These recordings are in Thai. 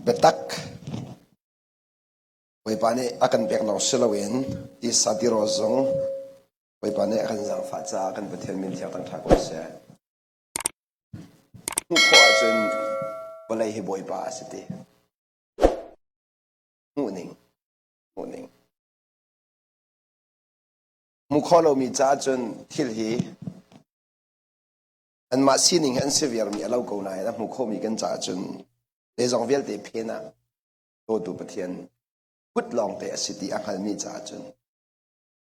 betak Wipane akan pek nong silawin di sadirozong Wipane akan zang faca akan betian min tiang tang thako se ko ajun balai hi boy ba asiti muning mukholo mi cha chun thil hi an ma sining an severe mi alau ko nai da mukho mi kan cha chun le zong vel te phena to tu betian Put long te city ang hal mi cha chun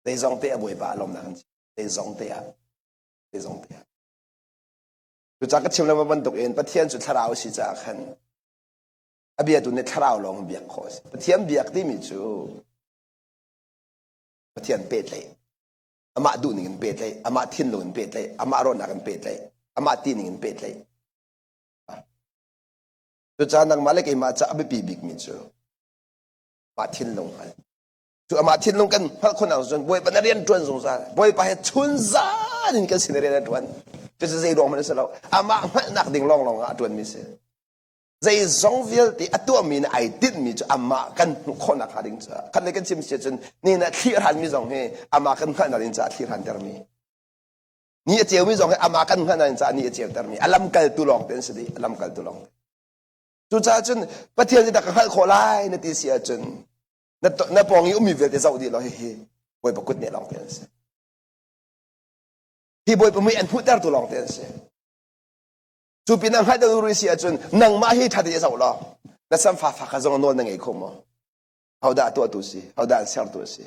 le zong te boy ba lom na han le zong te tu cha ka chim la ban tok en pathian chu tharau si cha khan abia tu ne tharau long biak khos pathian biak ti mi chu pathian pet le ama du ning pet le ama thin lo pet le ama ron na kan pet le ama ti ning pet le tu cha nang male ke ma cha abi pi big mi chu ma thiên long hal tu ama thiên long kan hal khon ang zon boy banarian tuan zong sa boy pa he chun za nin kan sinarian tuan tu se zai dong man se lo ama nak ding long a tuan mi se zai zong vil ti atu mi na ai tit mi chu ama kan khon na khading cha kan le kan chim se chun ni na thlir han mi zong he ama kan khan na rin cha thlir han ter mi ni a cheu mi zong he ama kan khan na rin cha ni a cheu ter mi alam kal tu long ten se di alam kal tu long tu cha chun pathian da ka hal kholai na ti sia chun na pong yu mi vel te zau di lo he boy pakut ne long ten se hi boy pumi an putar tu long ten se chu pinang ha da ru sia chun nang ma hi thadi zau lo na sam fa ka zong no na ngai kho mo hau da tu si hau da ser tu si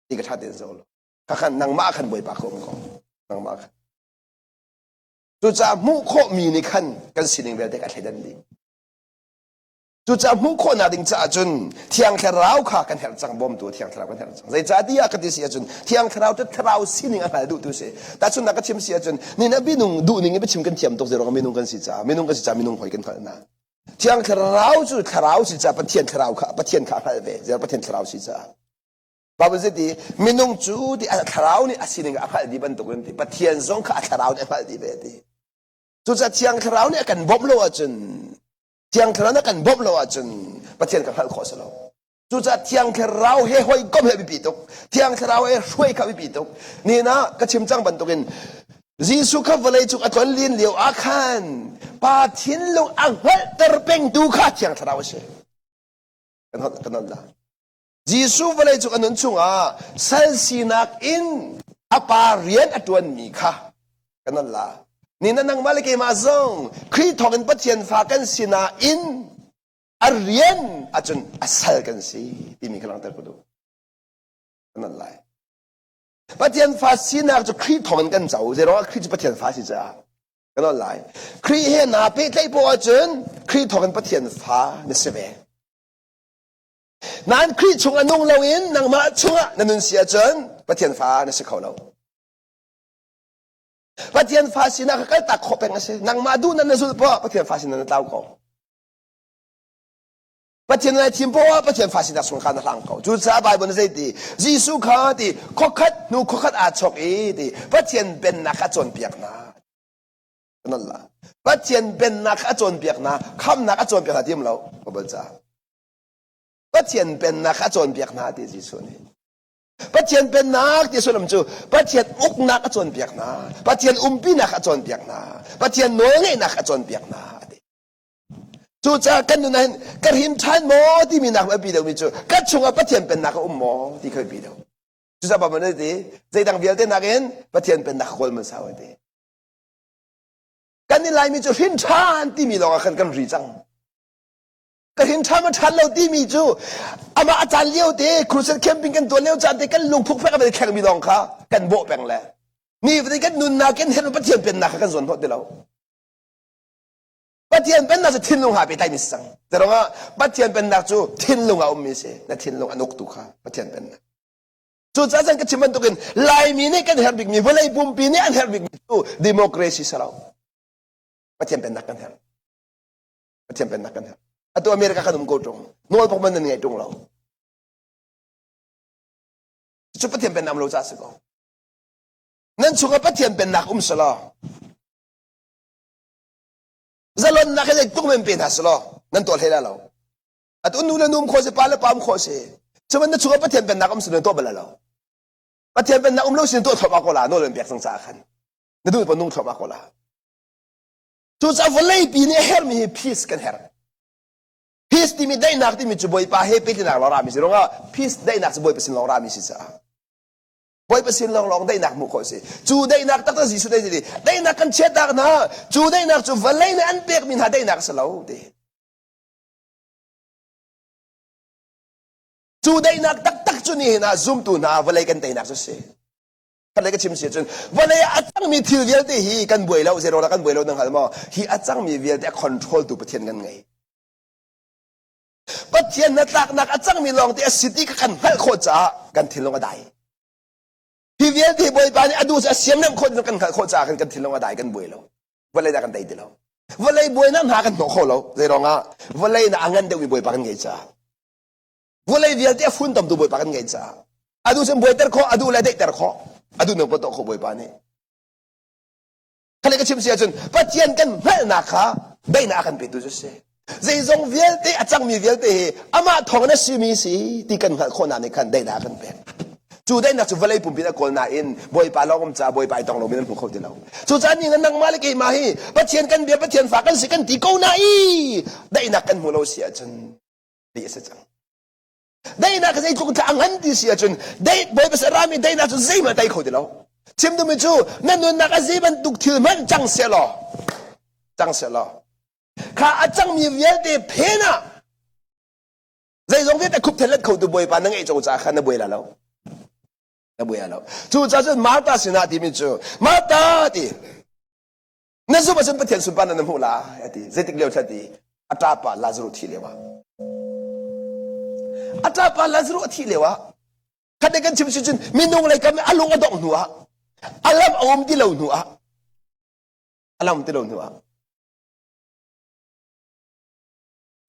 ti ka thadi zau lo ka khan nang ma khan boy pa khom ko nang ma khan tu cha mu kho mi ni khan kan sining vel te ka thaidan di tu cha mu kho na ding cha chun thiang tharau kha kan hel chang bom tu thiang tharau kan hel chang zai cha dia ka ti sia chun thiang tharau te tharau sining a hal du tu se ta chun na ka chim sia chun ni na binung du ning be chim kan thiam tok zero minung kan si cha minung hoi kan thal na thiang tharau chu tharau si cha pathian tharau kha pathian kha hal ve zero pathian tharau si cha ba bu di minung chu di tharau ni asining a hal di ban tok ti pathian zong kha tharau ni hal di ve ti tu cha thiang tharau ni kan bom lo a chun thiang tharau na kan bom lo a chun pathian ka hal kho sa lo chu cha thiang tharau he hoi kom he bi tok thiang tharau he hoi ka bi tok ni na ka chim chang ban tokin jisu kha valai chu aton lin leo a khan pa thin lo ang hal ter peng tu kha thiang tharau se kan la jisu valai chu anon chunga sal sinak in apa rian atwan mi kha kan la ni na nang malike ma zong kri thokin pathian fa kan sina in arian achun asal kan si ti mi kalang tar ko do kan lai pathian fa sina chu kri thokin kan zau zero kri chu pathian fa si cha kan lai kri he na pe tlai po achun kri thokin pathian fa ne se ve nan kri chung anong lawin nang ma chunga nanun sia chun pathian fa ne se khau lo pathian fa sina ka kal tak khopeng ase nang madu na nazul po pathian fa sina na tau ko pathian na tim po pathian fa sina sung khan lang ko chu cha bible na sei ti jisu kha ti khokhat nu khokhat a chok e ti pathian ben na kha chon piak na nan la pathian ben na kha chon piak na kham na kha chon piak na tim lo babal cha pathian ben na kha chon piak na ti jisu ni pathian ben nak ti solam chu pathian uk nak a chon piak na pathian umpi nak a chon piak na pathian noe nak a chon piak na chu cha kan nu nan kar him than mo ti mi nak a pi do mi chu ka chunga pathian ben nak a mo ti khoi pi do chu sa ba ma ne ti zai dang vial te nak en pathian ben nak khol ma sa wa ti kan ni lai mi chu him than ti mi lo kan kan ri chang ka hin thama than lo ti mi chu ama achan leo te crucial camping kan to leo chan te kan lung phuk phek ka khang mi dong kha kan bo peng le ni ve kan nun na kan hen pathian pen na kan zon hot de lo pathian pen na se thin lung ha pe tai mi sang te ronga pathian pen na chu thin lung a mi se na thin lung anok tu kha pathian pen na chu cha sang ka chiman to kan lai mi ne kan her big mi volai bum pi ne an her big mi tu democracy sarau pathian pen na kan her pathian pen na kan her Ato Amerika kanum ko tong nol pok man ngai tong lo chu pathian ben nam lo cha se ko nan chu ka pathian ben nak sala zalon na kaya tuk men pen haslo nan tol hela lo at unula num khose pala pam khose chaman na chuga pathian ben nakam sun to balalo pathian ben na umlo sin to thoma ko la no len pek sang sa khan na du pa nung thoma ko la chu cha volei pi ne her mi peace kan her peace ti mi dai nak ti mi chu boy pa he pe ti nak lo ra mi si ronga peace dai nak chu boy pa sin lo ra mi si sa boy pa sin long dai nak mu khose chu dai nak tak ta ji su dai nak kan chet dak na chu dai nak chu volei ne an pek min ha dai nak sa lo de chu dai nak tak chu ni na zoom tu na volei kan dai nak chu se kan le ka chim se chun volei atang mi thil vel te hi kan boi lo zero kan boi lo nang hal mo hi atang mi vel te control tu pathian ngan ngai pathian na tak nak atang mi long te city ka kan hal kho cha kan thil long adai hi vel te boi pa ni adu sa siam nam kho kan kho cha kan thil long adai kan boi lo volei da kan dai de lo volei boi na ha kan no kho lo zero nga volei na angan de wi boi pa kan ngai cha volei vel te fun tam tu boi pa kan ngai cha adu sem boi ter kho adu la de ter kho adu no ko to kho boi pa ni kale ka chim sia chun pathian kan hal na kha dai na kan pe tu se zai zong vel te achang mi vel te ama thong na si mi si ti kan hal kho na ni kan dai na kan pe chu dai na chu volei pum pi na kol na in boi pa lom cha boi pa tong lo min pu kho ti lo chu cha ni nang ma le ke ma hi pathian kan be pathian fa kan si kan ti ko na i dai na kan mu lo sia chun ti sa chang dai na ka zai chu ta ang han ti sia chun dai boi pa sa rami dai na chu zai ma dai kho ti lo chim du mi chu nan nun na ka zai ban tuk thil man chang se lo kha achang mi vel te phena zai zong te khup thelat kho tu boi pa nang e chau cha khan na boi la lo na boi la lo chu cha chu marta sina ti mi chu marta ti na zu ba chen pathian sun pa na mu la ati zai tik leo thati ata pa lazaro thi lewa ata pa lazaro thi lewa khade kan chim chun minung lai kam alung adong nuwa alam om ti lo nuwa alam ti lo nuwa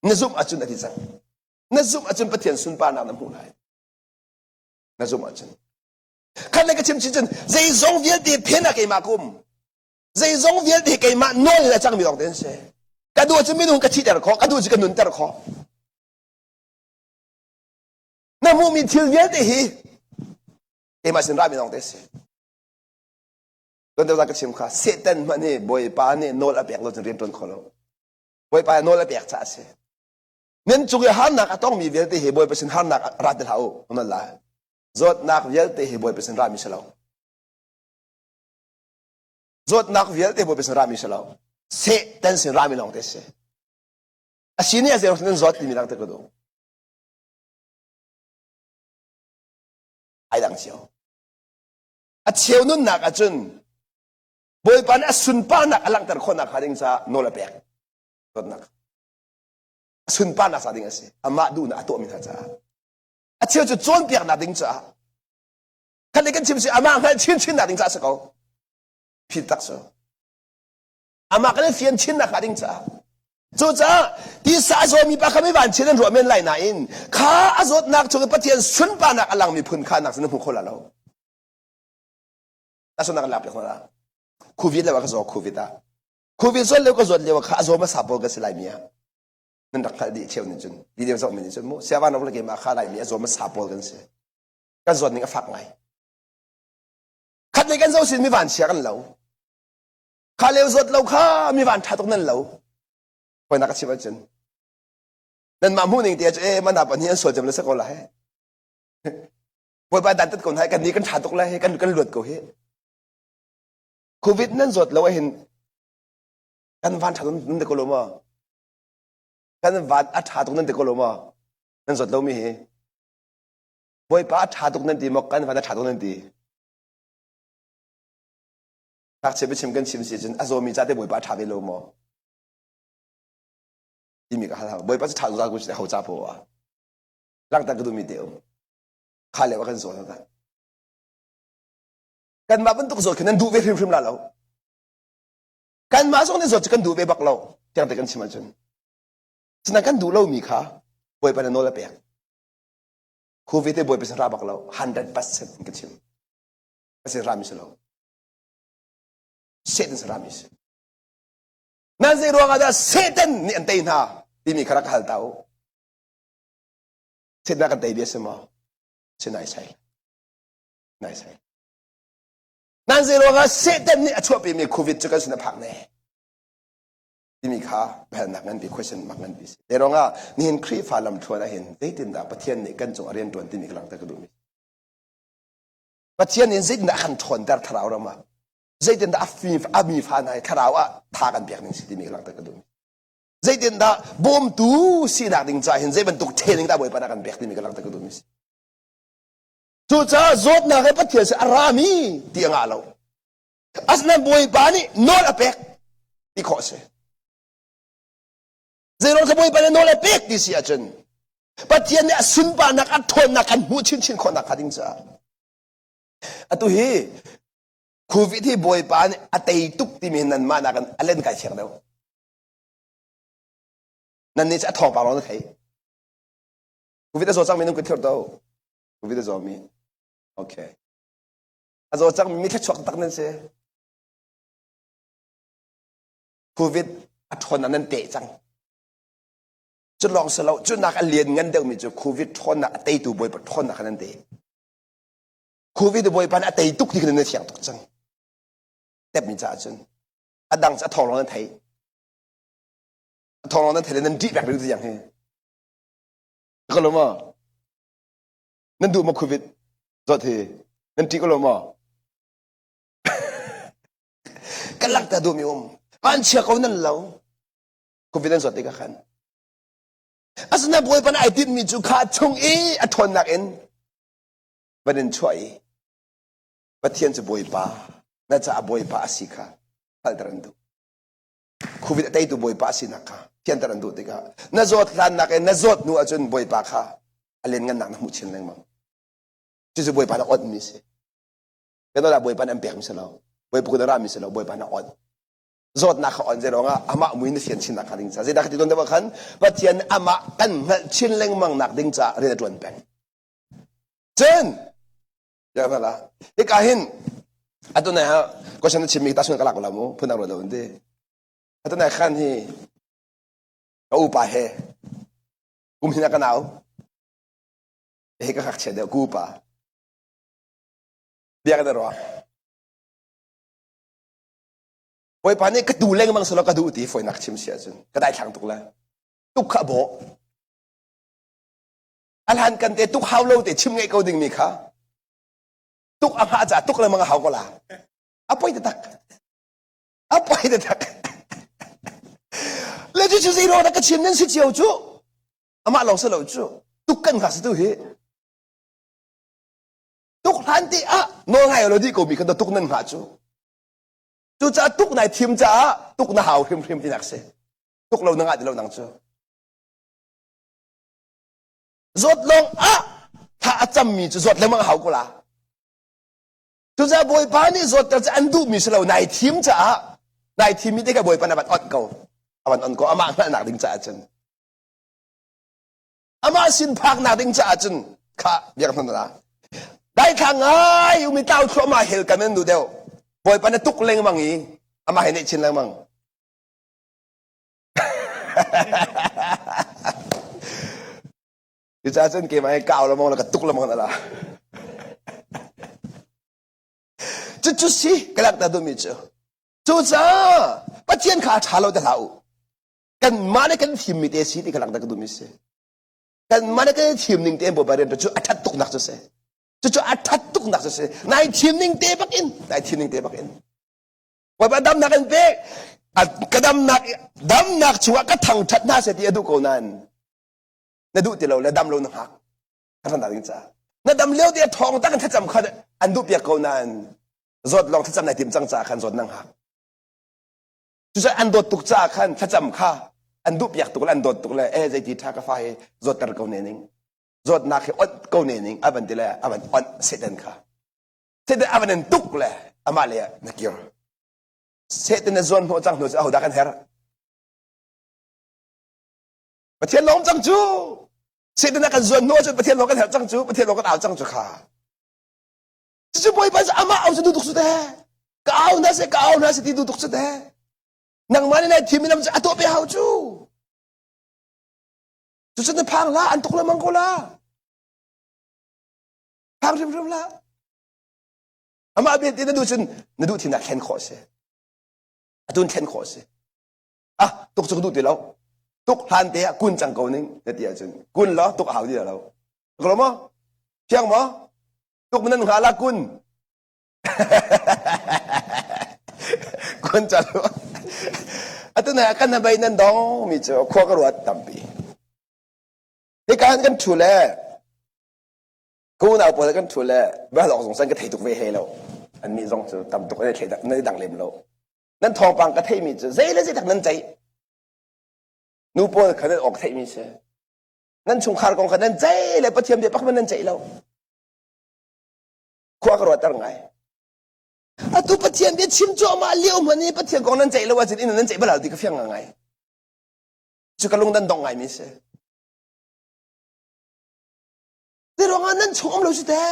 nazum achun ati sang nazum achun pathian sun pa na mu lai nazum achun khade ka chim chun zai zong vial ti phena ke ma kum zai zong vial ti ke ma no la chang mi dong den se ka du chu minung ka chi der kho ka du chu ka nun ter kho na mu mi thil vial te hi e ma sin ra mi dong te se don da ka chim kha setan ma ne boy pa ne no la pek lo chen rim ton kho lo boy pa no la pek cha se nen chu ge han na ka tong mi vial te hi boy pa sin han na ra de hao on la zot nak vial te hi boy pa sin ra mi selo zot nak vial te boy pa sin ra mi selo se tan sin ra mi long te se asini a zero nen zot ti mi lang te ko do ai dang chiao a chiao nun nak a chun boy pa na sun pa nak alang tar kho nak haring sa no la pek tot nak sun pa na sa ding ase ama du na ato min ha cha a chiao chu chon piak na ding cha khale kan chim si ama khal chin chin na ding cha sa ko phit tak so ama kan fian chin na kha ding cha chu cha ti sa zo mi pa khami ban chen ro men lai na in kha azot nak chu pathian sun pa nak alang mi phun kha nak san pu kho la lo ta so nak la pe kho la covid la ka zo covid ta covid zo le ko zo le kha zo ma sa bo ga silai mi ya nan dak kha di cheu ni chun video zo mi ni chun mo sia wa no le ke ma kha lai mi zo ma sa bo gan se kan zo ni ka fak ngai khat le kan zo sin mi van sia kan lo kha le zo lo kha mi van tha tok nan lo koi nak chiba chen nan ma mu ning dia che man na pan hian so jam le sa ko la he poi ba dan tat kon hai kan ni kan tha tok la he kan lut ko he covid nan zot lo hin kan van tha nun de ko lo ma kan van a tha tok nan de ko lo ma nan zot lo mi he poi pa tha tok nan ti mo kan van tha tok nan ti tak che be chim kan chim si chen a zo mi cha de poi pa tha be lo mo 이미 가 하다 뭐 빠지 타고 가고 싶어 하고 잡어 와 랑다 그도 미대요 칼레와 간 소나다 간 마분 또 그는 두배 흠흠 라로 간 마송에서 간 두배 박로 그냥 대간 치만 전 지난 간 두로 미카 뭐 빠는 놀라 배 코비드 뭐 빠서 라 박로 100% 그침 그래서 라미슬로 세든 사람이스 นั่นสิรวงอาจจะเซตันนี่อันเตยนะที่มีคราฮัลเตาเช่นนักกันเตยเดียสมอเช่นไหนใช่ไหนใช่นั่นสิรวงอาเซตันนี่ช่วยปีมีโควิดจุกันสินะพักเน่ที่มีข้าแบบนักนั้นปี question มักนั้นปีเดี๋ยวรองอานี่เห็นครีฟ้าลำทัวร์เห็นได้ตินดาประเทศนี้กันจงเรียนตัวที่มีกำลังตะกดูมีประเทศนี้สิ่งนั้นขันทนแต่ทาราวเรามาใจเดินดามีฟ้าในทาราวะทากันเบียกนิ่งสิที่มีกำลังตะกดูมีใจเดินดาบอมตูสีนักดิ่งใจเห็นใจบรรทุกเทนิ่งดาบ่อยปนักกันเบียกที่มีกำลังตะกดูมีจู่จ้าจดนักให้ประเทศเสอารามีที่อ่างเราอัศนันบ่อยปานี่นอลเปกที่ข้อเสเจริญขบวนไปในโนเลเป็กดิสิอาจารย์ปัจจัยเนี่ยสุนปานักอัดทนนักอันหูชินคนนักขัดดิ้งจ้าอัตุฮีโควิดที่บ่อยปานอัตย์ตุกที่มีนันมานักอันเล่นกันเชียงเดียวนั่นนี่จะทองปากร้อนไทยโควิดจะโซ่จังมีนุ่งกิดเที่ยวเดียวโควิดจะโซ่มีโอเคอาโซ่จังมีแค่ช็อกตักนั่นสิโควิดอัดทนนั้นเตะจังจุดลองสลาวจุดนักเรียนเงินเดียวมีจุดโควิดทนนักเตยตัวบ่อยปทนนักนั่นเตะโควิดบ่อยปานเตยตุกที่คนนั้นเสียงตุกจังแต่มีจ่าจุนอดังจะทองร้อนไทยทองร้อนไทยนั่นดีแบบรู้ตัวอย่างเฮ้ก็รู้มั้ยนั่นดูมาโควิดจอดเฮนั่นดีก็รู้มั้ยกันหลักแต่ดูมีปันเชื่อเขานั่นเราโควิดนั่นสดที่กันอาสนะบ่อยปานไอติดมีจุขาชงอัทนนักเอ็นบันช่วยบัดเทียนจะบ่อยปาน่าจะบ่อยปาสิค่ะฮัลตรันดูโควิดไอตัวบ่อยปาสินักค่ะเทียนตรันดูติกะน่าจดลานนักเอ็นน่าจดนูอาจนบ่อยปาค่ะอะไรเงี้ยนักนะมุชินเลยมั้งจะบ่อยปานักอดมิเสก็ต้องละบ่อยปานักเปียกมิเสแล้วบ่อยปุกดารามิเสแล้วบ่อยปานักอดจดนักอันเจรองอามามุยนเสียนชินนักดิ้งจ้าเจดักที่ต้นเดว่าขันปัจจัยอามากันชินเล่งมังนักดิ้งจ้าเรียนจวนเป็นเจนอย่างนั้นละที่กาหินอันตัวไหนฮะก็ฉันชิมมีตาสุนกลักเราโม่พูดนักเราเดินอันตัวไหนขันที่กูป่าเฮกูมีนักกันเอาเฮก็ขักเฉดเดียวกูป่าเดียกันเดี๋ยวบ่อยปานนี้ก็ดูเล่งมังสลก็ดูตีฝอยนักชิมเสียจนก็ได้ทางตุกแล้วตุกขะโบอันหันกันเตตุกเฮาโลเตชิมไงก็ดึงมีค่ะตุกอาหาจ่าตุกเลยมังเฮาก็ละเอาไปเด็ดตักเอาไปเด็ดตักแล้วจู่ๆสิโรนักก็ชิมนั่นสิเจียวจู่อามาลองสลาวจู่ตุกกันข้าสิตุเฮตุกทันทีอ่ะน้องไงเราดีก็มีกันตุกนั่นหาจู่จู่จ้าตุกไหนทีมจ้าตุกน่าหาวพริมที่นักเสตุกเราหนังอาจจะเราหนังจู่จดลงอ่ะถ้าจำมีจู่จดแล้วมังหาวกูละจู่จ้าบ่อยปานนี่จดแต่จะอันดูมีสลาวไหนทีมจ้านายทีมมีได้แค่บ่อยปานแบบอ่อนเก่าอ่อนก็อามาหนักดิ้งจ้าจันอามาสินพักหนักดิ้งจ้าจันข้าเรียกมันนะได้ข้างไงอยู่มีเต้าชั่วมาเฮลกันนั่นดูเดียวบ่อยปานตุกเล่งมังอีอามาเห็นไอ้ชินเล่งมังอยู่จ้าจันเกี่ยมาให้ก้าวแล้วมังแล้วก็ตุกแล้วมังนั่นละจุดสิกระลักตาดูมิจูจู่จ้าปัจเจียนขาชาเราจะเล่ากันมาในกันทีมมีเตสิที่กระลักตาดูมิเสกันมาในกันทีมหนึ่งเตมบ่บาเรนจู่อัดตุกนักจะเสจู่อัดตุกนักจะเสนายทีมหนึ่งเตปักอินนายทีมหนึ่งเตปักอินว่าบัดดำนักกันเป๊ะกระดำนักชัวก็ทั้งชัดหน้าเสียที่ดูโกนันนั่นดูที่เราแล้วดำเราหนักหักกันนั่นจริงจ้านั่นดำเลี้ยวที่ทองตั้งกันถ้าจำคันอันดูเปียกโกนันจดลองถ้าจำนายทีมจังจ้าคันจดนั่งหักจู่อันโดดตุกจ้าคันถ้าจำข้าอันดูเปียกตุกแล้วอันโดดตุกแล้วใจที่ท่ากาไฟจดตระกูลนิงจดนักอดโกนิงอันเดียวอันอ่อนเสด็จข้าเสด็จอันนั้นตุกเลยอามาเลยนักเกี่ยวเสด็จในส่วนหัวจังหัวจะเอาดักกันเถอะประเทศล้มจังจูเสด็จนักส่วนหัวจะประเทศล้มกันเถอะจังจูประเทศล้มกันเอาจังจูข้าจะบ่อยไปจะอามาเอาจะดูตุกสุดแท้ก็เอานะสิที่ดูตุกสุดแท้ นังมันในทีมมันจะตัวไปหาจูจุดนั้นพังละอันตุกละมังกุลาพังเริ่มละอามาเบียดนั่นดูฉันนั่นดูที่นักเข็นขอเสียดูเข็นขอเสียตุกจะดูตีเราตุกหันเตียกุนจังเกาหนึ่งเดียวจนกุนล้อตุกหาวดีแล้วกลัวมั้ยเพียงมั้ยตุกมันนั่งหาละกุนกุนจังล้อตัวไหนกันนะใบนั้นดองมีเจ้าขวากระวัดตั้มปีในการกันชูเล่กูน่าปวดกันชูเล่บ้านหลอกสงสัยก็เทตุกเวเฮแล้วอันมีสองจุดตั้มตุกได้เทตักนั่นดังเล็มแล้วนั่นทองปังก็เทมีเจ้าเจ๊เลยเจ๊ตักนั่นใจนูปวดขนาดออกเทมีเช่นั่นชงคาร์กองขนาดใจเลยปะเทียมเดียปักมันนั่นใจแล้วขวากระวัดตั้งไงตัวปะเทียนเดียชิมจ่อมาเลี้ยวมันนี่ปะเทียนกองนั้นใจแล้วว่าจะอินนั้นใจบ้าเราดีก็เฟียงไงจุกลงดันดองไงมิเช่แต่รองอันนั้นชงอมเราสุดแท้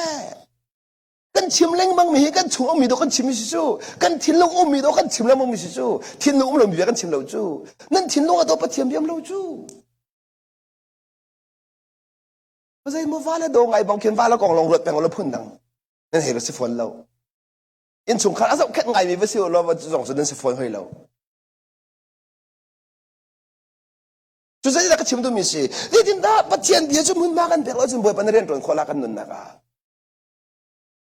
กันชิมเล้งบางมีกันชงอมมีตัวกันชิมมิชูกันทิ้งลงอมมีตัวกันชิมแล้วบางมิชูทิ้งลงอมเรามีกันชิมเราจูนั่นทิ้งลงตัวปะเทียนเบียมเราจูเพราะฉะนั้นมั่วฟ้าแล้วดองไงบางเขียนฟ้าแล้วกองลงรถแปลงเราพุ่นดังนั่นเหตุเราสิฝนเราอินสงครามอาจจะแค่ไงมีวิสิวเราว่าส่งสุดนั้นสิฝนให้เราจุดนี้เราก็ชิมดูมิสินี่ดินดาปัจจัยเดียวจะมุ่งมากันเด็กเราจะบ่อยปนเรียนตอนคนละกันนั่นนะคะ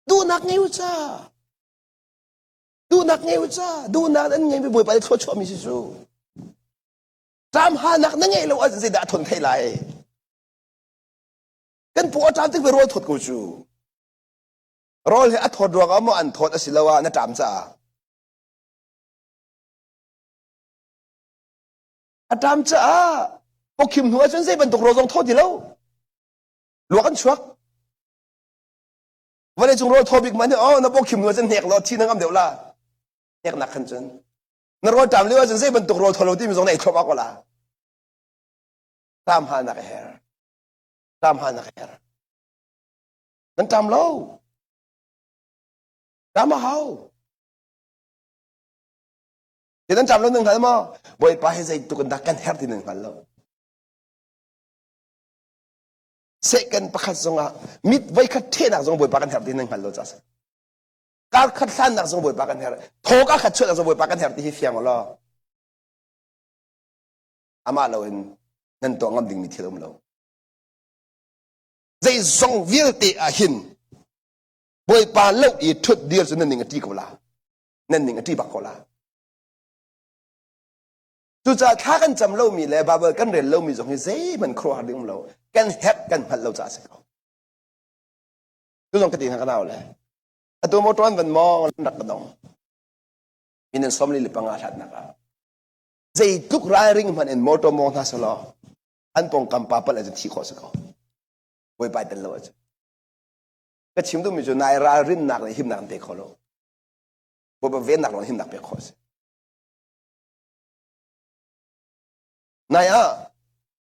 ดูนักเงี้ยจ้าดูนักเงี้ยจ้าดูนักนั้นเงี้ยไปบ่อยไปทั่วชั่วมิสิจูตามหานักนั่งเงี้ยเราอาจจะได้ทนไทยไรกันพวกอาจารย์ที่ไปรอทดกูจูรอเลยอัดทดรวงเอามาอันทดสิละว่านั่นจำจ้าอาจารย์จ้าพวกขิมหัวจนเสียบรรทุกรถลงโทษทีแล้วหลวงกันชักวันนี้จงรถโทบิกมันเนี่ยนับพวกขิมหัวจนเหกรถที่นั่งกำเดียวละเหกหนักขันจนนั่นรถจำเลยว่าจนเสียบรรทุกรถทะลุที่มีสองในครอบครัวละตามหานักแฮร์ตามหานักแฮร์นั่นจำแล้วตามมาเขาที่นั่นจำแล้วหนึ่งหันมาบ่อยไปให้ใจตุกันดักกันแฮร์ที่หนึ่งหันแล้วเสกันประคัตซงอ่ะมิดไว้ขัดเทนักซงบ่อยปากันแฮร์ที่หนึ่งหันแล้วจ้ะการขัดสั้นนักซงบ่อยปากันแฮร์โถก็ขัดช่วยนักซงบ่อยปากันแฮร์ที่เฟียงแล้วอามาเราเห็นนั่นตัวงำดิ่งมีที่ลมเราใจซงวิลติอาหินบ่อยปาเล่าอีทุดเดียวจนนั่นหนึ่งที่กูลานั่นหนึ่งที่บักกูลาจุดจะข้ากันจำเล่ามีแล้วบาเบอร์กันเรียนเล่ามีสองที่เซ่มันครัวดึงเรากันแฮปกันพัดเราจะสิเขาจุดสองกติกากันเอาเลยตัวมอตอนมันมองนักกระดองมีนั่นสมลิลิปังอาชัดนะครับใจทุกรายริ่งมันเอ็นมอตมองท่าสลออันปองกำปาปัลจะที่ข้อสิเขาไว้ไปเดินเราจะก็ชิมดูมีจุดนายรายริ่งนักเลยหิมนักเตะเขาโลบ่เป็นเว้นนักเลยหิมนักเตะเขาสินาย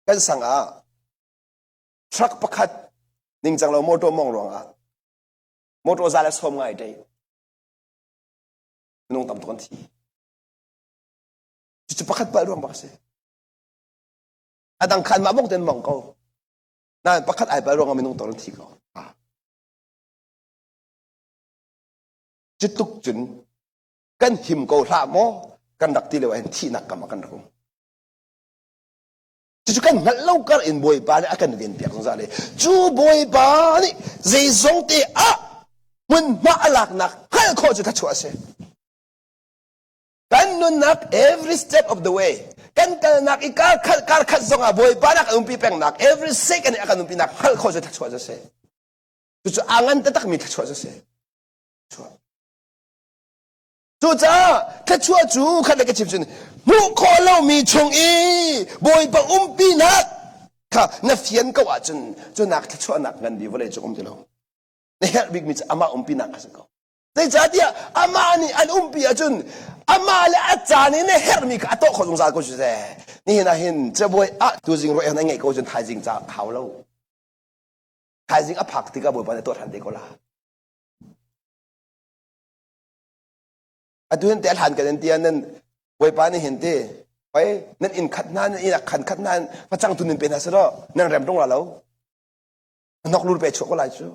กันสั่งทรัคประคัดนิ่งจังเราโมโตมองรวงโมโตซาเลสโฮมไงได้นุ่งตำตัวทีจุดประคัดไปรวงบ้าสิดังขันมาบอกเดินมองเขานั่นประคัดไอไปรวงไม่นุ่งตัวทีเขาจุดตุกจุนกันหิมเขาท่าโมกันดักตีเลยว่าเห็นที่นักกรรมกันรู้จุกันนั่นเราก็อินบอยปานี่อาการเวียนเปียกสงสารเลยจูบอยปานี่ใจทรงเตะมันมาหลักนักให้ข้อจุดทัชวาเสกันนุ่นนัก every step of the way กันนักอีกการขัดสงบอยปานักอุ้มปีแปงนัก every second อาการอุ้มปีนักให้ข้อจุดทัชวาเสจุอ่างนั้นตักมีทัชวาเสจุจ้าทัชวาจูขัดเล็กชิบจุนมุขเรามีชงอีบอยปะอุ้มปีนักค่ะนับเฟียนก็ว่าจนนักทัชวานักกันดีว่าเลยจงอุ้มจะลงในเหตุบิกมิจอามาอุ้มปีนักสักเขาแต่จ่าเดียอามานี่อันอุ้มปีจนอามาและอาจารย์นี่ในเหตุมิกอัตโตขสงสารก็ช่วยนี่นะเห็นจะบอยตัวจริงเราเองนั่งไงก็จนไทยจริงจะเขาแล้วไทยจริงผักที่ก็บอยปะในตัวทันเด็กก็ละตัวเห็นแต่ทันกันเตียนนั่น ไว้ปานี่เห็นตีไปนั่นอินขัดนั่นอินขัดนั่นพระจังตุนินเป็นอะไรล่ะนั่นแรมตรงเรานกลูไปชกอะไรชู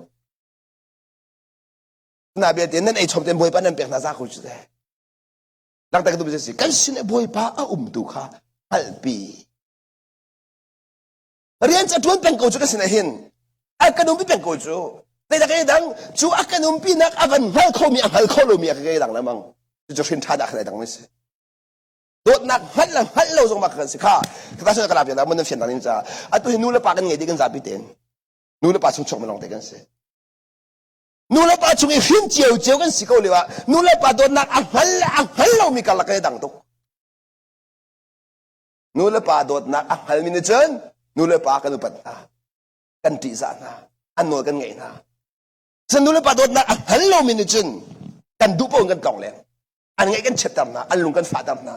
นาเบียตีนั่นไอชมเต็มไว้ปานั่นเป็นนาซาคุจุดเลยหลังจากนั้นตัวเป็นสิกันสิเนี่ยไว้ปาดูข้าฮัลปีเรียนจะทวนเป็นกูจุกันสินะเห็นกันนุ่มเป็นกูจุแต่ถ้าเกิดดังจูกันนุ่มปีนักกันฮัลโคมีฮัลโคโลมีกันดังนะมั้งจะชินท่าดักอะไรดังไม่สิโดดนักฮัลเราส่งมากันสิข้าถ้าฉันกระลาบอย่างนั้นมันจะเสียงดังนินจาตัวนู้นละปากันไงดีกันจับปีเต็นนู้นละปาชงชงมันลองเต็กันสินู้นละปาชงหินเจียวกันสิเขาเลยว่านู้นละปาโดดนักฮัลเรามีกันละกันดังตุกนู้นละปาโดดนักฮัลมีเนจันนู้นละปากันอุปัตตากันตีสานะอันโนกันไงนะฉันนู้นละปาโดดนักฮัลเรามีเนจันกันดูปงกันกองเลยอันไงกันเช็ดตามนะอันลุงกันฝาตามนะ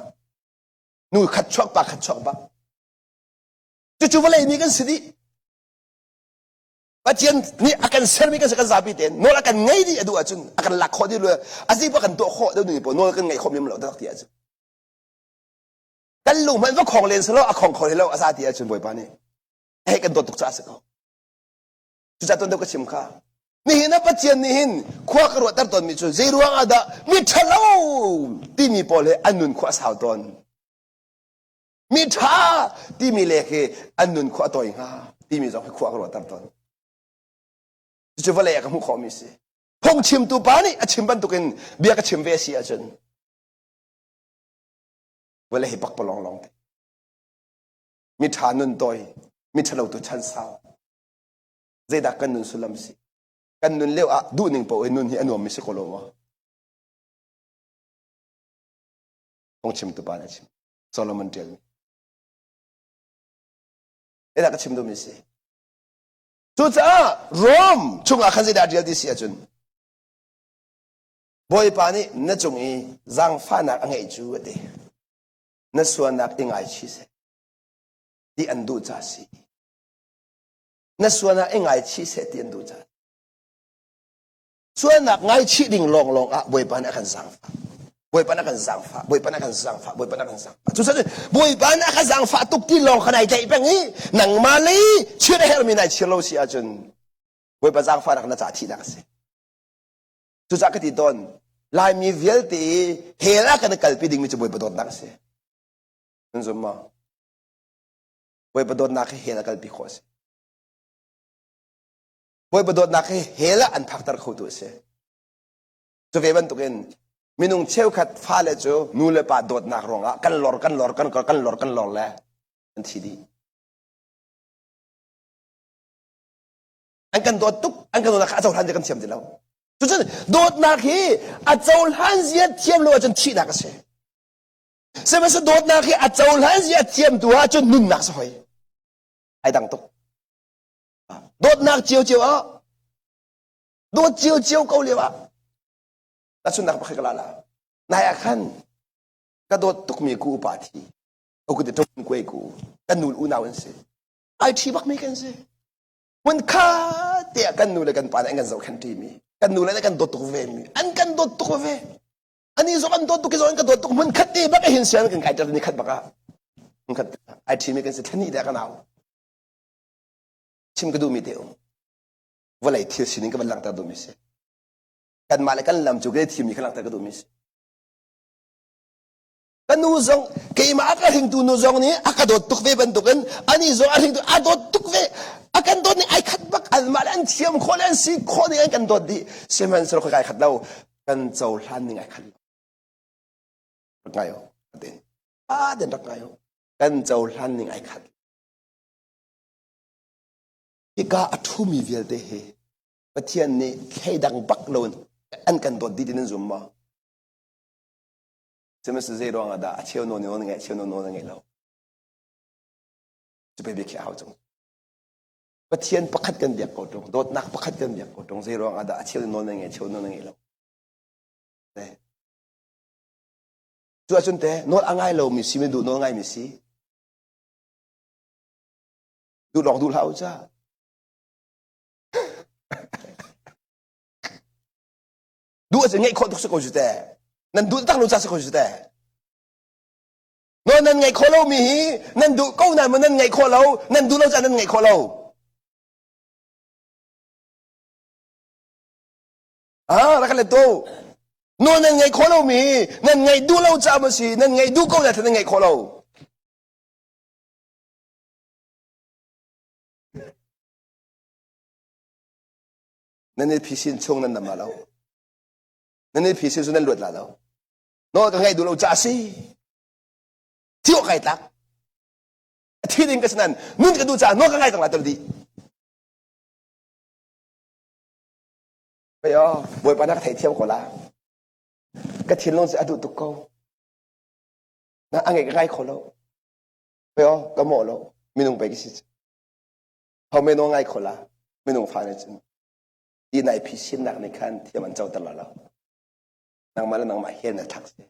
นู่ขัดชอกปากขัดชอกปากจู่ๆวันไหนมีกันสิดิปัจจัยนี่อาการเซอร์มีกันสักዛ비된โน่อาการไงดิอดูอาจุนอาการหลักข้อที่เลยอาศัยพวกกันตัวข้อเดี๋ยวนี้ปะโน่กันไงข้อมีมันเหล่าตักที่อาจุนกันลุงมันก็ของเล่นสโลของเล่นแล้วอาศัยที่อาจุนบ่อยปานี่ให้กันตัวตุกจ้าสักเขาจู่ๆตัวเดียวก็ชิมข้านี่เห็นนะปัจจัยนี่เห็นขวากระโดดตัดต้นมีจุดเจรุงอาดามีทะเลาที่มีพอเลยอันนุนขวาสาวต้นมีท่าที่มีเล็กอันนุนขวาตัวเองฮะที่มีจอกขวากระโดดตัดต้นจะว่าเล็กกับมุขมิสิพงชิมตัวปานี่ชิมบันตุกินเบียกชิมเวสีอาจารย์ว่าเล็กปักปลองมีท่านุนตัวมีทะเลาตัวชันสาวเจดักกันนุนสุลัมสิกันนุนเลี้ยวดูหนึ่งปอยนุนที่อันวมิสิโคโลวะพงชิมตัวปานี่ชิมโซโลมอนเดลเอ็ดก็ชิมดูมิสิสุดท้ายโรมช่วงอาคันเซดาเดียลดิเสียจนบอยปานี่นั่นจงอีจังฟ้านักอังเอจูเดนั่นส่วนนักอิงไอชีเสที่อันดูจ้าสินั่นส่วนนักอิงไอชีเสที่อันดูจ้าส่วนนักไงชีดิ่งลองบอยปานี่กันจังฟ้าบอยปานักันสังฟ้าบอยปานักันสังฟ้าบอยปานักันสังฟ้าทุกสิ่งบอยปานักันสังฟ้าทุกที่ลองขนาดใจเป็นงี้หนังมาเลยเชื่อได้เฮลมีนายเชื่อเราเสียจนบอยปาสังฟ้านักน่าจะที่นักสิทุกสิ่งที่ตอนลายมีเวลตีเฮล่ากันกัลปีดิ่งมีจะบอยปาโดนนักสินั่นสมมาบอยปาโดนนักเฮล่ากัลปีข้อสิบอยปาโดนนักเฮล่าอันพักตาเขาตัวสิจะเวบันตุกินมินุงเชี่ยวขัดฟ้าเลยจูนูเลปาโดดนักรองอ่ะกันหลอแล้วอันที่ดีอันกันโดดตุกอันกันโดดนักอาจารย์ทันจะกันเทียมดีแล้วจุดนั้นโดดนักฮีอาจารย์ทันจะเทียมเลยอาจารย์ที่นักเสียเสมัยสุดโดดนักฮีอาจารย์ทันจะเทียมตัวอาจารย์นุ่นนักสอยไอ้ดังตุกโดดนักเจียวอ่ะโดดเจียวเขาเรียกว่าแต่สุนัขไม่เคยกล้าละนายขันกระโดดตุกมีกูปาทีเอากูจะตุกมีกูเอกูกันนูนอุณาวันเสียไอทีบักไม่กันเสียวันข้าเตะกันนูนเลยกันปานอันกันเจ้าขันทีมีกันนูนเลยกันโดดตุกเวมีอันกันโดดตุกเวอันนี้ส่วนกันโดดตุกส่วนกันโดดตุกมันขัดตีบักเห็นเสียงกันไก่จะนี่ขัดบักมันขัดไอทีไม่กันเสียท่านี่เด็กกันเอาชิมก็ดูมีเดียววันไหนเที่ยวสินี่ก็เป็นหลังตาดูมีเสียกันมาเลยกันลำจุกได้ทีมีขลังแต่ก็ดูมิสกันนูซองเกี่ยมาอาการหิงตูนูซองนี้อาการโดดตุกเวบันตุกันอันนี้ซองอาหิงตูอาโดดตุกเวอาการโดดนี่ไอขัดบักอันมาแล้วเทียมคนอันซีคนนี่กันโดดดีเชื่อมันสรุปไอขัดเรากันเจ้าหลานนี่ไอขัดรักไงอ๋อเด่นเด่นรักไงอ๋อกันเจ้าหลานนี่ไอขัดอีกาอัฐมีเวลเดเฮปัจจัยนี้แค่ดังบักโลนอันกันโดดดีนั่นซุ่มมาจะไม่สื่อร้องอะไรเชี่ยวโน่นไงเชี่ยวโน่นไงเราจะไปเบียดเขาจังปัจจัยปักขัดกันเบียดกดตรงโดดนักปักขัดกันเบียดกดตรงจะร้องอะไรเชี่ยวโน่นไงเชี่ยวโน่นไงเราเนี่ยจัวจนแต่โน่นง่ายเรามีสิไม่ดูโน่นง่ายมีสิดูหลอกดูเท้าจ้าดูอาจจะง่ายคนทุกสิ่งก็จุดแต่นั่นดูตั้งรู้จักสิ่งก็จุดแต่ โน่นนั่นไงโคโลมีฮีนั่นดูก้าวนั่นมันนั่นไงโคโลนั่นดูเราจะนั่นไงโคโลแล้วกันเลยตัวโน่นนั่นไงโคโลมีนั่นไงดูเราจะมาสินั่นไงดูก้าวนั่นนั่นไงโคโลนั่นนี่พิชิตช่วงนั้นนำมาแล้วนั่นนี่พิชิตส่วนนั้นหลุดแล้วโน่นก็ไงดูเราจะสิที่โอเคตักที่ดินก็ฉะนั้นนุ่นก็ดูจ้าโน่นก็ไงต่างหลายตัวดีไปอ๋อบวยปานักไทยเที่ยวคนละก็ทิ้งลงจะอดุตุกโกนะอันไงก็ไงคนละไปอ๋อก็หมดแล้วไม่นุ่งไปกี่สิเขาไม่นุ่งไงคนละไม่นุ่งฟ้าในจินที่ไหนพิชิตนักในขั้นที่มันเจ้าตลอดแล้วนางมาแล้วนางมาเห็นนะทักษิณ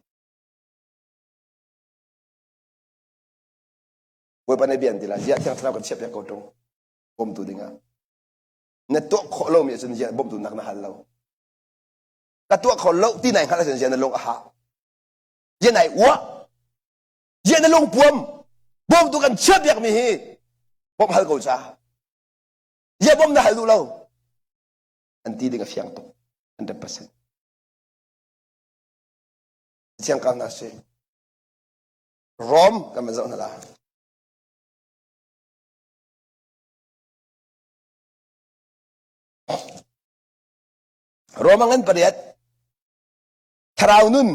บวยปานในเบียนดีละเยอะที่เรากันเชียบยังกดตรงบ่มตัวดิ่งอ่ะเนี่ยตัวขอเรามีจนเยอะบ่มตัวนักนะฮัลโหลแต่ตัวขอเราที่ไหนฮัลโหลจนเยอะในโลกอาหารเยอะไหนวะเยอะในโลกบ่มบ่มตัวกันเชียบยังมีบ่มฮัลโหลจ้าเยอะบ่มนะฮัลโหลเราอันที่ดิ่งเฟียงตก100%เชียงกันนะสิรอมกันมาจากนั่นละRomangan periat Taraunun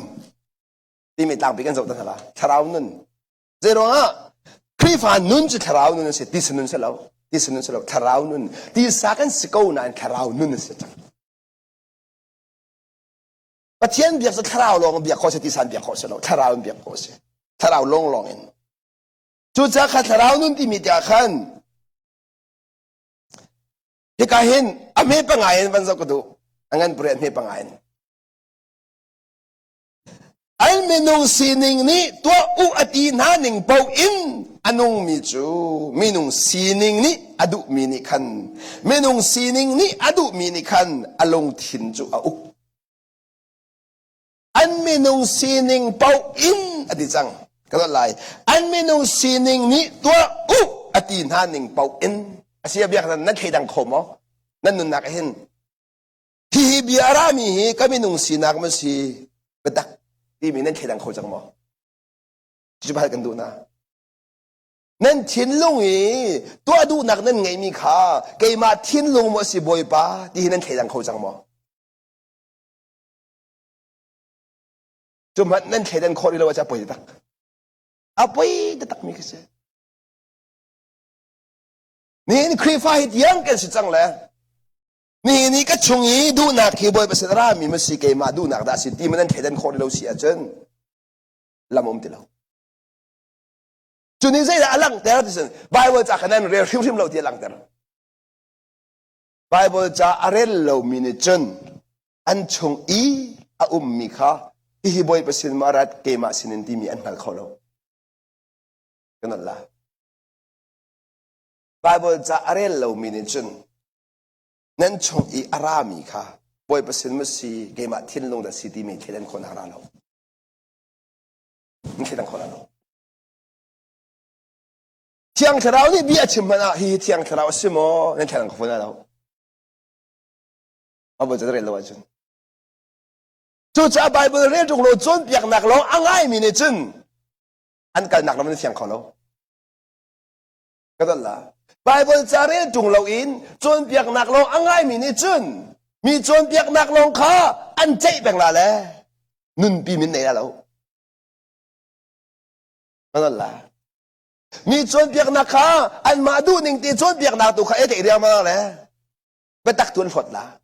Dimi tang pikan zautan hala Taraunun Zero nga Krifan nun si Taraunun si Disunun salaw Taraunun Disakan sikaw na ang Taraunun si Patiyan biyak sa Taraw long biyak ko si Disan biyak ko si Taraun biyak ko si Taraw long longin Chucha ka Taraunun dimi tiyakan Hikahin Ame pangayin bansa ko do Angan purihan may pangain. Ay minung sining ni tua u at inaning pau in anong michu. Minung sining ni adu minikan. Minung sining ni adu minikan along tinju au. An minung sining pau in adisang. Kalolay. An minung sining ni tua u at inaning pau in. Asiya biyak na nagkidang komo. Nanun nakahin. Hibiarami kami nung sinak mo si bedak di minan kailang kojang mo. Jubahal kan doon na. Nan tinlong tua dunak nan ngay mi ka kay ma tinlong mo si boy pa di hinan kailang kojang mo. Jumat nan kailang korilaw sa boy detak. Apoy detak mi kasi. Nin krifahit yang kan si chang le. Ni ka chungi du nak hi boy pasara mi masi kay ma du nak da si ti manan khedan khor lo si achen lamom ti lo chuni zai da alang ter tisen bible cha kanan re hrim lo ti alang ter bible cha arel lo mi ni chen an chung I a mi kha hi boy pasin marat ke ma sinin ti mi an hal kholo kanan la bible cha arel lo mi ni chen nan chong I arami ka boy pasin mo si gema tinlong da city me kailan ko naralo kailan ko naralo tiang taraw ni biya chimana hi tiang taraw simo nan kailan ko naralo abo jadre lo ajun chu cha bible re jong lo chon piak nak lo angai mi ne chun an kal nak lo ni tiang ko lo kadalla Bible cari tung lo in, chon piak nak long angai mi ni chun, mi chon piak nak long ka, an chay bang la le, nun pi min nei la lo, ano la, mi chon piak nak ka, an madu ning ti chon piak nak tu ka ete iriya ma le, betak tuan fot la,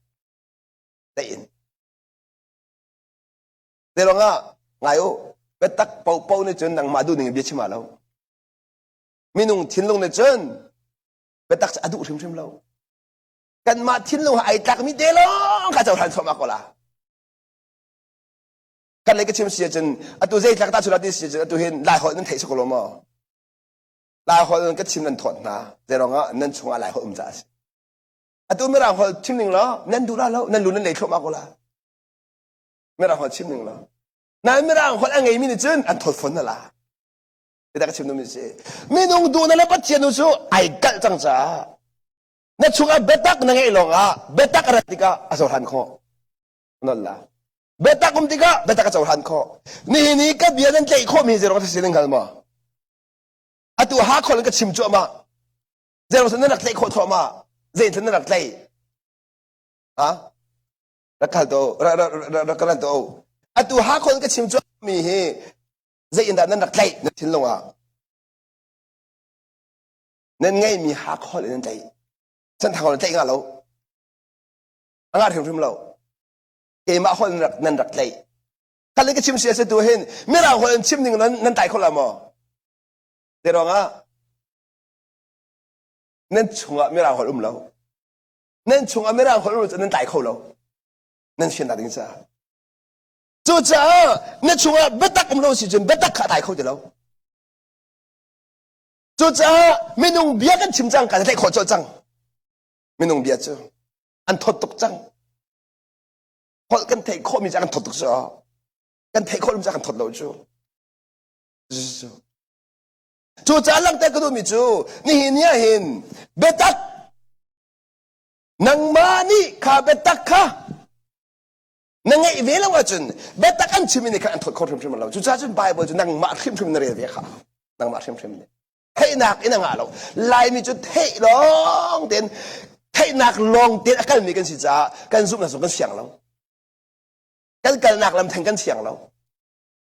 tain, pero nga, ngayo, betak pau pau ni chun nang madu ning biya chima lo, minung tinlong ni chun. Betak sa adu rim lo. Kan ma tinlong ay tak mi delong ka jawhan soma ko la. Kan lagi chim siya chen atu zay tak ta sulat siya chen atu hin lai ho nan thai sa ko lo mo. Lai ho nan ka chim nan thot na. Zero nga nan chunga lai ho umza si. Atu merang ho chim ning lo nan du la lo nan lu nan lei thoma ko la. Merang ho chim ning lo. Nan merang ho ang ngai mi ni chen an thot fon na la. แต่ก็ชิมนุ่มสิมีนุ่งดูนั่นแหละปัจเจียนุสุไอ้กัลจังจ้านั่นช่วงเบตักนั่งไอ้ลงเบตักอะไรติกาอาสวรรค์ข้อนั่นละเบตักกุมติกาเบตักอาสวรรค์ข้อนี่ก็เบียร์นั่นใจข้อมีเจรก็สิ่งกันมาอะตัวหาคนก็ชิมจั่วมาเจรสันนั่นรักใจข้อทั่วมาเจนสันนั่นรักใจรักกันโตรักกันโตอะตัวหาคนก็ชิมจั่วมีเฮเจนนั่นรักใจนั่นทิ้งลงนั่นไงมีหาคนนั่นใจฉันทำคนใจงั้นเรางานถึงพิมพ์เราเกมาคนนั่นรักใจกันเลยก็ชิมเสียเสียตัวเห็นไม่เราคนชิมหนึ่งนั้นตายคนละมั้งเดี๋ยวเรานั่นช่วงไม่เราคนเรานั่นช่วงไม่เราคนเราจะนั่นตายคนเรานั่นเช่นนั้นจ้ะจู่จ้านั่นช่วงเบตักเราสิจนเบตักขาตายคนเดียวจู่จ้าไม่นุ่งเบียกันชิมจังกันได้ขอโจจังไม่นุ่งเบียจ้ะอันทดตกจังพอกันเทข้อมีจังกันทดตกจ้ะกันเทข้อมีจังกันทดเราจ้ะจู่จ้าลังแต่ก็ดูมิจูนี่เห็นเนี่ยเห็นเบตักนังมานี่ข้าเบตักข้านังไงเวลาว่าจนเบตักอันชิมินี่ข้าอันทดข้อทำชิมเราจู่จ้าจนไบเบิลจนนังมาชิมนเรียกข้านังมาชิมเนี่ยให้นักอินังเราลายมีจุดเทลองเด่นให้นักลองเด่นอาการมีกันสิจ้ากันซุ่มน่ะซุ่มกันเสียงเรากันนักลำแทงกันเสียงเรา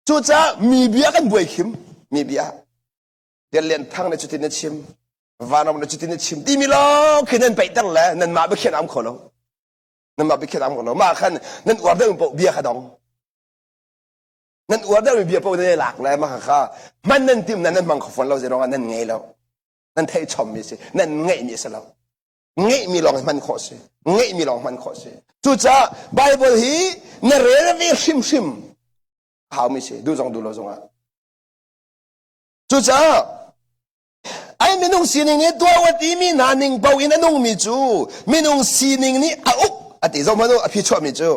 จู่จ้ามีเบียกันบวยขิมมีเบียเดี๋ยวเรียนทั้งในจุดที่นี่ชิมวานในจุดที่นี่ชิมที่มีล้อคือนั่นไปตั้งแล้วนั่นมาไปเขียนอ้ำคนเรานั่นมาไปเขียนอ้ำคนเรามาขันนั่นอวดเรื่องปเบียขดองนั่นอวดเรื่องเบียปในหลักแล้วมาค่ะมันนั่นติมนั่นมังขฟันเราจะร้องนั่นไงแล้วนั่นเทชมมีสินั่นไงมีสิเราไงมีลองมันขอสิไงมีลองมันขอสิจู่จ้าไบเบิลฮีนั่นเรื่องนี้ชิมเขามีสิดูจงดูเราจงจู่จ้าไอ้มินุ่งสีนิงนี่ตัววัดที่มีนานิงเบาอินนุ่งมิจูมินุ่งสีนิงนี่อุกอติจอมนุอภิชวมิจู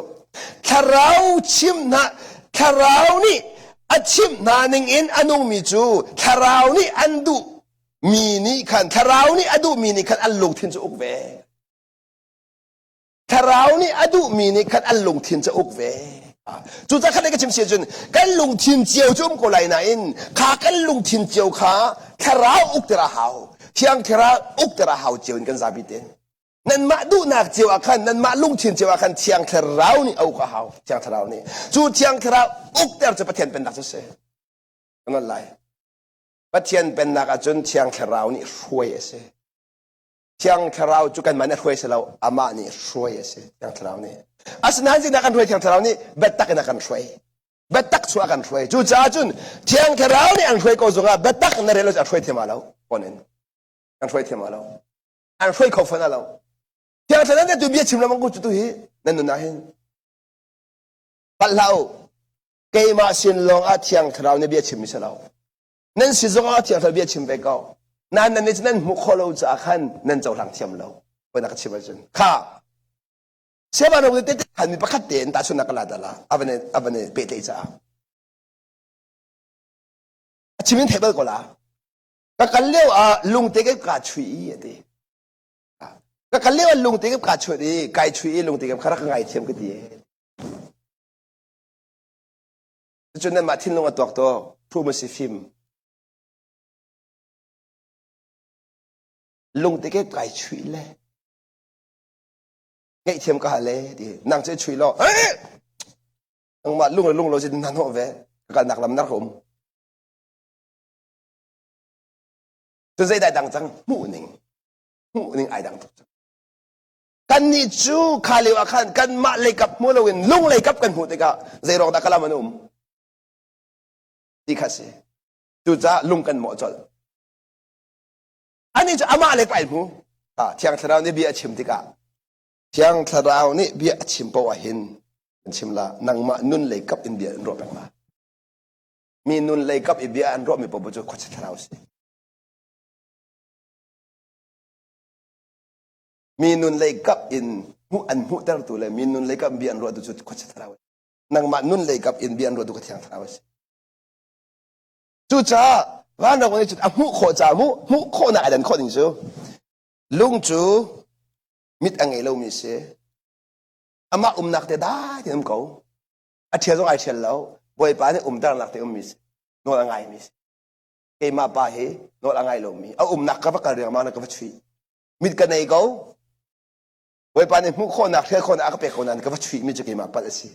คาราวชิมนะคาราวนี่ชิมนานิงอินนุ่งมิจูคาราวนี่อันดูมีนี่ขันคาราวนี่อดูมีนี่ขันอันลงทิ้งจะอุกเวคาราวนี่อดูมีนี่ขันอันลงทิ้งจะอุกเวจู่จ้าขันได้ก็ชิมเสียจนกันลงทิ้งเจียวจุ่มก็ไหลน่ะอินข้ากันลงทิ้งเจียวข้าคาราวอุกตระหาวเที่ยงคาราวอุกตระหาวเจียวกันซาบิเตนนั่นมาดูนักเจียวอาคันนั่นมาลงทิ้งเจียวอาคันเที่ยงคาราวนี่เอาข้าหาวเที่ยงคาราวนี่จู่เที่ยงคาราวอุกตระจะประเทศเป็นนักเสียนั่นไรประเทศเป็นนักจนเที่ยงคาราวนี่ช่วยเสียเที่ยงคาราวจุกันมันช่วยเสียเราอามานี่ช่วยเสียเที่ยงคาราวนี่อาศัยนั้นสินักการช่วยเที่ยงคาราวนี่เบ็ดตักนักการช่วยเบ็ดตักช่วยกันช่วยจู่จ้าจุนเที่ยงคาราวนี่อันช่วยก็ส่งอ่ะเบ็ดตักนั่นเรื่องจะช่วยเที่ยงมาแล้วคนนึงอันช่วยเที่ยงมาแล้วอันช่วยเขาฟันแล้วเที่ยงคาราวนี่ตัวเบี้ยชิมแล้วมันก็จุดที่นั่นนู่นนั่นปัลลาวเกย์มาสินลงอาเที่ยงคาราวนี่เบี้ยชิมมิสลาวนั่นสิจงอาเที่ยงคาราวเบี้ยชิมไปก็นั่นนี่นั่นมุขเราจะขันนั่นจะหลังเที่ยงเราเป็นนักชิมจุนข้าเชื่อว่าเราจะได้หันมีประคัตเด่นตาสุนัขลาดละอันนี้เปิดใจชิมินเทเบิลก็ละก็กันเลี้ยวลุงเตก็กาช่วยดีก็กันเลี้ยวลุงเตก็กาช่วยดีไก่ช่วยลุงเตก็ขรักไงเทียมก็ดีจนนั้นมาทิ้งลงตัวพูดมาสิฟิล์มลุงเตก็ไก่ช่วยเลยไงเทียมก็หาเลยดีนางจะช่วยเราเฮ้ยนางมาลุงเราจะนั่นหัวเว่กันนักลำนักผมจะใจได้ดังจังมูนิ่งไอ้ดังจังกันนี่จูขาเลี้ยวขันกันมาเลยกับมูลวินลุงเลยกับกันหูติกะใจรองตะกลามันดีค่ะสิจูจ้าลุงกันหมอจอดอันนี้จะอามาเลยไปมูเที่ยงเช้านี่เบียชิมติกะเที่ยงคราวนี้เบียชิมปวะหินชิมละนังมานุนเลยกับอินเบียนรบแบบว่ามีนุนเลยกับอินเบียนรบมีปบุจุขดคราวสิมีนุนเลยกับอินหูอันหูตระตัวเลยมีนุนเลยกับเบียนรบดูจุดขดคราวนังมานุนเลยกับอินเบียนรบดูขดคราวสิจู่จ้า ว่าเราคนนี้จุดมุขโคจามุโคหนาดันโคดิงจูลุงจูมิดอังเอโลมิเสอามานักเตได้ที่นั่นเขาอาเทียนไอเทียนแล้วบอยปานี่ตานักเตมิสโนอังไงมิสเกมาปาเฮโนอังไงโลมิเอานักกับกันเรื่องมานักกับชีมิดกันไอเขาบอยปานี่มุขโคนักเทียนคนอักเปกคนนั้นกับชีมิดจะเกมาปาสิ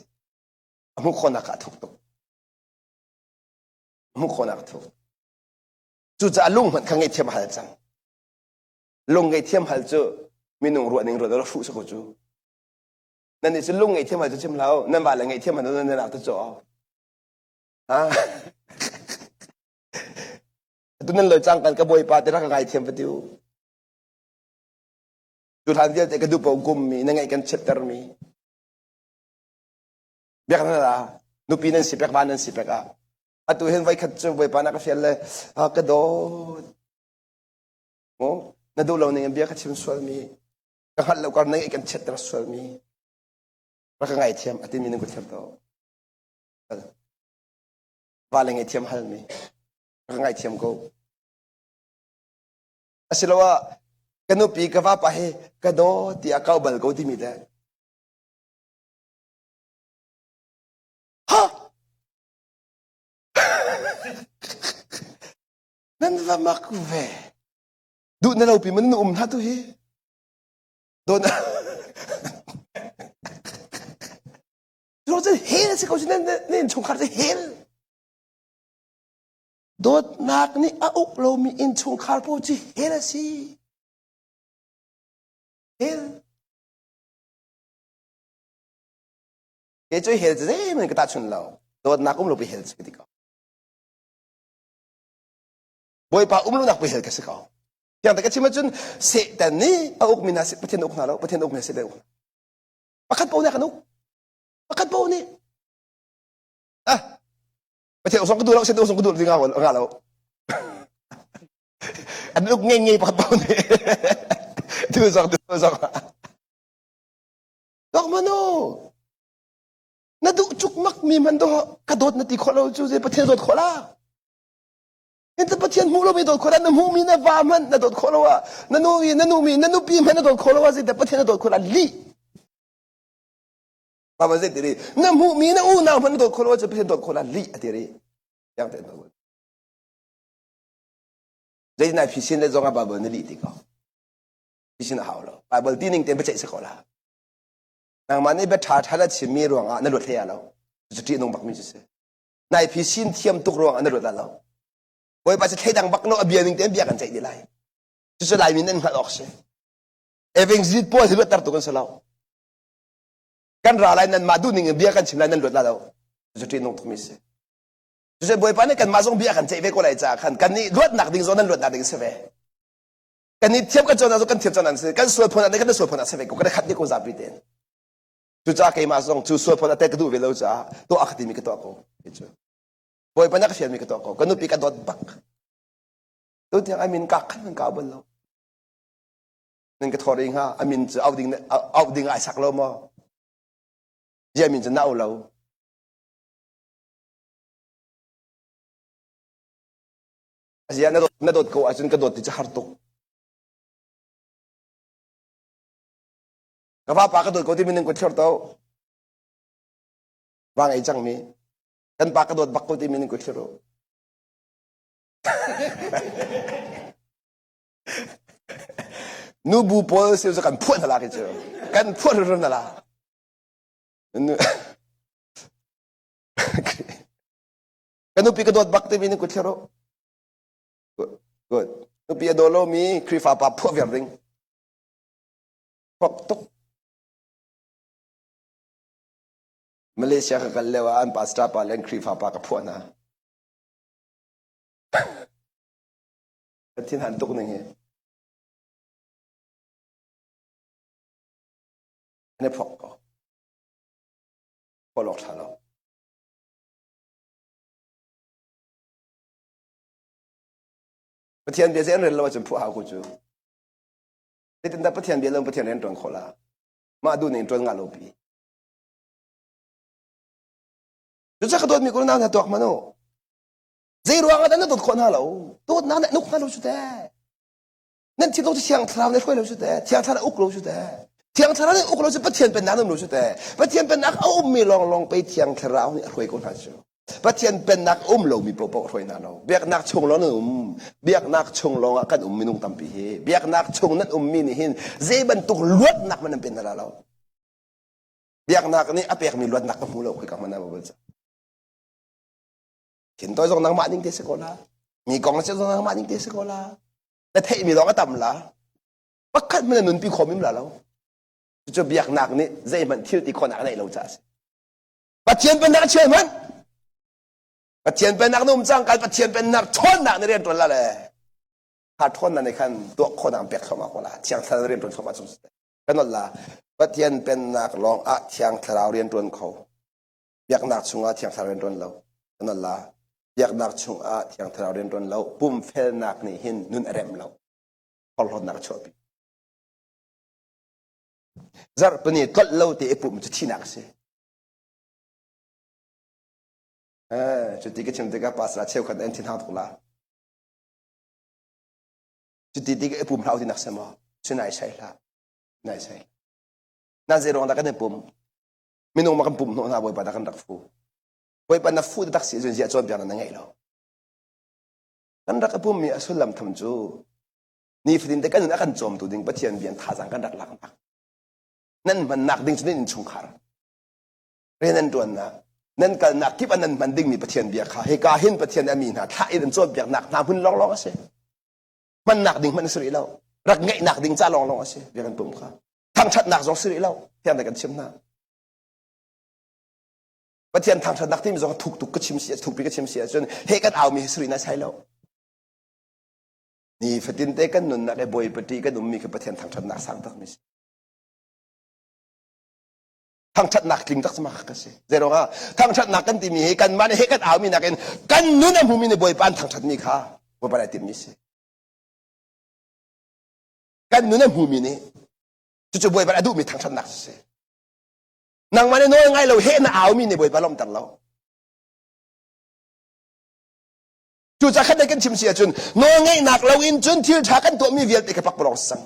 มุขโคนักทุกตุกมุขโคนักทุกจู่จะลุงมันขังไอเทียมหัลจังลุงไอเทียมหัลจูมีนุ่งรัวนิ่งรัวแล้วฟูสกุจูนั่นนี่จะลุงไอเทียมหัลจูเชื่อมแล้วนั่นว่าอะไรไอเทียมหัลนั่นนักตัวจ่อตัวนั้นเลยจังกันกระบวยปาแต่รักไอเทียมไปดิวจุดทันเดียวแต่กระดูกปองกุมมีนั่งไอกันเช็ดตร์มีเบียกนั่นละนุปีนั่นสิบแปดบ้านนั่นสิบแปดอะตัวเห็นไว้ขัดจูบวยปานักเฟียลเลยกระโดดโอ้นั่นดูเราเนี่ยเบียกขัดชิมสวลมีก็หันเราก็นั่งไอกันเช็ดตร์สวลมีรักไอเทียมอติมีนึงกุศลโตว่าอะไรไอเทียมหัลมีรักไอเทียมกูอาศัยว่ากันนุปีกว่าไปกระโดดที่อาเก้าบัลกูที่มีได้ฮะนั่นว่ามักเวดูนั่นเราปีมันนุ่มท่าตัวเฮโดนเราจะเฮลสิเขาจะนั่นชงขาจะเฮลโดนนักนี่อาอุกเรามีอินชงขาพูดจีเฮลสิเฮลเฮ้ยช่วยเฮลจะได้มันก็ตัดชุนเราโดนนักเราไปเฮลสิกันดีกว่าบ่อยป่าเรานักไปเฮลกันสิเขาอย่างแต่ก็ชิมจุนเสร็จแต่นี่อาอุกมีนาสิประเทศอุกนาเราประเทศอุกมีนาสิเดียวประคัดปูเนี่ยกันนุกประคัดปูนี่ประเทศอุกสองกระดูเราเสร็จอุกสองกระดูที่งาเราอันนี้ลูกเงี้ยประคัดปูนี่ดูสองดอกมันโน่นั่นดูจุกมักมีมันดูกระโดดนั่นที่คนเราจูเซประเทศโดดคนละเห็นแต่ประเทศมูเราไม่โดดคนละนั่นมูมีนั่นว่ามันนั่นโดดคนละว่านั่นนู่มีนั่นปีมันนั่นโดดคนละว่าสิแต่ประเทศนั่นโดดคนละลีว่ามันสิทีนี้นั่นมูมีนั่นน่ามันโดดคนละว่าจะประเทศโดดคนละลีทีนี้ยังแต่ตัวใจน่าพิเศษเลยจงอาบาบนี่ลีที่เขาพิเศษน่าหาวแล้วบาบที่นิ่งเต็มไปใจสิเขาละนางมันนี่เบ็ดท้าละชิมีรวงนั่นรถเทียแล้วจุดที่น้องบักมีจุดเสนายพิเศษเทียมตุกรวงนั่นรถแล้วบ่อยไปจะเทดังบักโนอเบียนิ่งเต็มเบียกันใจดีเลยจุดสุดท้ายมีนั่นขัดออกเสเอฟเองจิตพอสิบตัดตุกันสลาวกันรออะไรนั่นมาดูนิ่งเบียกันชิมนั่นรถแล้วจุดที่น้องทุกมิเสจุดบ่อยไปนี่กันมาส่งเบียกันใจเวก็เลยจ้ากันนี่รถหนักดิ่งโซนั่นรถหนักดิ่งเสเวกันนี่เทียบกันจนนั้นกันเทียบจนนั้นเสกันสวดพนันนี่กันสวดพนันเสเวก็ได้ขัดนี่ก็จะปิดเองจุดจ้าใครมาส่งจุดสวดพนันแต่ก็ดูเวลาจ้าตัวอักติมีกตัวกูจุดบ่อยไปนักเสียมีกตัวกูกันนู่นปีกันดอดบักตัวที่อามินกักขันมันกาบนเรานั่นก็ทอริงฮะอามินจะเอาดิ่งไอ้สักเรามาเยามินจะน่าเอาเราอาเซียนนั่นโดดกูอาจจะกระโดดที่จะหาตุกกว่าปากกระโดดกูที่มีหนึ่งกูเชื่อตัววางไอ้จังมีกันปากกระโดดบักกูที่มีหนึ่งกูเชื่อนูบูโพสเสียจะกันพูดอะไรกันเจ้ากันพูดเรื่องอะไรกันนูปีกระโดดบักที่มีหนึ่งกูเชื่อgoodนูปีโดโลมีครีฟ้าปาพูดแบบริงพกตุกมาเลเซียกันเลวอันพาสต้าปาเลนครีฟ้าปากระพูดนะที่หันตุกหนึ่งอันนี้พกก็พอหลอกท่านเราประเทศเบียร์เซนเรนเราจะพูดหากูจูแต่ถึงแต่ประเทศเบียร์เราประเทศเรนตรงคนละมาดูนี่ตรงงานเราปีจุดสักตัวมีคนน่าจะตัวมันโน่ zai ruang ada na tot khon ha lo tot na na nuk ha lo chu te nan ti to chiang thra na khoi lo chu te chiang thra uk lo chu te chiang thra na uk lo chu pathian pen na lo chu te pathian pen nak au mi long pe chiang thra ni khoi ko na chu pathian pen nak lo mi pro po khoi na no biak nak chung lo no biak nak chung lo kan mi nung tam pi he biak nak chung nan mi ni hin zai ban tuk luat nak man pen na lo biak nak ni apek mi luat nak mu lo khoi ka man na ba hiện tôi trong năng mạng những thế sẽ có là mi con sẽ trong năng mạng những thế sẽ có là để thấy mi đó cái tầm là bất cứ mình nên bị khó mím là đâu cho việc nặng này dễ mình thiếu thì con nặng này lâu chả bắt tiền bên nặng chơi mình bắt tiền bên nặng nôm trang cái bắt tiền bên nặng thôn nặng này รียนตัวละเลยหาthônนั้นในขั้นตัวคนนำเปียกเข้ามาคนละเชียงทะเลเรียนตัวเข้ามาสมสุดก็นั่นละbắt tiền bên nặngลองเชียงทะเลเรียนตัวเขาเปียกหนักชุ่งเชียงทะเลเรียนตัวเราก็นั่นละอยากนักชงที่ยังทราเรียนรอนเราปุ่มเฟลนักนี่หินนุนเร็มเราพอลนักชอบจาร์ปนี่ก็เล่าที่ปุ่มจะที่นักสิจุดที่ก็ชิมที่ก็ภาษาเชี่ยวกันเอ็นที่ทางถูกละจุดที่ก็ปุ่มเราที่นักเสมอชื่อนายใช่ละนายใช่น่าจะรองนักกันในปุ่มไม่นุ่งมากันปุ่มโน้นหาบ่อยปานักกันรักฟูไว้ปนักฟูดตักสีจนเสียจนเปลี่ยนนั่งไงเรากันรักพุ่มมีอสุลัมทำจูนี่ฟิลินแต่กันนักกันจอมตัวดิ่งปะเทียนเบียนท่าสังกันรักหลักนักนั่นมันนักดิ่งจนนี่ชุงขารเรื่องนั้นตัวน่ะนั่นกันนักที่อันนั้นมันดิ่งมีปะเทียนเบียขาเฮกาหินปะเทียนอามีนะถ้าอีดันจอมเบียนนักน้ำพุ่นลองก็เสียมันนักดิ่งมันสุริเรารักไงนักดิ่งจ้าลองก็เสียเบียกันปุ่มข้าทั้งชัดนักสองสุริเราเพียงแต่กันชิมหน้าประเทศทางชนนักที่มีสองถูกก็ชิมเสียถูกปีก็ชิมเสียจนเฮกันเอามีสุริน่าใช่แล้วนี่ฝตินเตกันนุนนักไอ้บอยปฏิกันนุ่มมีคือประเทศทางชนนักสร้างตั้งมิสทางชนนักจริงตักสมัครกันสิเจรองทางชนนักกันที่มีเฮกันมาในเฮกันเอามีนักกันนุนนั่นผู้มีในบอยปานทางชนนี่ค่ะว่าอะไรติมิสกันนุนนั่นผู้มีนี่จู่ๆบอยปานดูมีทางชนนักสินางมันน้อยไงเราเห็นเอามีในบอยปลอมตัดเราจู่จะขัดกันชิมเสียจนน้อยไงหนักเราอินจนที่ชักกันตัวมีเวียนไปกับปักปลอกสัง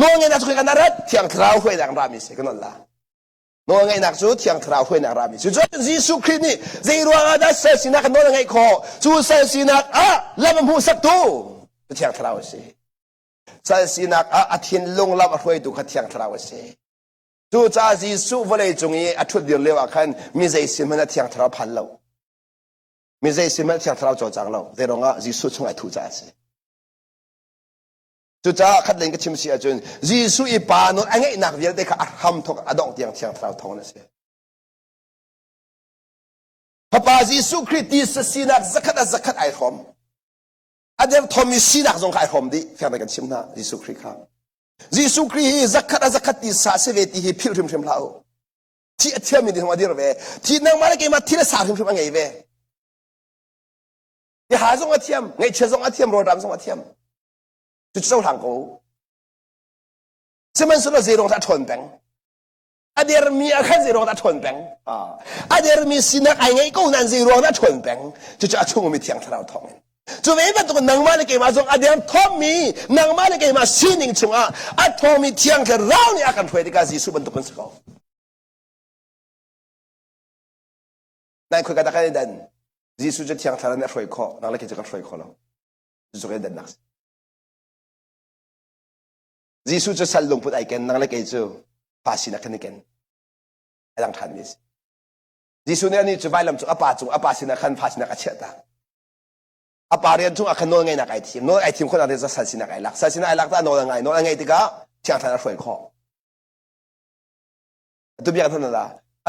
น้อยไงนักสุขกันรัดเที่ยงคราวห้วยนางรามิสกันนั่นละน้อยไงนักจู่เที่ยงคราวห้วยนางรามิสจู่ยิสุคริสต์นี่ใจรัวได้เสียสินักน้อยไงขอจู่เสียสินักแล้วมันหูสักตัวเที่ยงคราวสิเสียสินักอาทิตย์ลงรับห้วยตุกเที่ยงคราวสิจู่จ้าจีสุวเลยจงยี่อัดชุดเดียวเลวขันมีใจสิมันเที่ยงทราพันเรามีใจสิมันเที่ยงทราจอจังเราแต่รองจีสุชงไอทุจ้าสิจู่จ้าขัดเล่นกับชิมเสียจนจีสุอีปานนไอ้เงี้ยนักเดียวได้ข้าทำทกอดองเที่ยงทราทองนั่นสิพระปาจีสุคริสต์สินักสักขัดไอหอมอันเดียวทอมมีสินักจงไอหอมดิเที่ยงได้กันชิมนะจีสุคริสต์ครับยิสุคริสต์สักขัดที่สาเสวตีพิวทิมทิมลาวที่เที่ยมีดีมาดีระเวที่นั่งมาเลยกี่มาที่ละสามทิมทิมไงเวที่หาส่งอาเทียมไงเชื่อส่งอาเทียมโรดามส่งอาเทียมจุดเจ้าทางกูสมัยสุดเราเจริญทัดทนแบงอันเดียร์มีอาการเจริญทัดทนแบงอันเดียร์มีสินักไอ้ไงกูนั่นเจริญทัดทนแบงจุดจะช่วงมีเที่ยงทะเลาะทองจู่เวบันตุกนังมาเลกิมาจงอดีตทอมมีนังมาเลกิมาสินิงชงอัดทอมมีเที่ยงแค่เราเนี่ยอาการถอยดีกว่ายิสุบันตุกันสักนั่นคุยกันตะกันเดินยิสุจะเที่ยงทะเลเนี่ยถอยคอนังเลกิจะกันถอยคอเราจู่กันเดินนักยิสุจะสั่งลงพุทธไอเกนนังเลกิจะภาษีนักนิกันไอ้ดังทันมิสยิสุเนี่ยนี่จะไปลำจุอปาสินักขันภาษีนักเชื่อตาอาปาเรียนช่วงอาคันโน้นไงนักไอทีมโน้นไอทีมคนนั้นจะสัตย์สินักไอลักสัตย์สินักไอลักตาโน้นไงที่ก็เที่ยงทางช่วยข้อตัวเบียร์ท่านละ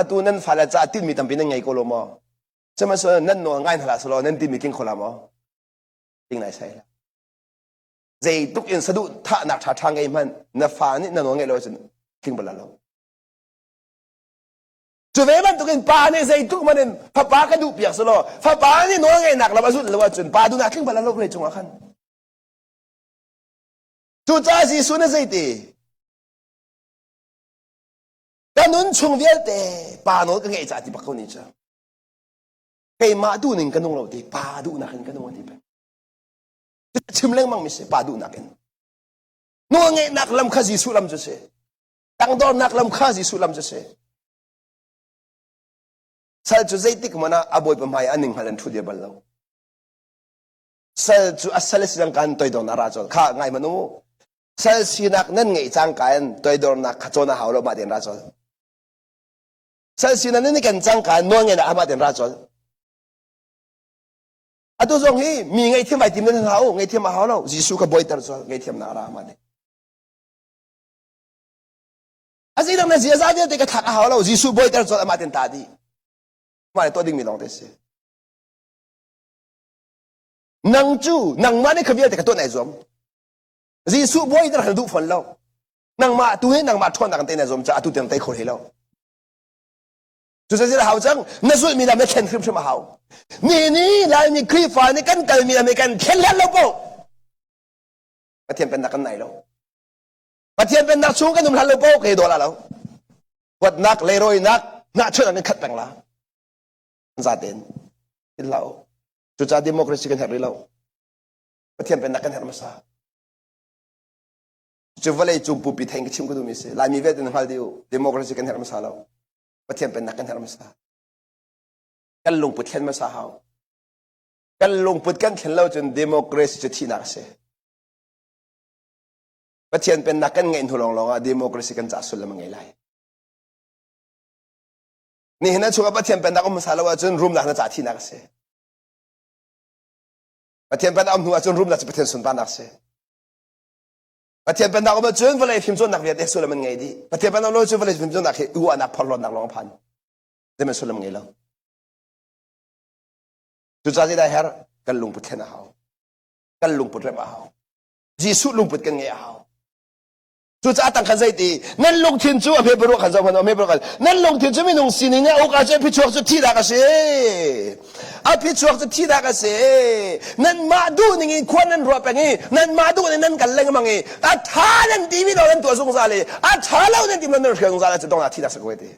ตัวนั้นฝ่ายจะติดมีตั้งปีนั่งไงก็รู้มั้งจะมาส่วนนั้นโน้นไงท่านละส่วนนั้นติดมีกิ้งคนละมั้งจริงไหนใช่ละใจทุกอินสะดุดท่านักท่าทางไงมันนับฟ้านี่นั่นโน้นไงเราจะกิ้งบลาเราจู่เวบันตุกินปาเนี่ยใจทุกมันเนี่ยพระปาก็ดูเปียกสโลพระปานี่น้องไงหนักเรามาสุดเลยว่าจนปาดูหนักขึ้นบาลโลกเลยจงอาคันจู่จ้าสิสุนใจตีแต่นุนชงเวียดแต่ปาโนก็ไงจ่าที่ปักคนนี้จ้า kay madu ning kanong lo ti padu na kin kanong ti pe chimleng mang mi se padu na kin no nge nak lam khazi sulam je se tang dor nak lam khazi sulam je se sal chu zaitik mana aboy pamai aning halan thu de bal lo sal chu asal silang kan toy don ara chol kha ngai manu sal sinak nan ngai chang kan toy dor nak khachona hawlo ma den ra chol sal sinan ni kan chang kan no nge na ama den ra chol atu zong hi mi ngai thiam bai tim nan hau ngai thiam ma hau lo jisu ka boy tar chol ngai thiam na ra ma de azidang na zia za de ka thak hau lo jisu boy tar chol ama den ta di mai to ding mi long de se nang chu nang ma ne khabia te ka to nai zom jisu boy tar han du phon lo nang ma tu he nang ma thon na kan te na zom cha atu tem tai khol he lo chu se la hau chang na su mi la me khen khrim shma hau ni la ni kri fa ni kan kal mi la me kan khen la lo po pathian pen na kan nai lo pathian pen na chu kan dum la lo po ke do la lo wat nak le roi nak na chuna ni khat tang la za den in lao chu cha democracy kan her lo pathian pen na kan her ma sa chu vale chu pu pi theng chim ko du mi se la mi ve den hal diu democracy kan her ma sa lo pathian pen na kan her ma sa kan lung put khen ma sa hau kan lung put kan khen lo chun democracy chu thi na se pathian pen na kan ngai thulong longa democracy kan cha sul ma ngai lai ni hena chuka pathian pen na ko masala wa chun room la na cha thi na se pathian pen am nuwa chun room la cha pathian sun pa na se pathian pen na ko chun vale phim chon nak ve sul ma ngai di pathian pen na lo chu vale phim chon nak he u ana phalon nak long phan de ma sul ma ngai lo chu cha ji da her kan lung put khen hau kan lung put re ba hau jisu lung put kan ngai hau chu cha tang khan zai ti nan lung thin chu a me bro khan zo man me bro khan nan lung thin chu mi nung sin ni o ka che phi chuak chu thi da ka se a phi chuak chu thi da ka se nan ma du ni khwan nan ro pa ngi nan ma du ni nan kan leng ma ngi a tha nan ti mi do nan to sung sa le a tha lo nan ti man ro khang sa la chu dong na thi da sa ko ti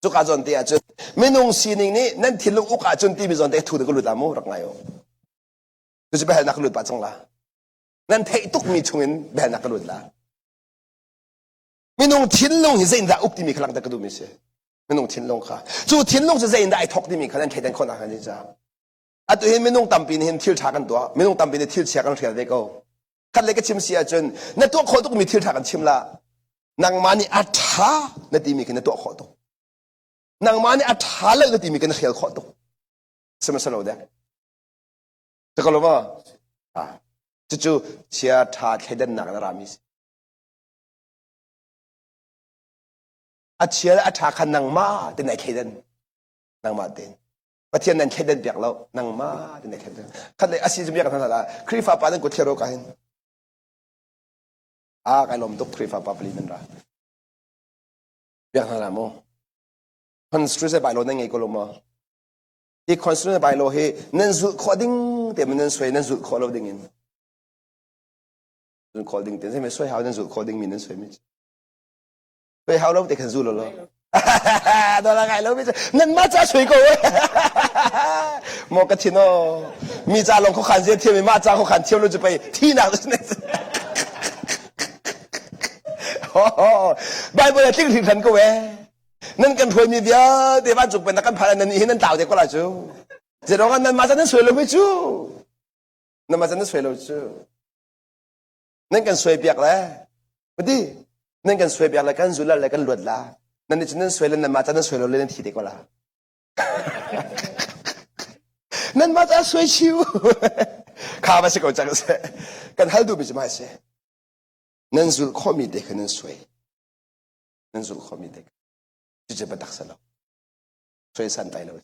chu ka jon ti a chu mi nung sin ni nan thin lu u ka chun ti mi jon te thu de ko lu da mo rak ngai yo tu se behal nak lut pa chang la nan thei tuk mi chungin behal nak lut la minung thin long hi zain da ukti mi khalang da ka du mi se minung thin long kha chu thin long se zain da ai thok ti mi khalan thei dan khona khan ni cha atu hin minung tampi ni hin thil tha kan to minung tampi ni thil sia kan thia de ko khat le ka chim sia chun na to kho tuk mi thil tha kan chim la nang mani atha na ti mi kan to kho to nang mani atha la ti mi kan khel kho to sama sa lo da这个了吗？啊，这就其他开的那个拉米斯，啊，其他他看能嘛的那开的，能嘛的，把天能开的别了，能嘛的那开的，看来阿西这边看啥啦？可以发把那个铁路干，啊，该我们都可以发把不离门啦，别看啥么？construction 摆落那个了吗？ที่คอนสตรักชั่นไปโลเฮนั่นสุดคอดิ้งแต่มันนั่นสวยนั่นสุดคอเราดิ้งอินสุดคอดิ้งแต่ใช่ไหมสวยหาวนั่นสุดคอดิ้งมีนั่นสวยไหมสวยหาวเราแต่ขันสุดแล้วโดนละไงเราไม่ใช่นั่นมาจ้าสวยกว่าโมกทิโนมีจ้าลงเขาขันเสียเที่ยวมีมาจ้าเขาขันเที่ยวเราจะไปที่ไหนนั่นโอ้ใบบัวติ้งถึงขันก็เว้นั่นกันพวยมีเดียวเดี๋ยวบ้านจุกเป็นนักการพนันนี่นั่นดาวเด็กก็ละจูจะร้องกันนั่นมาจากนั่นสวยเลยไม่จูนั่นมาจากนั่นสวยเลยจูนั่นกันสวยเปียกแล้วพอดีนั่นกันสวยเปียกแล้วกันจุลแล้วกันหลุดละนั่นนี่จะนั่นสวยแล้วนั่นมาจากนั่นสวยเลยนั่นทีเด็กก็ละนั่นมาจากสวยชิวข้าไม่ใช่กูจังเสียกันฮัลดูไม่ใช่ไม่ใช่นั่นจุลข้อมีเด็กนั่นสวยนั่นจุลข้อมีเด็กจะไปตักสลบช่วยสั่นไปเลย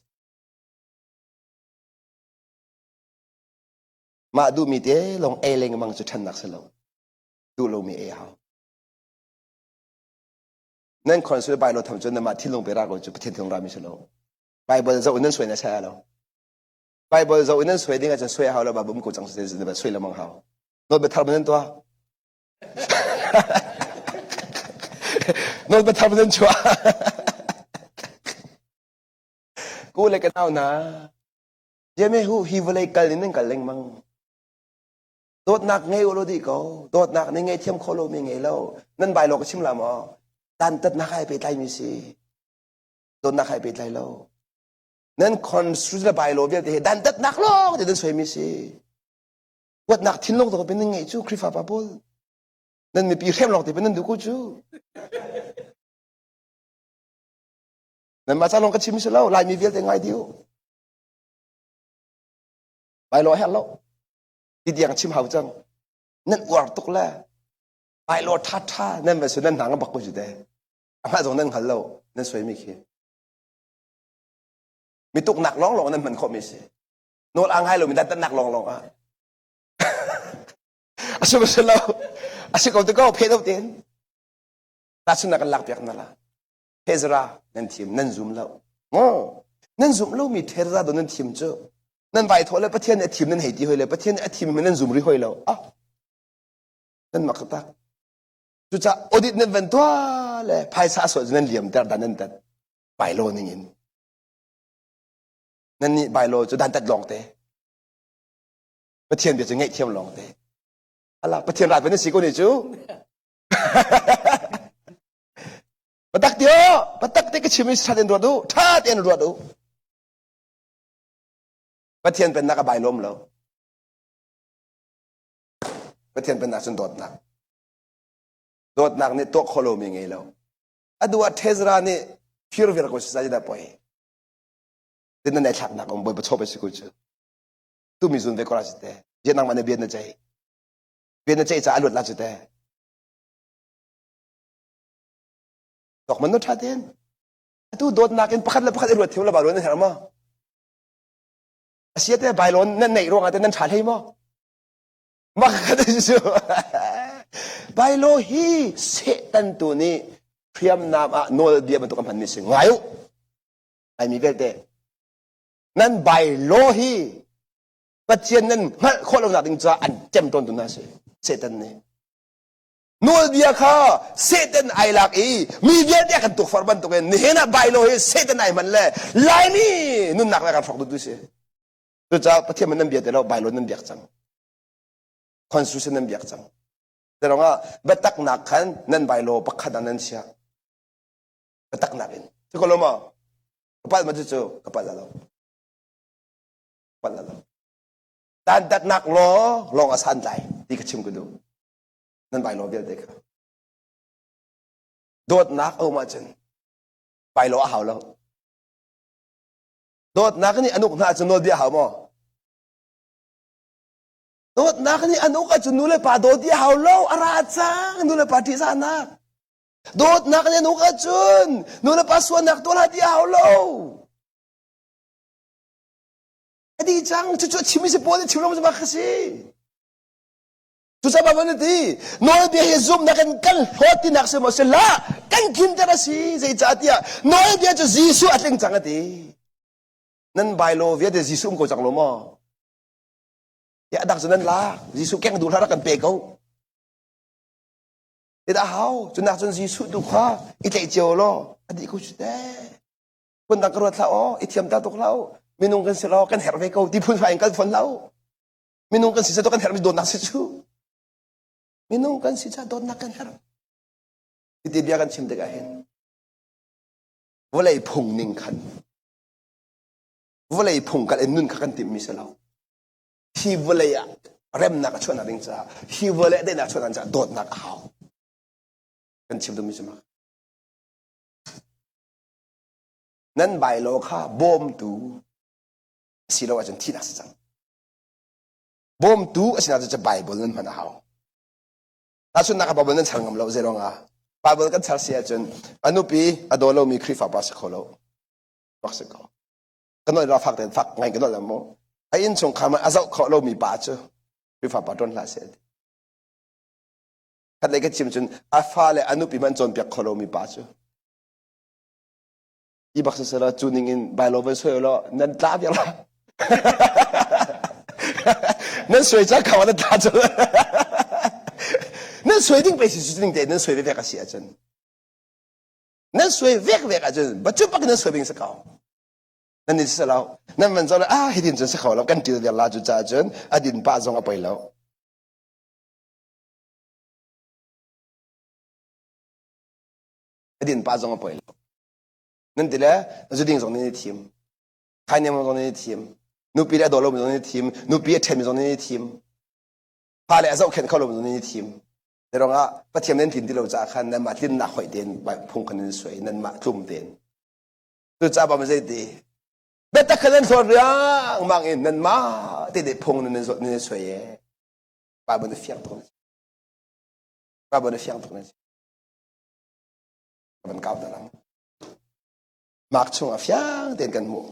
มาดูมีเดียลงเอเลงมังจะทันนักสลบดูลงมีเอฮาวนั่นคนสวยไปเราทำจนมาที่ลงไปรักเราจะไปเที่ยวรามิสลบไปบนเจ้าอุ่นนั่นสวยนะใช่เราไปบนเจ้าอุ่นนั่นสวยดิ้งอาจจะสวยฮาวเราแบบบุ้มกูจังสุดเลยแบบสวยละมังฮาวโน้ตไปทำนั่นตัวโน้ตไปทำนั่นชัว กูเลยกันเอานะเยังไม่หูฮิวเลยกันนึงกันเล่งมังโดดหนักไงวะรู้ดีก็โดดหนักในไงเทียมโคโลมีไงแล้วนั่นใบโลกชิมละมั้งดันตัดนักให้ไปไล่มิสิโดดนักให้ไปไล่แล้วนั่นคนสุดละใบโลกเดียวแต่ดันตัดนักโลกเดี๋ยวนั่นสวยมิสิวัดนักทิ้งโลกตัวเป็นยังไงจูคริฟาปาบุลนั่นมีปีเข้มโลกแต่เป็นนั่นดูกูจูนั่นมาจากลงกระชิมสิแล้วลายมีเวียลแต่ไงเดียวใบโลกแห้งแล้วที่เดียงชิมหาวจังนั่นอวดตุกแล้วไปโลท่านั่นเป็นส่วนนั่นหนังก็บักกุจุดเด้อามาตรงนั้นหันเรานั่นสวยไม่ขี้มีตุกหนักร้องนั่นมันคอมิสิโนดอังให้เรามีแต่หนักร้องอ่ะอาชีพเสร็จแล้วอาชีพเขาตะก้อเพดเอาเตียนตัดสุนัขกันหลักเปียกนั่นละเทสรานั่นทีมนั่นซูมแล้วนั่นซูมแล้วมีเทสราโดนนั่นทีมเจ้านั่นไปทั่วเลยประเทศเนี่ยทีมนั่นเหตุที่หอยเลยประเทศเนี่ยทีมมันนั่นซูมริหอยแล้วอ่ะนั่นมักตะจุดจะอดีตนั่นเป็นตัวเลยภายสาสวดนั่นเหลี่ยมแต่ดันนั่นแต่ไปโลนี่เงินนั่นนี่ไปโลจะดันแต่ลองเตะประเทศเดี๋ยวจะไงเทียมลองเตะอะไรประเทศรัฐเป็นสิ่งนี้จูปะตักเดียวปะตักเด็กชิมิสท่าเดินรัวดูท่าเดินรัวดูประเทศเป็นนักใบล้มแล้วประเทศเป็นนักสุนโดดนักนี่ตัวโคโลมีไงแล้วอะดูว่าเทสรานี่พิวร์วิร์กสุดท้ายได้ป่อยแต่นั่นไอ้หลักนักองค์บอยประชดไปสิกุจตู้มีส่วนเวกราสิเตเจนังมันเบียนใจจะอรุณลาสิเตดอกมันนุ่งท่าเดินตู้โดดนักอินพักแล้วพักอรุณเที่ยวละบาลนั่นเหรอมั้งเสียแต่ใบล้นนั่นในโรงงานแต่นั่นฉาดให้มั้งมาขัดจู่ใบโลฮีเสตันตัวนี้พรียมนามโนเดียมันตุกมันมิสิงไงอยู่ไอ้มีเวลเตนั่นใบโลฮีปัจเจนนั้นมันคนเราหนักจริงจ้าอันเจ็มต้นตัวนั้นเสตันนี่โนเดียข้าเสตันไอหลักอีมีเวลเดียกันตุกฟอร์บันตุกนี่เห็นนะใบโลฮีเสตันไอมันเลยไลนี่นุ่นหนักแล้วกันฝักดูสิตัวจ้าปัจเจนมันนั่นเบียดแต่เราใบโลนั่นเบียดจังคอนสตรักชั่นนั่นเบียดจังแต่เราว่าเบตักนักขันนั่นใบโลปักขัดนั่นเสียเบตักนักินที่คนรู้มั้งกระเป๋ามันจะเจอกระเป๋าแล้วแต่ดักนักโลลองอาศัยใจที่กระชิมกันดูนั่นใบโลเดียวเด็กโดดนักเอามาจนใบโลเอาแล้วโดดนักนี่อนุกน่าจะโนเดียเอามั้งโดดนักนี่อนุก็จะนู่นเลยป่าโดดที่เขาเล่าอะไรจังนู่นเลยป่าที่สานักโดดนักนี่อนุก็จนนู่นเลยป่าส่วนนักตัวละที่เขาเล่าไอ้ดีจังจุดชิมิสปอร์ตชิมลงมาจะมาขัดสิจุดสบายวันนี้โน้ตเดียร์ซุ่มนักกันโหดที่นักเสมอเสละกันกินแต่ละสิใจจัดเนี่ยโน้ตเดียร์จะยิสุอัดเล่งจังกันดีนั่นใบโลเวียเดยิสุมก็จังโลมาya dak sunan la jisu keng du hara kan pe ko ida hau chunak chun jisu du kha i tlei cheu lo adi ko chute kun dak ro tla o i thiam ta tok lao minung kan se lo kan her ve ko ti phun fa kan phon lao minung kan si sa to kan her mi don nak se chu minung kan si sa don nak kan her ti bia kan chim de ga hen volei phung ning khan volei phung kan en nun kha kan tim mi se laoฮีวเลยอะเริ่มนักชวนอะไรจ้าฮีวเลยได้นักชวนอะไรจ้าโดดนักเอากันชิมดูมิจมานั่นใบโลค่าบอมตูสิเราอาจจะที่นักสังบอมตูอาจจะจะใบบอลนั่นมันเอาถ้าชวนนักบอลนั่นช่างกับเราเจริญอ่ะใบบอลกันชาเสียจนอนุปีอโดเรามีคริฟาปัสโคโลปัสโคกันหน่อยเราฟักแต่ฟักไงกันหน่อยละมั้งไอ้อินส่งคำมาอาศัยขอเรามีบาดเจ็บหรือฝ่าบาดโดนลาเสียขัดเลยก็ชิมจนอาฟ้าเลยอนุปิมันจนเปียกขอเรามีบาดเจ็บอีบักษณะจูนิงอินใบโลเวสเซอร์แล้วนั่นตาเปียกละนั่นสวยจังเขาว่านั่นตาจังนั่นสวยจริงไปสิจริงแต่นั่นสวยเวกเสียจนนั่นสวยเวกจนบัจจุบันนั่นสวยเป็นสักเขา นั่นนี่สิเรานั่นมันจะให้ดินจนสักเขาเรากันตีเดียร์ลาจุจ่าจนอดินป้าจงเอาไปแล้วอดินป้าจงเอาไปแล้วนั่นทีละจะดิ่งตรงนี้ทีมใครเนี่ยมันตรงนี้ทีมนูปีละดอลลาร์มันตรงนี้ทีมนูปีละเทมมันตรงนี้ทีมพาเลยอาจจะเข็นเข้าลงตรงนี้ทีมแต่เราประเทศนั้นถิ่นที่เราจะขันนั่นมาที่นักหอยเด่นไปพงคันนั้นสวยนั่นมาทุ่มเด่นตัวจ้าบ้ามันจะดีเบต้าคันนั้นสวยยังบางอินนั่นมาที่เด็กพงนั่นสวยป้าบันเฟียงตรงนี้ป้าบันเฟียงตรงนี้บันก้าวนั่นละมักช่วงเฟียงเด่นกันหมู่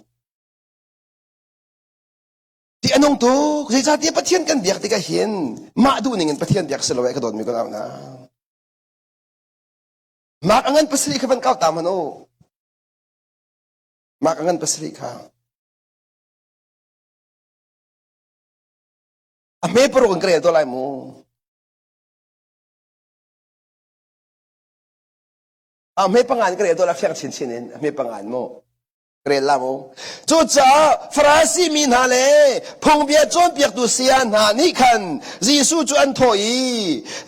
ที่อันนงตัวคือชาติประเทศกันเบียกที่ก็เห็นมาดูนี่เงินประเทศเบียกสลายก็โดนมีก็แล้วนะมักอันนั้นภาษาเขาเป็นก้าวตามมันโอ้มักอันนั้นภาษาเขาอเมริกาคนเกลียดตัวอะไรมูอเมริกางานเกลียดตัวละเฟียงชินๆอเมริกางานมูเกลียดละมูจู่จ้าฟราซีมีนาเลพงเบียจนเปียกตุเสียนานี่คันจีสูจวนถอย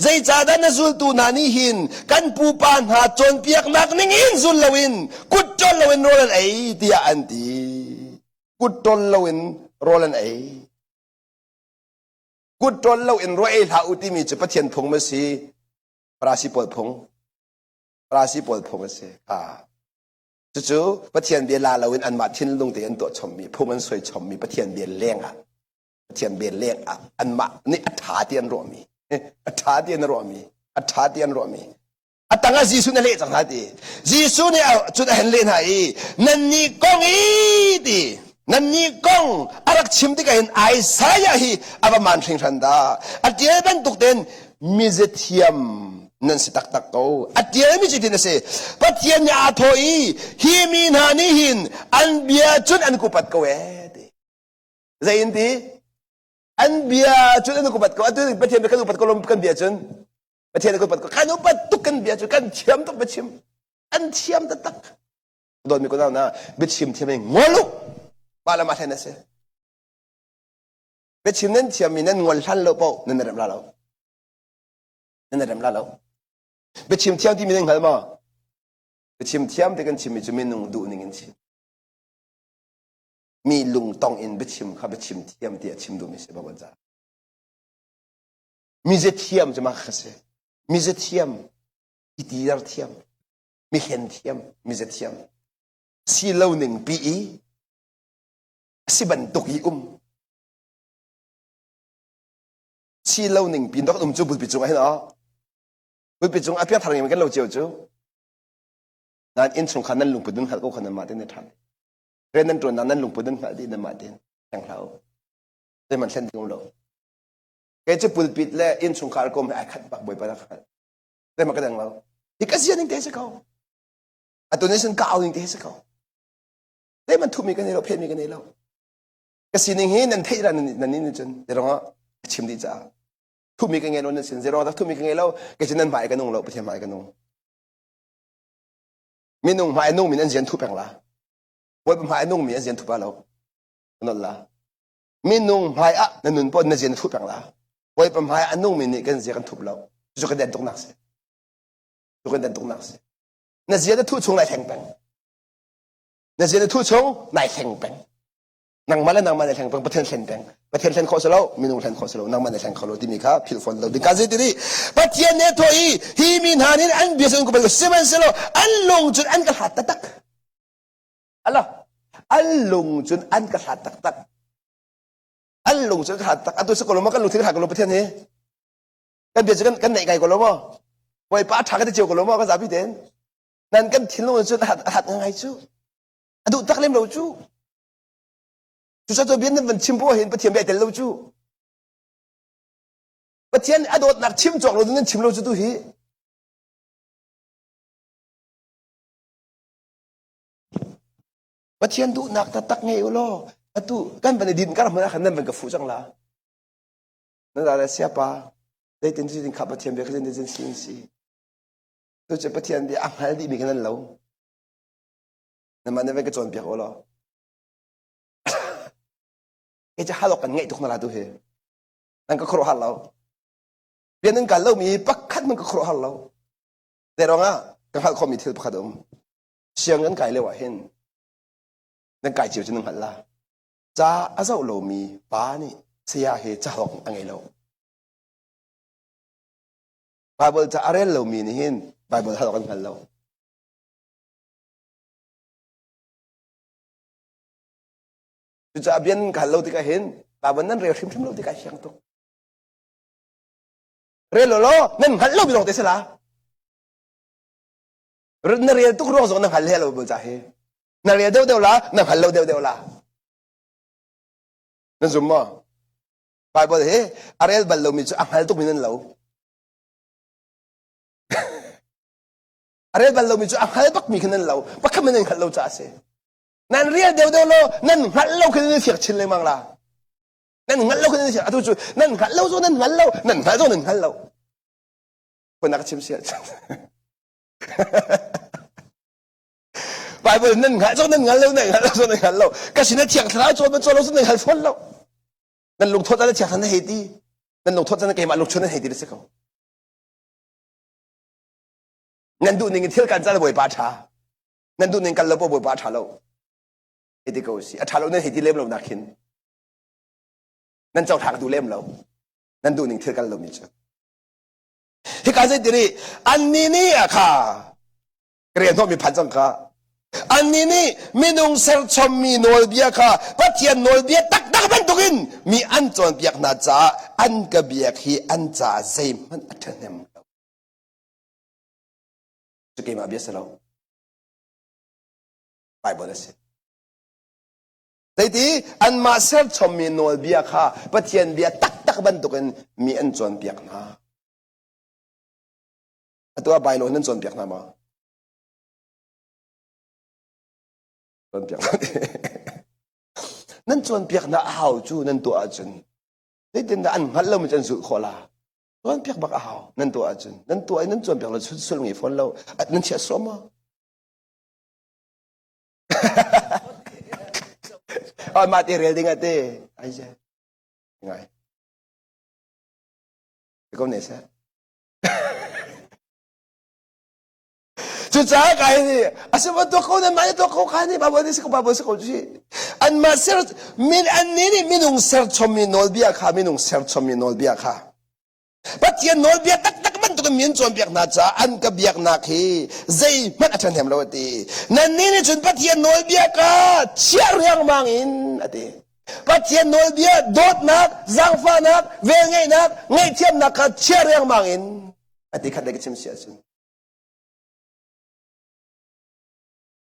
ใจจ่าดันจุลตูนานี่หินกันปูปานหาจนเปียกนักนิ่งอินจุลลวินกุดจนลวินโรลันไอเดียอันตีกุดจนลวินโรลันไอกุดจนลวินโรเอลหาอุติมีจะประเทียนพงมาสีปราศีปดพงปราศีปดพงมาสีจู่ๆประเทียนเบียลาลวินอันมาทิ้นลงเตียนตัวชมมีพวกมันสวยชมมีประเทียนเบียเลี้ยงประเทียนเบียเลี้ยงอันมานี่อัฐาเตียนรวมีอัฐาเตียนรวมีอัฐาเตียนรวมีอัตงาจีสุนเละจังหาดีจีสุเนี่ยจุดเห็นเล่นหายนั่นนี่กงอีดีนั่นนี่กงอารักชิมที่กันไอสายฮีอาบมันชิงชันดาอันเดียเป็นตุกเด่นมิเซเทียมนั่นสิตักโตอันเดียมิจิตินเสปัจเจียนยาทอยฮีมีนานิหินอันเบียจุนอันกุปัดกเวดีใจอินดีอันเบียจุนอันกุปัดกอันตัวปัจเจียนเป็นกุปัดกลมกันเบียจุนปัจเจียนกุปัดกกันอุปัดตุกันเบียจุนกันเทียมตุกปัจเจียนอันเทียมตักโดนมีคนเอานะบิดชิมเทียมเองงอลุมาละมาเทนเสบิดชิมนั้นเทียมมีนั้นงอลทันโลโปนั่นเรื่องเรานั่นเรื่องเราเบ็ดชิมเทียมที่มีหนึ่งเหรอมาเบ็ดชิมเทียมที่กันชิมมีจะมีหนึ่งดูหนึ่งกันชิมมีลุงตองอินเบ็ดชิมเขาเบ็ดชิมเทียมที่ชิมดูไม่ใช่บ้าบ้าจ้ามีเจเทียมจะมาขัดเสมีเจเทียมอิตีดาร์เทียมมีเห็นเทียมมีเจเทียมสีเหล่าหนึ่งปีสิบันตุกีสีเหล่าหนึ่งปีนกจูบุตรปีจงไอ้เนาะบุตรจงอาเพียงทางนี้มันกันเราเจียวจูนั่นอินทรงขันนั้นลุงปุดุนขัดก็ขันนั้นมาเต้นในทางเรื่องนั้นตัวนั้นลุงปุดุนขัดที่นั่นมาเต้นแข่งเขาแต่มันเส้นตรงเราแกจะปุดปิดแล้วอินทรงขัดก็ไม่ไอ้ขัดปักบ่อยไปแล้วขัดแต่มันก็ดังเราที่ก็เสียนึงเทสเขาอันตัวนี้ฉันก้าวนึงเทสเขาแต่มันทุ่มมีกันในเราเพศมีกันในเราก็สิ่งนี้นั่นเท่านั้นนี่จนเดี๋ยวเราชิมดีจ้าทุ่มมีกันไงเราเนี่ยสิ่งเดี๋ยวเราทุ่มมีกันไงเราก็จะนั่นหมายกันนุ่งเราไปเที่ยวหมายกันนุ่งมีนุ่งหมายนุ่งมีนั่นเสียนทุบแปลงละว่าเป็นหมายนุ่งมีนั่นเสียนทุบเรานั่นละมีนุ่งหมายนั่นนุ่นปนนั่นเสียนทุบแปลงละว่าเป็นหมายนุ่งมีนี่กันเสียกันทุบเราจุกกันเดินตรงนักเสียจุกกันเดินตรงนักเสียนั่นเสียจะทุ่งชงไหนแทงแปงนั่นเสียจะทุ่งชงไหนแทงแปงนั่งมาแล้วนั่งมาในแทงแปงประเทศเซนแปงประเทศเซนโคสโลมีนุ่งเซนโคสโลนั่งมาในแทงโคสโลที่มีข้าพิลฟอนเราดิการ์ซิตี้ประเทศเนโตอีฮีมินฮานินอันเบียสันกุเปลเซมันเซโลอันลงจุดอันกระหัตตักอะไรอันลงจุดอันกระหัตตักอันลงจุดกระหัตตักอันตัวสกุลมากันลงที่กระหัตกันลงประเทศนี้กันเบียสันกันไหนไงกันลงมั้งไว้ป้าทักกันจะเจียวกันลงมั้งก็สาบิเดนนั่นกันทิ้งลงจุดหัตยังไงจูอันดูตักเล่มเราจูจุดตัวเบียนนั้นมันชิมพัวเห็นประเทศเบียดเราจูประเทศอดนักชิมจอกเราดูนั้นชิมเราจูดูฮีประเทศดูนักตักไงอยู่ล้ออันดูกันเป็นดินกันมันขันนั้นเป็นกระฟูจังละนั่นอะไรเสียป่ะได้ถึงที่ขับประเทศเบียดขึ้นได้ถึงสิ่งสิตัวจะประเทศเบียดอ่างหายดีมีกันนั้นเรานั่นมันเป็นกระโจนเปียกล้อ จะฮัลโหลกันไงทุกนาราดูเฮนั่นก็ครอฮัลโหลเรียนนั่นกันเรามีปักขัดมันก็ครอฮัลโหลแต่เราอ่ะกันฮัลโลมีที่ปักขัดเสียงกันไก่เลยว่าเห็นนั่นไก่จิ๋วจะนึงหันละจ้าอาเจ้าเรามีป้านี่เสียเหตุจะหลอกอะไรเราไบเบิลจะอะไรเรามีนี่เห็นไบเบิลฮัลโหลกันหันเราจะเบียนกันเราที่ก็เห็นไบเบิลนั่นเรียกทิมเราที่ก็เสียงตุกเรียกเรานั่นหันเราไม่ลงเตะสละนั่นเรียกทุกรอบส่งนั่นหันเราเบลจ่าเฮนั่นเรียกเดียวละนั่นหันเราเดียวละนั่นสมมติไบเบิลเฮอะไรบัลเรามีจุดหันตุกมีนั่นเราอะไรบัลเรามีจุดหันปักมีขนาดเราปักขมันนั่นหันเราจ่าเสนั่นเรียกเดียวเรานั่นหันเราคือนั่นเสียชินเลยมั้งล่ะนั่นหันเราคือนั่นเสียอะทุกจุดนั่นหันเราส่วนนั่นหันเรานั่นหันเรานั่นหันเราคนนักชิมเสียไปบนนั่นหันส่วนนั่นหันเรานั่นหันเราส่วนนั่นหันเราก็สิ่งที่เถียงทะเลาะจนมันจนเราส่วนนั่นหันส่วนเรานั่นลงโทษอะไรเถียงทันเหตุดีนั่นลงโทษนั่นเกมมาลงชนนั่นเหตุดีเลยสิเขานั่นดูนี่เที่ยวกันจะระบายป่าช้านั่นดูนี่กันระบายป่าช้าเราเหตุก็สิช้าเรานั่นเหตุเล่มเราหนักขึ้นนั่นเจ้าทางดูเล่มเรานั่นดูนี่เที่ยวกันเราไม่เจอที่การเสด็จอันนี้นี่อะค่ะเรียนต้องมีพันจังค่ะอันนี้นี่มีนุ่งเซลชมมีโนลเบียค่ะปัจเจียนโนลเบียตักเป็นตุกินมีอันจวนเบียกนาจ่าอันกเบียกฮีอันจ่าเซมมันอัตเนมจะเกี่ยมาเบียสเราไปบนนั้นสิแต่ที่อันมาเซลชมมีโนลเบียค่ะปัจเจียนเบียตักเป็นตุกินมีอันจวนเบียกนาตัวใบโลนั่นจวนเบียกนามาจวนเบียกนั่นจวนเบียกนาเอาจูนั่นตัวอาจารย์ได้ยินแต่อันหันเรามันจะสุขลาจวนเบียกบักเอานั่นตัวอาจารย์นั่นตัวไอ้นั่นจวนเบียกเราสุดๆงี้ฝนเรานั่นเชื่อสมอ่ะอ๋อมาที่เรียนยังไงเต้ไอ้เจ้ยังไงก็เนี่ยใช่จุดจ้าใครนี่อาศัยว่าตัวเขาเนี่ยมาตัวเขาใครนี่บาบนี่สิเขาบาบสิเขาจีอันมาเซอร์มินอันนี้นี่มินุงเซอร์ชมมินโนลเบียค่ะมินุงเซอร์ชมมินโนลเบียค่ะปัจเจียนโนลเบียตักมันตัวมินจวนเบียกนาจ้าอันกับเบียกนาคีใจมันอาจารย์เห็นเราตีนั่นนี่จุดปัจเจียนโนลเบียค่ะเชี่ยเรียงมังอินอดีปัจเจียนโนลเบียโดดนักจังฟ้านักเวงไงนักไงเทียมนักค่ะเชี่ยเรียงมังอินอดีขัดเด็กชิมเสียจุน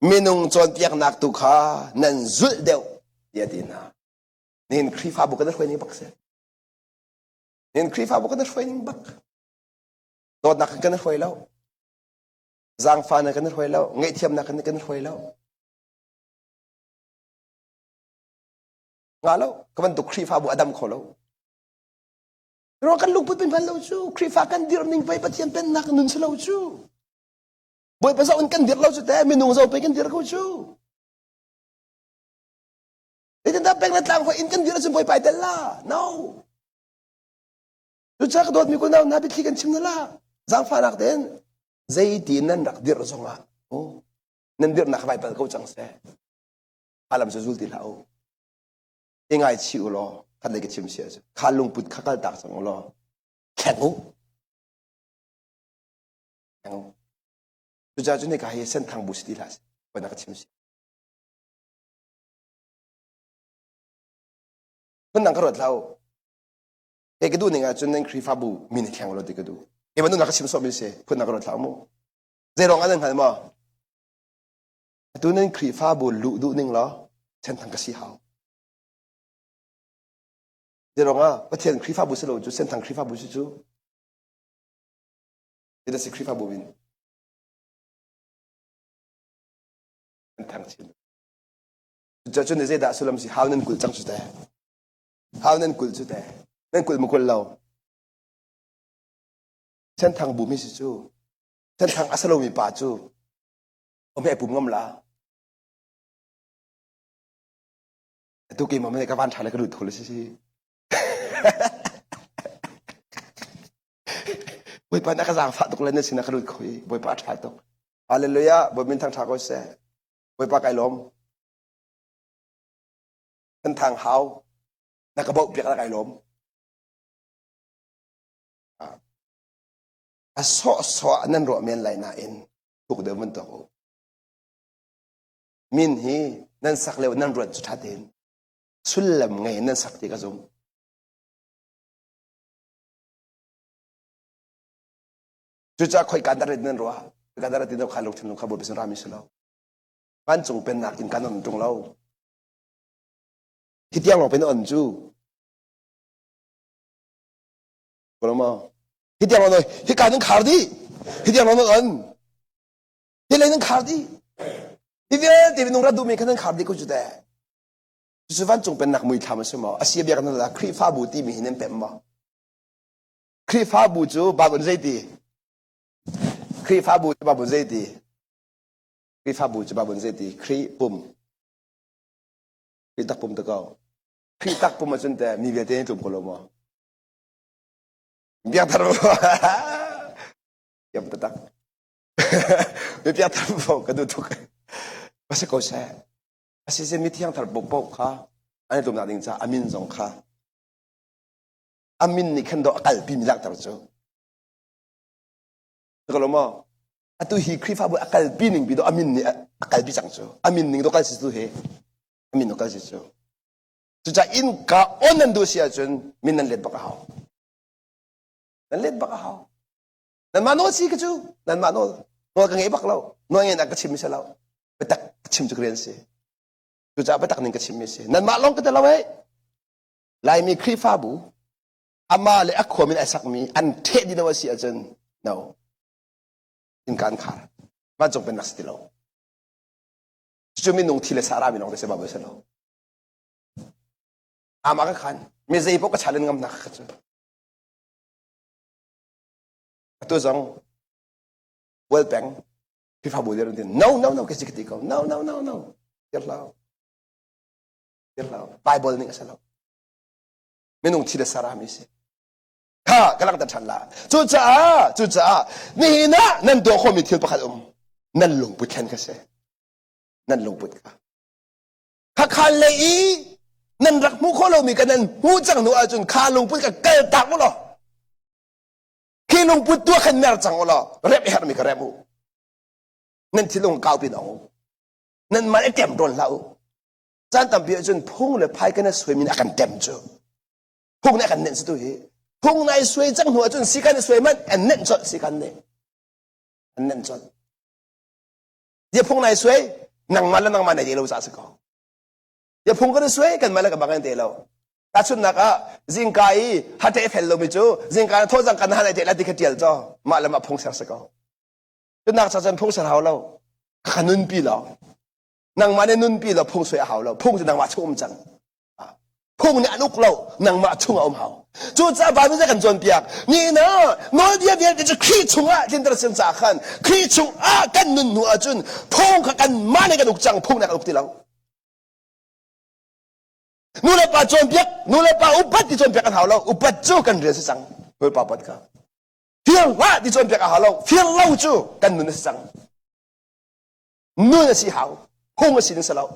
มินุงจวนเปียกนักตุขานั่นจุดเดียวเดียดีนะนี่ครีฟ้าบุกกันช่วยนี่บักเสียนี่ครีฟ้าบุกกันช่วยนี่บักโดดนักกันช่วยแล้วจังฟ้านักกันช่วยแล้วไงเทียมนักกันช่วยแล้วงาแล้วก็มันตุครีฟ้าบุอดัมขอแล้วเรากันลูกพูดเป็นพันเราชูครีฟ้ากันเดียร์นิ่งไปปะเทียนเป็นนักนุนเสลาชูboy pasal kan dir lau sudah minung zau pekan dir kau cu itu dah peng latang ko in kan dir sun boy pai dalla no tu cak dot mi ko na nabi kikan chim nala zang farak den zaidi nan rak dir zonga oh nan dir nak pai pa kau chang se alam se zulti lau ingai chi ulo kan le ke chim sia khalung put khakal tak sang ulo khengu 주자 중에 가해 센탕 무시디라스 뭐나가 침시 근난 그렇다고 에게도 내가 준는 크리파부 미니 캬ng로 되게도 이번도 나가 침소 밀세 근난 그렇다고 뭐 제롱하는 할마 두는 크리파부 루두닝러 센탕 가시 하오 제롱아 어떻게 크리파부 쓰러 주 센탕 크리파부 주주 이다시 크리파부 민 당신 저쪽 내제 다 술람시 하우는 굴장 주대 하우는 굴 주대 난 굴 먹을 라오 센탕 무미시주 센탕 아슬로미 빠주 어메 붐검라 ตุกิมันไม่ได้กับวันชาเลยก็ดูดทุเลยสิบอยปานักสางฟ้าตุกเลยเนี่ยสินะก็ดูดคุยบอยปาชาตุกฮาเลลูยาบอยมินทางชาก็เสียบอยปาไก่ล้มเป็นทางเฮานักกระบอกเปียกไก่ล้มสอนั่นรัวเมียนไหลน่าเอ็นถูกเดิมมันตัวมินฮีนั่นสักเลวนั่นรัวจุดทัดเองสุลลมไงนั่นสักที่กระซุมจุดจะคอยการตัดนั่นรัวการตัดที่เราขาลงถึงลงขบวนเป็นรามิสลาวมันจงเป็นหนักกินการนอนจงเล่าที่เที่ยงเราเป็นอ่อนจูกลัวมั้งที่เดียวเราหน่อยที่การนึงขาดดีที่เดียวเราหน่อยที่เลยนึงขาดดีที่เดียวที่เป็นนุ่งรัดดูมีแค่นึงขาดดีก็จุดแต่สุวรรณจงเป็นนักมวยทำใช่ไหมอาเซียเบียกันนั่นแหละครีฟ้าบูตีมีเห็นเป็นมั้งครีฟ้าบูจูบาบุนเจตีครีฟ้าบูจูบาบุนเจตีครีฟ้าบูจูบาบุนเจตีครีปุ่มครีตักปุ่มตะก้าครีตักปุ่มมาจนแต่มีเวทีให้จุ่มกลัวมั้งbiar taruh yang tetap biar taruh keduduk pasal kau saya pasal saya miti yang terbobok kah ane tu nak dengar amin zong kah amin ni kan do akal bimilak terus kalau mau atu hi krifa bu akal bining bido amin ni akal bisang so amin ni do kal situ he amin do kal situ sudah in ka onan do sia jun minan let bakauนั่นเล่นบักเขานั่นมาโน้ตสิกระจูนั่นมาโน้ตโน้ตกันไงบักเราโน้ตเงี้ยนักกระชิมไม่ใช่เราไปตักชิมจุกเรียนสิจูจ่าไปตักนึงกระชิมไม่ใช่นั่นมาลองกันแต่เราไว้ลายมีครีฟ้าบูอามาเลยอักขวมินไอสักมีอันเทดินวสีอาจารย์เนาอินการขาดมันจงเป็นนักสติเราจู่มีนุ่งทีเลสารามีน้องได้เสบาเบสเราอามาก็ขันมีใจพวกก็ชาเลนงำนักกระจูตัวจัง World Bank พี่ฟ้าบุญเรื่องนี้ no แค่สิกติกา no เดี๋ยวเรา Bible นี่ก็ใช่แล้วไม่นุ่งที่เดสารามิสิฮ่ากำลังตัดฉันละจุจ้านี่นะนั่นตัวคนมีเที่ยวประคัดนั่นลงพุทธแค่นั้นใช่นั่นลงพุทธค่ะถ้าคันเลยนั่นรักมุขเรามีกันนั่นหูจังหนูอาจุนข้าลงพุทธกับเกิดตักมั้งหรอที่ลงพุทธตัวขันเมรจังวะเร็บเฮาร์มิกเร็บนั่นที่ลงก้าวปีน้องนั่นมันเต็มโดนเราจันทร์เบียจนพุ่งเลยพายกันสวยมีนักกันเต็มจ้ะพุ่งในกันเน้นสุดที่พุ่งในสวยจังหัวจนสิกันสวยมันอันเน้นจดสิกันเนี่ยอันเน้นจดเดี๋ยวพุ่งในสวยนั่งมาแล้วนั่งมาในเดียวเราจะสักคนเดี๋ยวพุ่งกันสวยกันมาแล้วกับบางกันเดียวเราแต่ชุดนักจิงกายฮัตเตอร์เฟลโลมิจูจิงกายโทษจังกันฮันไอเดลติกเดียลจ้ามาแล้วมาพงเสียสักคนชุดนักจะพงเสียเขาเราขันนุนปีเรานั่งมาในนุนปีเราพงสวยเขาเราพงจะนั่งมาชุ่มจังพงเนี่ยนุกเรานั่งมาชุ่มเอาเขาจูจ้าบ้านไม่ใช่กันจนเปียกนี่นะน้อยเดียวจะขี้ชุ่มอ่ะที่เราเส้นสาขันขี้ชุ่มอ่ะกันนุนหัวจุนพงกันมาในกันนุกจังพงในกันนุกที่เรานูเลปาจอมเปียกนูเลปาอุบัติที่จอมเปียกกันหาเราอุบัติจูกันเรียนสังเฮ้ยป้าปัดกันเพียงว่าที่จอมเปียกกันหาเราเพียงเล่าจูกันนูนสังนูนสิหาวพงสินสลาว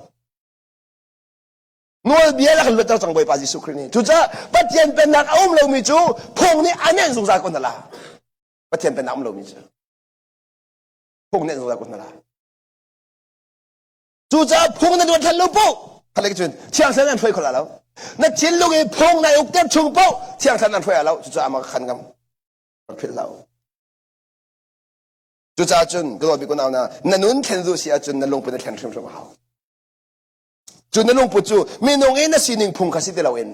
นูเบียร์กันลุตรจังบอยป้าจิสุครีนี่จุจ้าปัจเจียนเป็นนักอุ้มเรามีจูพงนี่อันนี้สงสารคนนั่นละปัจเจียนเป็นนักอุ้มเรามีจูพงนี่สงสารคนนั่นละจุจ้าพงนั่นโดนทันลูกปุ๊เขาเรียกจุนเที่ยงเส้นนั้นช่วยคนละแล้วนั่นชิ้นลูกไอ้พงในอุกเต็มชุงปุ๊เที่ยงเส้นนั้นช่วยเราจุจ้ามาขันกันพิลเราจุจ้าจุนก็ต้องมีคนเอานะนั่นนุ่นเข็นรู้สิอาจุนนั่นลงไปในแขนชุ่มชุ่มเขาจุนนั่นลงปุ๊จูมีน้องเอ็นนั่นสิ่งหนึ่งพงkasiที่เราเอ็น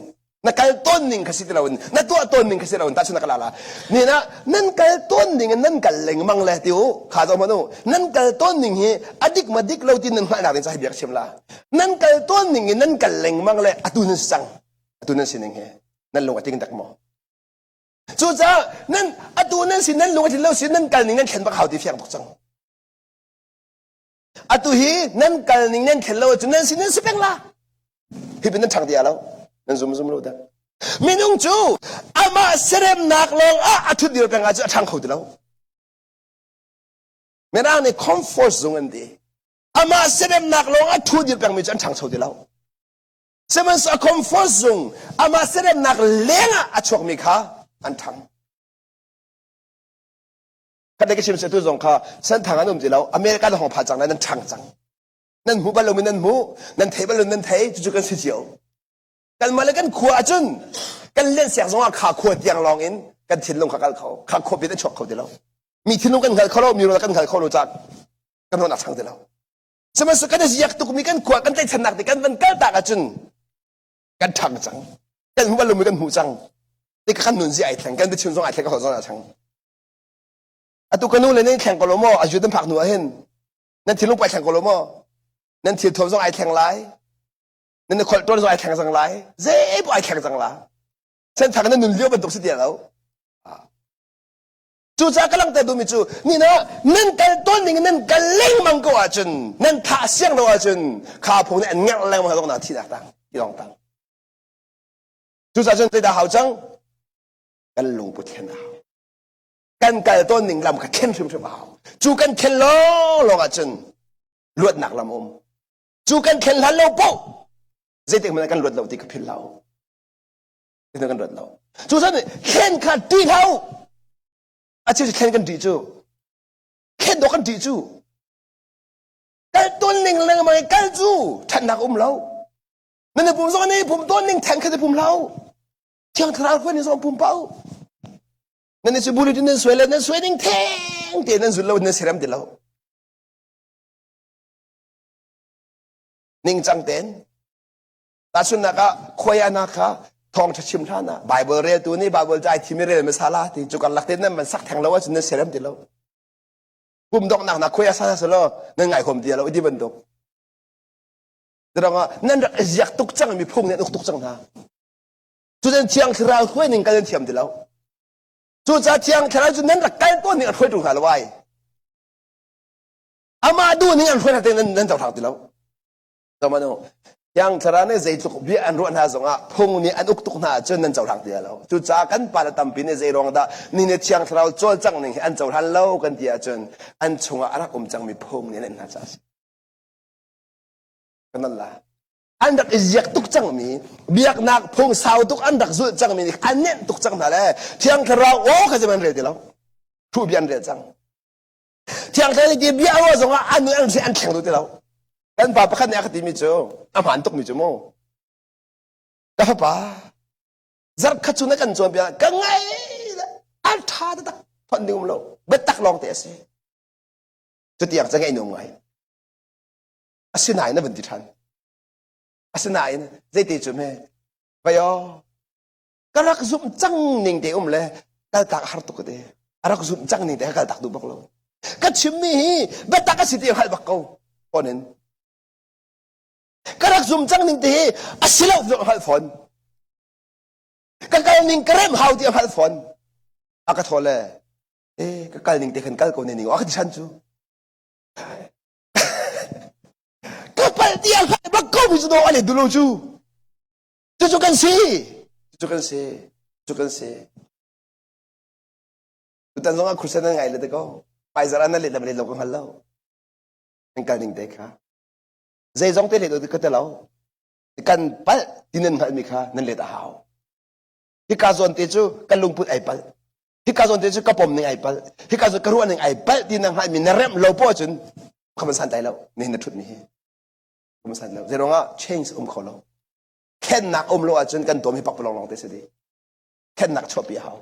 นั่นการต้นหนึ่งkasiที่เราเอ็นนั่นตัวต้นหนึ่งkasiเราเอ็นแต่ชุนนักลาละนี่นะนั่นการต้นหนึ่งนั่นการเล็งมังเลยที่โอ้ข้าจะมาดูนั่นการต้นหนึ่งเฮอดีกมาดิกเราที่นั่นมาหนักเป็นสาเหตุเชื่อมละนั่นการต้นหนึ่งนั่นการเล็งมังเลยอตุนันสังอตุนันสิ่งหนึ่งเฮนั่นลงอติกันตักมอจู่จ้านั่นอตุนันสิ่งนั้นลงอติเราสิ่งนั้นการหนึ่งนั่นเข็นปากเขาที่เฟียงบอกจังอตุฮีนั่นการหนึ่งนั่นเข็นเราจุนั่นสิ่งนั้นสิเป็นละ พี่เป็นนั่นทางเดียวแล้วนั่นซุ่มรู้ได้มีนุ่งจูอามาเสร็จนักลงอาทุดเดียวเป็นอาจจะทางเขาเดียวไม่ร่างในคอมฟอร์ตโซนดีอามาเสร็จนักลงอาทุดเดียวเป็นมีจะทางเขาเดียวเสมันสคอมฟอร์ตโซนอามาเสร็จนักเลี้ยงอาชวกมีข้าอันทาง看那个新闻是都讲卡，生台湾都唔知道，อเมริกาต้องพาจังนั้นทางจังนั่นหูบอลลูนนั่นหูนั่นเทบอลลูนนั่นเทจู่ๆกันเสียวกันมาแล้วกันขวาจุนกันเล่นเสียงสองขาขวดยังลองอินกันทิ้งลงขาเขาขวดเป็นช็อตเขาเดียวมีทิ้งลงกันเขาเรามีรู้กันเขารู้จักกันโดนหนักทางเดียวสมัยสุดกันจะอยากตุกมีกันขวดกันได้ถนัดกันมันกันตากจุนกันทางจังกันหูบอลลูนมีกันหูจังนี่กันหนุนสิไอแทงกันได้ชิ้นสองไอแทงก็เขาสองหนักทางอะตุกันนู้นเลยนั่นแข่งกอล์ฟมั่วอายุตั้งผักหนัวเห็นนั่นทิ้งลงไปแข่งกอล์ฟมั่วนั่นทิ้งทอมสองไอแข่งไรนั่นคนตัวสองไอแข่งสังไรเจ๊บ่ไอแข่งสังละเส้นทางนั้นนุ่นเลี้ยวเป็นตุกสิเดียวแล้วจู่จ้ากำลังแต่ดูมิจูนี่นะนั่นกันต้นนี่นั่นกันเล่งมังก็อาจนนั่นท่าเสียงเราอาจนข้าพงนี่อันเงี้ยแรงมันต้องหนาที่ต่างที่ต้องต่างจู่จ้าจนใจดาหาวจังกันลงบนเทียนดาวกันกันต้นหนึ่งลำกับเข็นชุมเอาจู่กันเข็นล้ออาจนลวดหนักลำจู่กันเข็นหันเราปุ๊บเจ๊เด็กมันกันลวดเราตีกับพินเราที่นั่นกันลวดเราจู่จ้าเนี่ยเข็นขาดตีเท้าอาจจะเข็นกันดีจูเข็นดอกกันดีจูกันต้นหนึ่งเลยมากันจูฉันหนักเรานั่นผมสอนนี่ผมต้นหนึ่งแทงแค่ผมเราเที่ยงทราคนนี่สอนผมเป้านั่นสิบุรุษนั่นสวยเลยนั่นสวยนิ่งแทงเดี๋ยวนั่นสุดเรานั่นเสียมเดียวเรานิ่งจังเต็นแต่สุดนักะขวายนักะทองชิมท่านะไบเบิลเรียนตัวนี้ไบเบิลใจที่ไม่เรียนไม่สาระที่จุกันหลักเต็นนั่นมันสักแทงเราว่าสุดนั่นเสียมเดียวเราปุ่มดอกหนักนะขวายสาระสุดเรานั่นไงคนเดียวเราอีที่บันดกแต่เรานั่นอยากตุกจังมีพุ่งเนี่ยตุกจังนะจุดนั้นเชียงที่เราขวายนิ่งกันเทียมเดียวเราจู่จ้าเที่ยงเท่านั้นจุดนั้นละกันตัวนี้อันช่วยดูหาละไว้อามาดูนี่อันช่วยทำนั่นจะทำดีแล้วต่อมาโน่ยังเท่านั้นใจจุกเบี้ยอันรู้อันหาสงอ่ะพงนี่อันอุกตุกหน้าจนนั่นจะทำดีแล้วจู่จ้ากันปาละตั้มปีนี่ใจรองดานี่เนี่ยเที่ยงเท่านั้นโจลจังนี่อันจะทำเล่ากันเดียจนอันชงอ่ะรักจังมีพงนี่นั่นน่าจะกันนั่นละอันดักอิจตุกจังมีเบียกนักพงสาวตุกอันดักจุดจังมีอันเน้นตุกจังนั่นแหละเที่ยงเท่านั้นโอ้เขาจะมันเรียดีแล้วทูบยันเรียจังเที่ยงเท่านั้นที่เบียว่าสงอ่ะอันนู้นอันนี้อันแข็งดูดีแล้วกันป้าประคันเนี่ยก็ตีมิจูอามันตุกมิจูโม่แต่ป้าจักขจุนกันจวนเบียกังไงอันท่าตักพันดิวมโลเบ็ดตักลองเตะสิจุดเตียงจะไงหนุ่มไงอาศัยไหนนะบันทิทันอาศัยไหนนะใจตีจุเม่ไปอ๋อก็รักซุ่มจังนิ่งเดียวเลยก็ตักหาตุกเดียรักซุ่มจังนิ่งเดียวก็ตักดูบักโลก็ชิมนี่เบ็ดตักก็สิเดียวให้บักเขาคนนั้นก็รักซุ่มจังนิ่งเดียวอาศัยเราให้ฝนก็การนิ่งกระเริ่มหาวเดียวให้ฝนอากาศทอเลยก็การนิ่งเดียวกันการคนนิ่งอ๋อที่ฉันจูdia bakau bisu do ale dulu ju cucukan si tutan zonga khusana ngai le ko pai zara na le da le lo ko halo engkal ning de kha zai zong te le do ka te lo kan pal tinen hal mi kha nan le da hao hi ka zon te chu kan lung put ai pal hi ka zon te chu ka pom ning ai pal hi ka zo ka ruan ning ai pal tinang hal mi na rem lo po chun khaman san tai lo ni na thut niมันสั่นแล้วเรื่องว่า change เขาเราแค่หนักเราอาจจะกันตัวมีปักปลองเตสิดีแค่หนักชอบปีเขา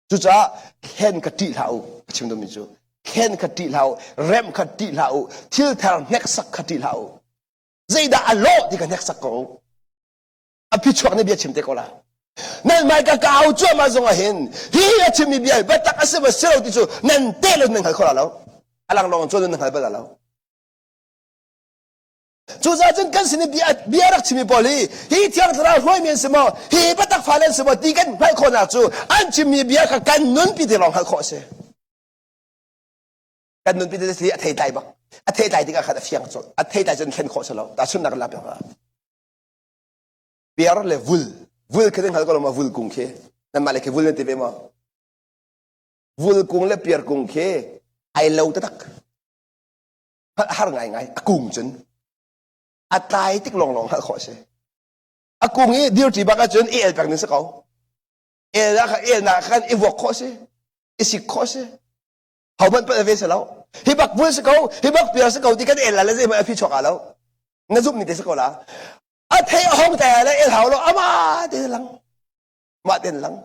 จู่จ้าแค่กติเราชิมดูมิจูแค่กติเราเริ่มกติเราที่ทางเน็กสักกติเราใจด่าอัลโลที่กันเน็กสักกูอภิชวกนี่เบียชิมเตะกูละนั่นหมายก็เอาจ้วมาส่งเห็นที่ชิมมีเบียเบ็ดตักอาศัยมาเซลที่จูนั่นเตะเราหนึ่งให้เขาแล้วอลังลองจ้วหนึ่งให้เบ็ดแล้วจู่จ้าจนกันสินเบียรักชิมิบอลีฮีเที่ยงตราห้วยเมียนสมอฮีบัตักฟ้าเลนสมอตีกันไม่คนอาจูอันชิมิเบียกับกันนุนปีเดลองให้เขาเสกันนุนปีเดลสิอัฐิไตบักอัฐิไตที่ก็ขาดเฟียงจนอัฐิไตจนเข็นเขาเสแล้วแต่ชุนนักลับยังไง biar le vul kene hal ko ma vul kung ke nan male ke vul ne tebe ma vul kung le pier kung ke ai lâu ta tak har ngai akung chen atai tik long ha kho se akung e dir ti baka chen el pak ni sa ko el na khan e vok kho se e sik kho se hau ban pa ve se lo hi bak vul se ko hi bak pier se ko ti kan el la se ma phi chok a lo na zup ni te se ko la a thei hong ta la el hau lo ama de lang ma den lang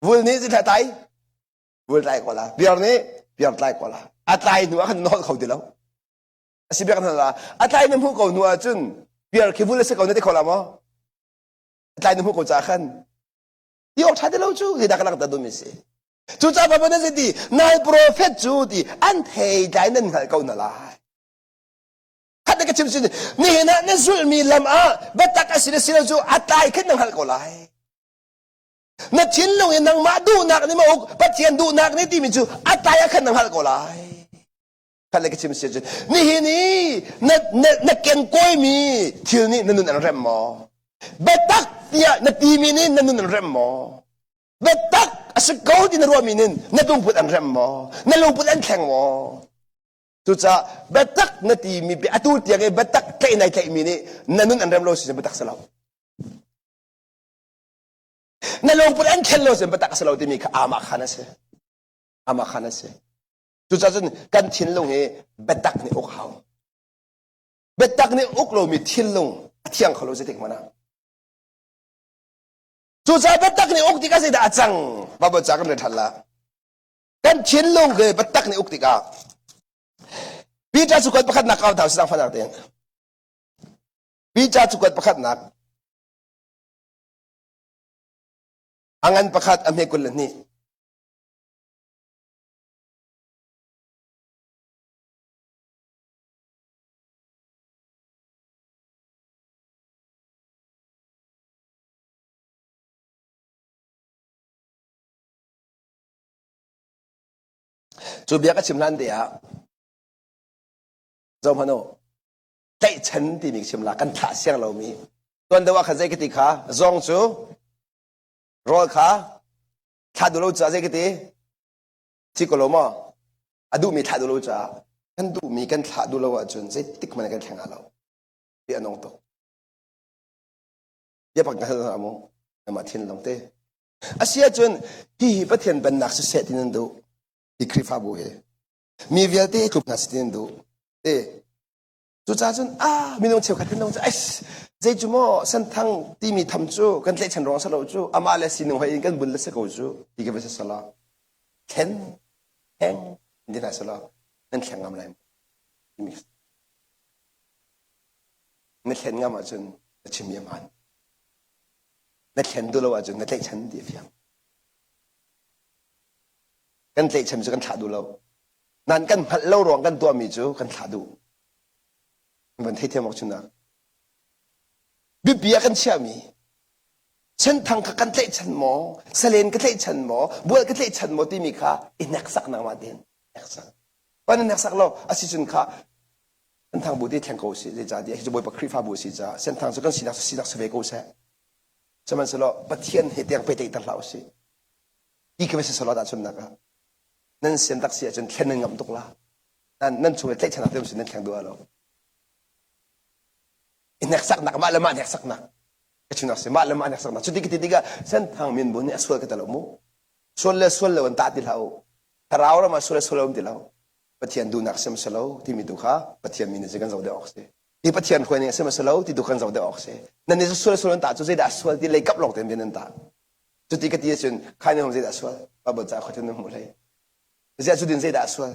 vul ni si tha tai vul tai ko la pier ni pier tai ko la atai nu khan no khau de lo si biak na la atai nem hu ko nu a chun pier ke vul se ko ne te ko la mo atai nem hu ko cha khan ti ok tha de lo chu de da ka ta du mi se chu cha ba ne se ti nai prophet chu ti an thei dai nan hal ko na la khat de ka chim sin ni na ne zul mi lam a betak asile sile chu atai khan nang hal ko lai na chin lo yen nang ma du nak ni mo pathian du nak ni ti mi chu atai khan nang hal ko lai khat le ka chim sin ni na ken koi mi thil ni nanun an rem mo betak ya na ti mi ni nanun an rem mo betak asikaw din ruwa mi nin na tungput an rem mo na lungput an kheng mo tu cha betak na ti mi bi atul tiang e betak kai nai kai mi ni nanun an rem lo si betak salaw na lungput an khel lo si betak salaw ti mi ka ama khana se tu cha chen kan thin long he betak ni ok haw betak ni ok lo mi thin long athiang khalo se tik mana tu cha betak ni ok ti ka se da achang ba ba cha kan le thalla kan thin long ge betak ni ok ti ka pi cha chu kwat pakhat nak kaw thaw sang phanak ten pi cha chu kwat pakhat nak angan pakhat amhe kul ni chu bia ka chimlan de ya zo phano tai chen ti mi chimla kan tha siang lo mi ton de wa kha zai ki ti kha zong chu rol kha tha du lo cha zai ki ti chi ko lo mo adu mi tha du lo cha kan du mi kan tha du lo wa chun zai tik man kan thang a lo bi anong to ya pak ka sa mo ma thin long te asia chun hi pathian ban nak se set tin do ikrifa bu he mi vialte tup na stin do e chu cha chun mi nong cheu khatin nong ai zai chu mo san thang ti mi tham chu kan tle chan rong sa lo chu ama le sin hoi kan bul le se ko chu ti ke se sala ken heng ni na sala nan khang am lai mi ne khen ngam a chun chim ye man ne khen do lo a chun ne tle chan di fiang kan tle chan chu kan tha du lo nan kan phat lo rong kan tua mi chu kan tha duมันเที่ยวมอกชุนนะบิบยากันเชื่อมีฉันทางกันเตะฉันหมอเสเลนกันเตะฉันหมอบัวกันเตะฉันหมอที่มีค่าอินักสักนางมาเด่นนักสักวันนั้นนักสักเราอาศัยชุนค่าฉันทางบุตรที่แทงกูสิจะจ่าดีจะบัวปักครีฟ้าบุสิจ้าฉันทางสุกันสีนักสเวกูเสฉันมันสโลปะเทียนเหตุยังไปเตะตลอดสิอีกไม่ใช่สโลดาชุนนักนั่นเสียนตักเสียจนแค่นึงงำตุกละนั่นช่วยเตะฉันนักเต็มสินั่นแข่งด้วยเรานักสักนักมาละมานักสักนักก็ชุนนักเสียมาละมานักสักนักชุดที่ติดกันเส้นทางมินบุญเนี่ยสวยกันตลอดมู่สวยเลยวันตาติดเราถ้าเราละมาสวยวันติดเราปะเทียนดูนักเสียมสโลที่มีดูข้าปะเทียนมีเนี่ยจะกันจะได้ออกเสียที่ปะเทียนคนเนี่ยเสียมสโลที่ดูกันจะได้ออกเสียนั่นนี่สวยวันตาจุดที่ได้สวยที่เลยกับหลอกเต็มเป็นนั่นตาจุดที่กันที่ชุนใครเนี่ยผมจะได้สวยป้าบอกจะเขาจะนั่งหูเลยจะจุดที่จะได้สวย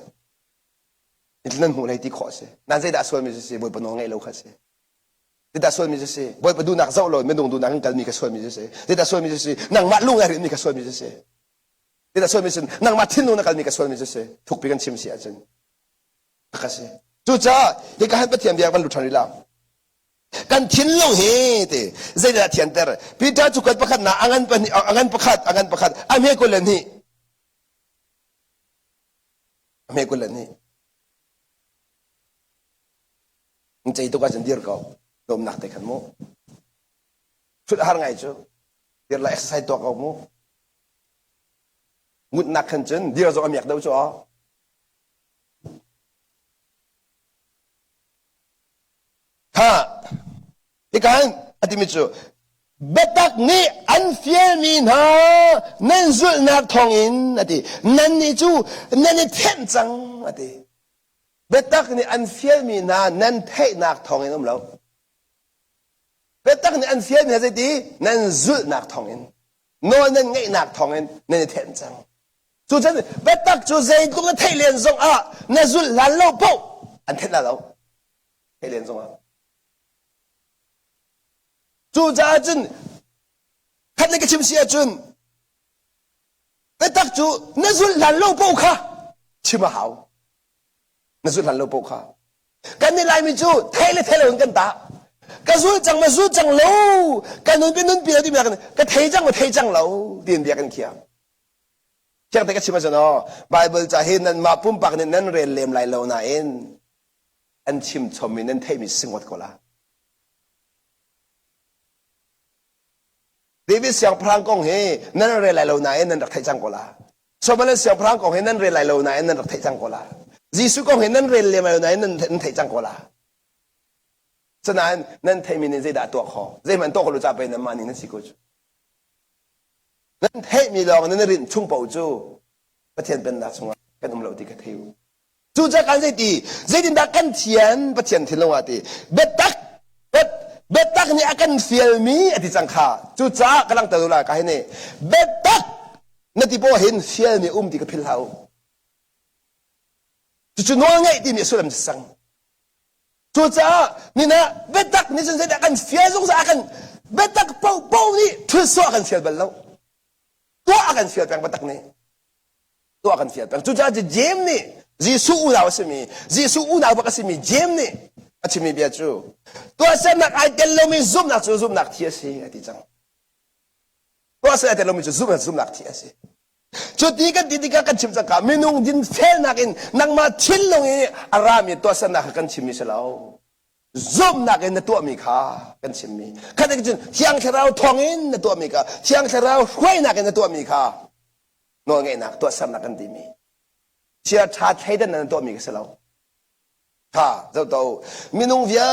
นี่นั่งหูเลยที่ขอเสียนั่นจะได้สวยมีจะเสียบ่อยปนองไงเราค่ะเสียที่ตาสวยมีจะเสียบ่อยไปดูนักเจ้าเลยไม่ดูนักกันมีกระสวยมีจะเสียที่ตาสวยมีจะเสียนังมาลุงอะไรมีกระสวยมีจะเสียที่ตาสวยมีจะนังมาทิ้งนู่นนักกันมีกระสวยมีจะเสียทุกปีกันชิมเสียจนกระเสียจู่จ้าที่การให้ปฏิญาณเบียร์มันหลุดทันทีละกันทิ้งลงเฮติใจเดือดเทียนเตอร์พี่จ้าจุกประคัดนะอังันประคัดอันเฮกุลนี่อันเฮกุลนี่มันใจตัวกันจนเดียร์เขาลมหนักแต่ขันโม ชุดหาไงจูเดี๋ยวเราเอ็กซ์ไซส์ตัวเขามูงุดนักขันจนเดี๋ยวเราจะเอาเมียกเดาจูอ๋อฮะอีกครั้งอธิมิจูเบตักนี่อันเฟียมีนะนั่นสุดนักทองอินอธินั่นนี่จูนั่นนี่เทนจังอธิเบตักนี่อันเฟียมีนะนั่นเทนักทองอินนั่นเราเบตักนี่อันเฟียมีนะสิดีนั่นสุดนักทองอินโน่นนั่นไงนักทองอินนั่นนี่เทนจังจูจันเบตักจูเซนกูก็เทเลียนซงอ่ะนั่นสุดลันโลโปอันเทนละเราเทเลียนซงอ่ะจูจ้าจุนขัดเลยก็ชิมเสียจุนไปตักจูนั่นสุดหลันโลกค่ะชิมหาวนั่นสุดหลันโลกค่ะกันนี่ลายมิจูเทเลกันตากันสู้จังมาสู้จังโลกันนุ่นเป็นนุ่นเปียดีเมียกันกันเทจังมาเทจังโลดีนเบียกันเขียมเชื่อแต่ก็ชิมมาจนอ๋อไบเบิลจะเห็นนั่นมาปุ่มปากนั่นเรียนเลมลายโลน่าเอ็นอันชิมชมมินั่นเทมิสิงวัดก็ละเดวิดเสียงพรางกงเฮนั่นเรลัยโลนาเอ็นนั่นรักไทยจังกลาสมัยเสียงพรางกงเฮนั่นเรลัยโลนาเอ็นนั่นรักไทยจังกลายิสุกงเฮนั่นเรลัยโลนาเอ็นนั่นไทยจังกลาฉะนั้นนั่นไทยมินิเจดาตัวขอเจมันตัวคนรู้จักเป็นนั่นมานี่นั่นสิกูจูนั่นไทยมีลองนั่นรินชุ่มปูจูประเทศเป็นนักสงฆ์กันนุ่มเหล่าที่กระเทียวจูจะกันเจดีเจดินดักกันเทียนประเทศที่ลงว่าตีเบ็ดตักเบ็ดตักนี่อากันฟิลมีอธิจังขาจูจ้ากำลังตื่นละกันนี่เบ็ดตักนั่นที่พอเห็นฟิลมีที่กับพิลาวจูน้องไงที่มีสุลมสังจูจ้านี่นะเบ็ดตักนี่ฉันจะอากันฟิลสงสัยอากันเบ็ดตักเป้านี่ทุกส่วนอากันฟิลเบลล์ตัวอากันฟิลแปลงเบ็ดตักนี่ตัวอากันฟิลแปลงจูจ้าจะเจมนี่จีสูอุดาวสมีจีสูอุดาวบักสมีเจมนี่อาชิมีเบียจูตัวเส้นนักไอเดลโลมิซุมนักซูซุมนักเทียสีอธิจังตัวเส้นไอเดลโลมิซุมนักเทียสีจุดนี้กันดีๆกันชิมจักรมินุงดินเฟลนักอินนักมาทิลลงอินอารามีตัวเส้นนักกันชิมีเสลาวซุมนักอินตัวมีขากันชิมีขัดกันจนเที่ยงเทราทองอินตัวมีขาเที่ยงเทราห้วยนักอินตัวมีขาโน่นไงนักตัวเส้นนักกันดีมีเชื่อชาติให้ดันตัวมีเสลาวค่ะเจ้าตัวมินุงเวีย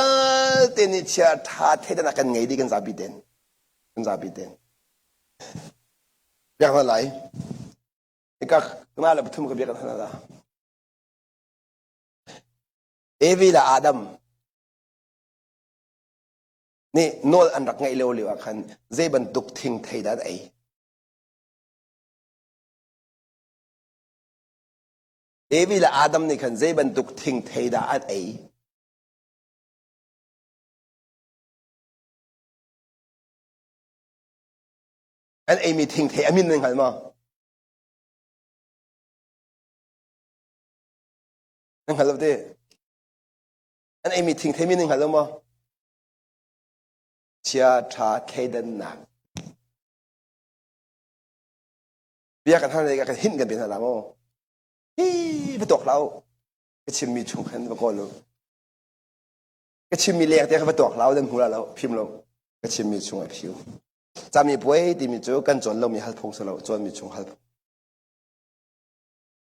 เตนิเชียท่าเทดนักกันไงดีกันซาบิเดนอย่างไรอีกก็น่าจะทุ่มกับเบียกันขนาดนั้นเอวีและอาดัมนี่โนอันรักไงเร็วๆกันเจ็บันตุกทิ้งไทยได้เอวีและอาดัมนี่กันเจ็บันตุกทิ้งไทยได้อันเอมีทิ้งไทยอามินหนึ่งหันมาหนึ่งหันแล้วเด้อันเอมีทิ้งไทยมีหนึ่งหันแล้วมาเชียชาไทยดันนักเบียกันท่านเลยกันหินกันเป็นอะไรมั้งไปตกเราก็ชิมมีชุ่มขันมาก่อนเลยก็ชิมมีเลี้ยงแต่เขาไปตกเราเดินหัวเราพิมพ์ลงก็ชิมมีชุ่มผิวจามีป่วยที่มีจู่กันจนเรามีฮัลพงสเราจนมีชุ่มฮัล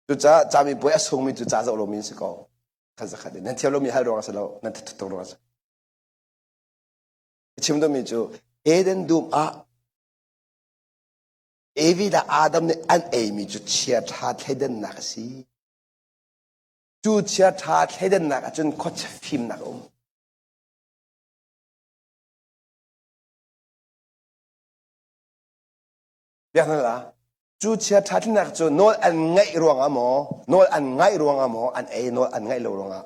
จู่จามีป่วยส่งมีจู่จ้าจะเรามีสิก็ขันสักขันนั่นเที่ยวเรามีฮัลรองสเรานั่นทุกตัวรองสชิมตัวมีจู่เอเดนดูมอ่ะเอวีและอาดัมเนี่ยอันเอมีจู่เชียร์ท่าเทเดนนักสิจู่เชียร์ท่าเทเดนนักจนโคตรฟิล์มนักเบียร์นั่นละจู่เชียร์ท่าที่นักจู่โน้ตอันไงรวงอ่ะหมอโน้ตอันไงรวงอ่ะหมออันเอโน้ตอันไงรวงอ่ะ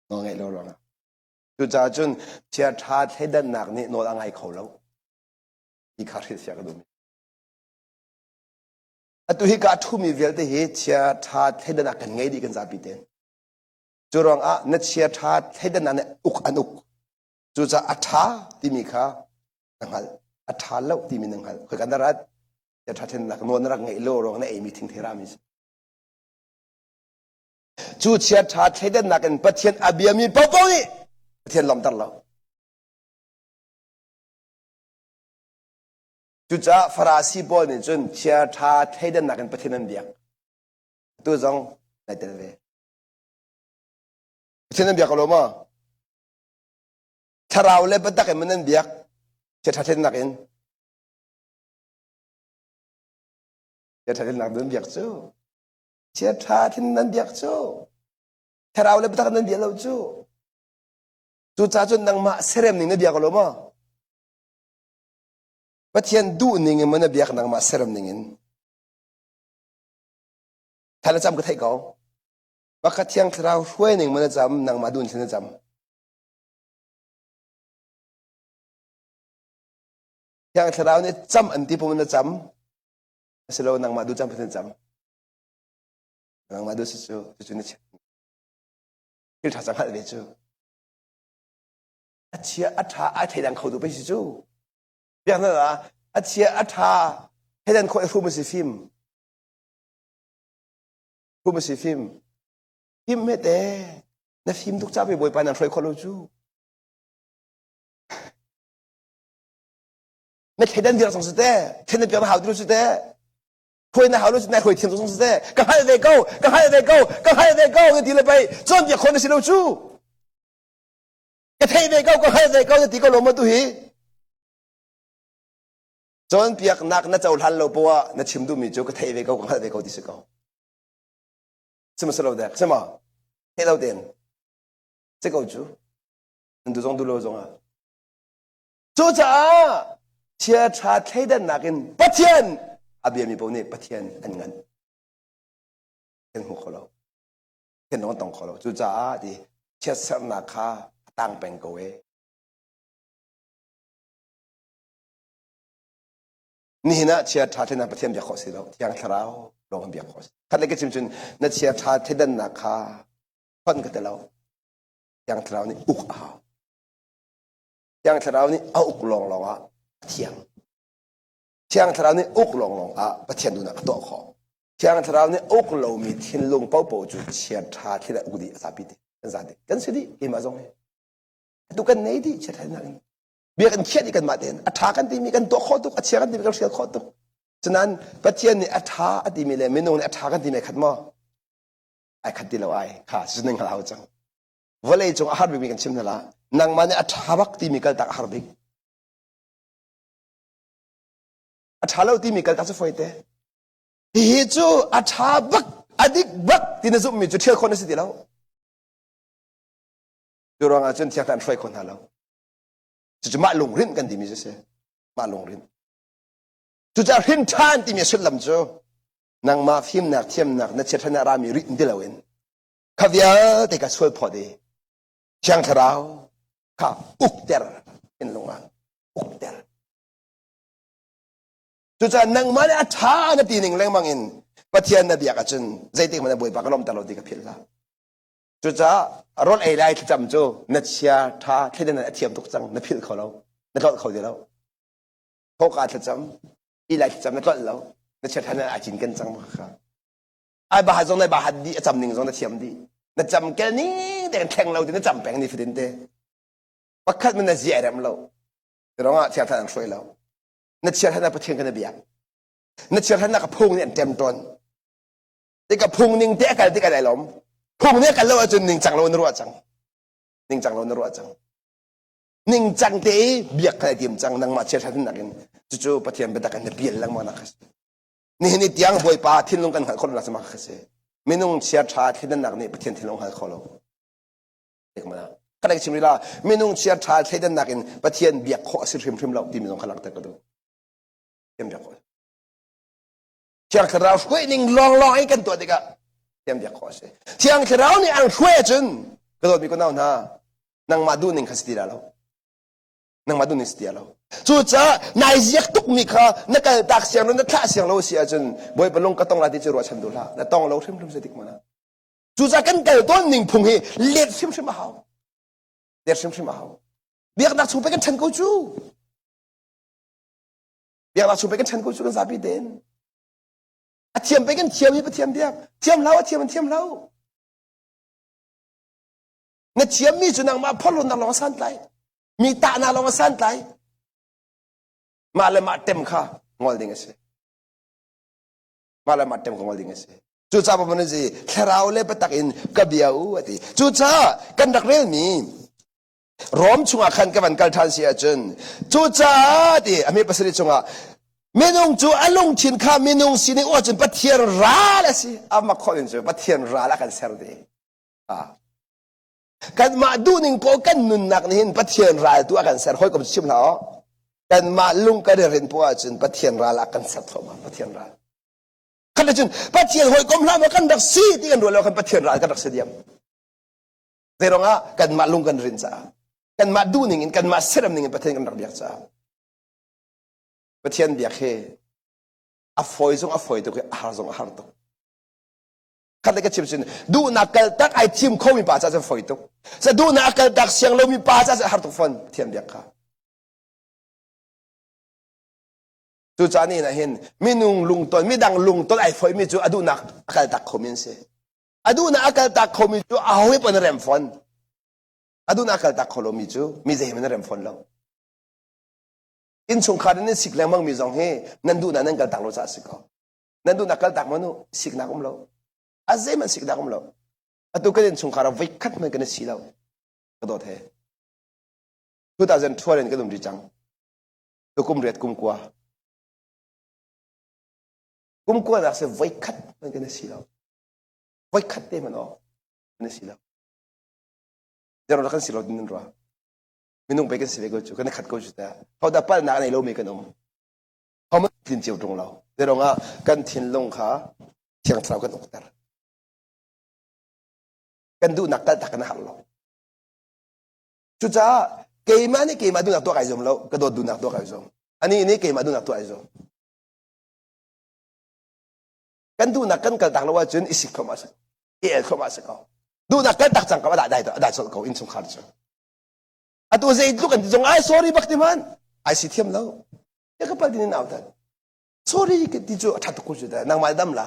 โน้ตไงรวงอ่ะจู่จ้าจนเชียร์ท่าเทเดนนักนี่โน้ตอันไงเขาแล้วอีกครั้งที่เสียกันดูอัตุฮิกาทุ่มีเวลที่เฮียเชียร์ท่าเทเดนักกันไงดีกันซาบิเดนจู่รองอ่ะนัดเชียร์ท่าเทเดนักเนี่ยอุกอันุกจู่จ้าอัฐาที่มีข้านังหัลอัฐาเล่าที่มีนังหัลคือกันดารัดเชียร์ท่าเทเดนักนวลรักไงโลรองเนี่ยเอมีทิ้งเทรามิสจู่เชียร์ท่าเทเดนักกันประเทศอาเบียมีเป้าๆนี่ประเทศลอมตันเรา จุจ้าฟาราซีบอลนี่จนเชียร์ชาเทเดนนักกันประเทศนั้นเบียกตัวจงในเตลเวประเทศนั้นเบียกก็รู้มั้งถ้าเราเล่นประตักมันนั้นเบียกเชียร์ชาเทเดนนักกันเชียร์ชาเทเดนนักนั้นเบียกจูเชียร์ชาเทเดนนั้นเบียกจูถ้าเราเล่นประตักนั้นเบียกเราจูจุจ้าจนนังมาเสร็จนี่นั้นเบียกก็รู้มั้งประเทศดูนิ่งมันเบียกนังมาเสร็จนิ่งถ้าเราจำก็ไทยเขาว่าขัดยังเราช่วยหนึ่งมันจำนังมาดูนี่จำยังเราเนี่ยจำอันที่ผมมันจำสิเรานังมาดูจำเป็นจำนังมาดูจู่นี่เชื่อที่ท่าสังหารเลยจู่อาเชียอัฐาอาเทดังเขาดูไปจู่อย่างนั้นละอาเชียอัฐาให้ดันคนผู้มือสิฟิล์มผู้มือสิฟิล์มฟิล์มไม่แต่ในฟิล์มทุกเจ้าไปบ่อยไปนั่นช่วยคนรู้จู่ในเขตนั้นเดียวสองสุดแต่เขตนั้นเปียกมาหาดูสุดแต่คุยในหาดูสุดแต่คุยเทียมสองสุดแต่ก็ให้เด็กเขาก็ให้เด็กเขาก็ให้เด็กเขาก็ตีเลยไปจนเปียกคนในสิรู้จู่ก็ให้เด็กเขาก็ให้เด็กเขาจะตีก็ลงมาตุยจนเปียกนักน่าจะอุลันเราปัวน่าชิมดูมีจูก็เทเวก็ให้เวก็ดิสก็สมัยเราเด็กใช่ไหมให้เราเด่นจะก็จูมันดูจงดูโลจงอ่ะจูจ้าเชียร์ชาเทเดนนักินปะเทียนอาเบียมีปุ่นนี่ปะเทียนอันเงินเห็นหัวเขาเราเห็นน้องตองเขาเราจูจ้าดิเชียร์สัมนักข้าตั้งเป็นกูเอนี่นะเชียร์ชาเทนันประเทศเบียร์ขอสิเรายังทราวลงเบียร์ขอสิถ้าเล็กจิมจุนนัดเชียร์ชาเทนันนักข้าคนก็แต่เรายังทราวนี่อุกเอายังทราวนี่เอาอุกลงอ่ะเทียงเชียงทราวนี่อุกลงอ่ะประเทศดูนักตัวขอเชียงทราวนี่อุกลงมีทิ้งลงเป้าปูจุเชียร์ชาเทนันอุกดีสาบิดกันซาดิกันสิดิอิมาจงเนี่ยดูกันไหนดิเชียร์เทนันเบียกันเขียนกันมาเด่นอัฐากันที่มีกันตัวข้อตุกอัฐเชียกันที่มีกันเชียร์ข้อตุกฉะนั้นประเทศนี้อัฐาอันที่มีเลยไม่นุ่งอัฐากันที่มีขัดมั้งไอ้ขัดที่เราไอ้ค่ะสิ่งหนึ่งเราจังวันเลยจงอาหารมีกันชิมนั่นละนางมันอัฐาบักที่มีกันตักอาหารบิกอัฐาเราที่มีกันตักจะฟอยเตะฮีจูอัฐาบักอดีกบักที่นั่นจุมีจุดเที่ยวคนนั้นสิเราดูรองอาจารย์เที่ยวกันช่วยคนหาเราจะมาลงรินกันดีมิเสมาลงรินจะรินทานที่มีสุดลำโจนางมาฟิมนักเทียมนักนักเชตนารามีรินเดลเวนข้าเดียเด็กช่วยพอดีช่างทราวข้าอุกเตอร์เป็นลงมาอุกเตอร์จะนางมาเนี่ยท่านาทีหนึ่งแรงมังอินปะเทียนนาเบียกจนใจติมันบ่อยปากลมตลอดดีกับพิลลาจะรถไอ้ไรที่จำโจนัดเชียร์ท่าที่นั่นเทียมทุกจังนัดพิลเขาเรานัดรถเขาเดียวเราพกอาที่จำอีไรที่จำนัดรถเรานัดเชียร์ท่านั้นอาจินกันจังมากครับไอ้บ้าจงในบ้าดีจำหนึ่งจงนัดเทียมดีนัดจำแค่นี้แต่แข่งเราที่นัดจำแปลงนี่ฟิดินเต้ปักขัดมันนัดเสียแรงเราแต่เราเชียร์ท่านั้นช่วยเรานัดเชียร์ท่านั้นประเทศกันนัดเบียนัดเชียร์ท่านั้นกับพงเนี่ยเต็มต้นแต่กับพงนิ่งเตะกันที่กันได้ล้มพวกนี้กันเราจนนิ่งจังเราหนรัวจังนิ่งจังเราหนรัวจังนิ่งจังเตะเบียกใครเตรียมจังนังมาเชื่อท่านนักเองจู่ๆประเทศเป็นตะกันเปลี่ยนลังมานักนี่นี่ที่ยังบ่อยป่าทิ้งลงกันคนละสมัครเสียไม่นุ่งเชียร์ชาที่นั่นนักนี่ประเทศทิ้งลงให้เขาเราเด็กมาขณะที่ชิมเวลาไม่นุ่งเชียร์ชาที่นั่นนักเองประเทศเบียกข้อสิริมเราที่มีลงขลังแต่ก็ดูเต็มเบียกข้อเชียร์เราช่วยนิ่งลองให้กันตัวเด็กอะเตรียมเบียกข้อสิเที่ยงที่เราเนี่ยอันช่วยจนก็โดนมีคนเอาหน้านางมาดูนิ่งขัดสติแล้วนางมาดูนิ่งสติแล้วจู่จ้านายเรียกตุกมีค่ะนักการตักเสียงนั้นท่าเสียงเราเสียจนบ่อยไปลงก็ต้องลาที่จะรัวฉันดูละแต่ต้องเราทิมสติกมานะจู่จ้ากันเกิดต้นนิ่งพุงให้เล็ดชิมมาหาเล็ดชิมมาหาเบียกนักชูไปกันฉันกูจูเบียกนักชูไปกันฉันกูจูกันสาบีเดนเทียมไปกันเทียมยี่ไปเทียมเดียกเทียมเราเทียมมันเทียมเราเนี่ยเทียมมีจุนังมาพ่อลุนนังลองสั้นไตมีตานาลองสั้นไต มาเลยมาเต็มค่ะงอลดิ้งเสมาเลยมาเต็มของงอลดิ้งเสจูจ้าปมันจีแค่เราเล่ไปตักอินกับเบียวติจูจ้ากันดักเรื่องนี้รวมช่วงขันกับวันกัลทันเสียจนจูจ้าติอเมริกาสิช่วงเมนุงจูอารมณ์ชินข้าเมนุงสินิโอจนปะเทียนราละสิอามาคอลินจูปะเทียนราละกันเสร์ดีกันมาดูนิ่งโปกันนุนนักนี่ปะเทียนราตัวกันเสร์ห้อยกับชิมแล้วกันมาลุงกันเรียนพัวจนปะเทียนราละกันเสร์ทมาปะเทียนรากันเลยจนปะเทียนห้อยกบลามากันดักซีที่กันดูแล้วกันปะเทียนรากันดักเสียมแต่รองกันมาลุงกันเรียนจ้ากันมาดูนิ่งกันมาเสร์มนิ่งปะเทียนกันดักเบียกจ้าปะเทียนเบียกเฮอฟอยซงตัวคืออาหารซงอาหารตัวขันเลยก็ชิมชินดูนักเกลตักไอทีมเขามีป้าจ้าจะฟอยตัวจะดูนักเกลตักเสียงเรามีป้าจ้าจะอาหารตัวฟันเทียนเบียกค่ะจูจานี่นะเห็นมีนุ่งลุงต้นมีดังลุงต้นไอฟอยมีจูอดูนักเกลตักเขามีเสอดูนักเกลตักเขามีจูเอาไว้เป็นเรมฟันอดูนักเกลตักเขาเรามีจูมีเจมันเรมฟันเราอินสงครามนี่สิกแรงมั่งมีจงเฮนั่นดูนั่นกัลตักเราจะสิกนั่นดูนักกัลตักมันสิกนักมันเราอาเซมันสิกนักมันเราอตุกันอินสงครามไว้คัดมันกันสิเรากระโดดเฮ2012นี่ก็ต้องดีจังตุกุมเรียดกุมกัวนักเสไว้คัดมันกันสิเราไว้คัดเต็มมันอ๋อกันสิเราเดี๋ยวเราคันสิเราดินรัวไม่นุ่งไปกันสิเวก็จูกันขัดก็จูแต่เขาดับปั้นนักในโลกมีกันเขาไม่ทิ้งเจียวตรงเราเดี๋ยวเรากันทิ้งลงขาเชียงสาวกันออกแต่กันดูนักกันตักกันหักเราจูจ้าเกมนี่เกมดูนักตัวไก่จอมเรากระโดดดูนักตัวไก่จอมอันนี้เกมดูนักตัวไก่จอมกันดูนักกันกันตักเราว่าจนอิสิกเข้ามาสักเข้ามาสักดูนักกันตักจังกับได้สุดเขาอินสงครามจ้ะat was it look and jong ay sorry bakti man ay si thiam lo ya kapal din na utan sorry ke ti jo that ko juda nang madam la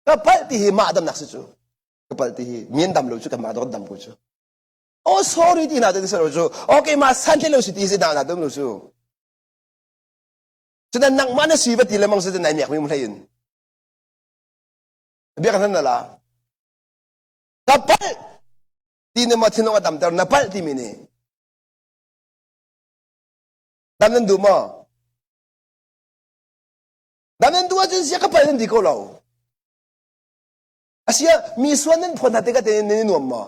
kapal ti hi madam nak su chu kapal ti hi mien dam lo chu ka madam dam ko chu oh sorry ti na de so chu okay ma san te lo si ti si da na dam lo chu chu dan nang mana si ba ti lamang sa na miak mi mo layin biya kan na la kapal di na matinong adam tar napal ti mini danan du mo danan du aja siya kapal hindi ko law asya miswan nan phon hate ka tin ni nuam mo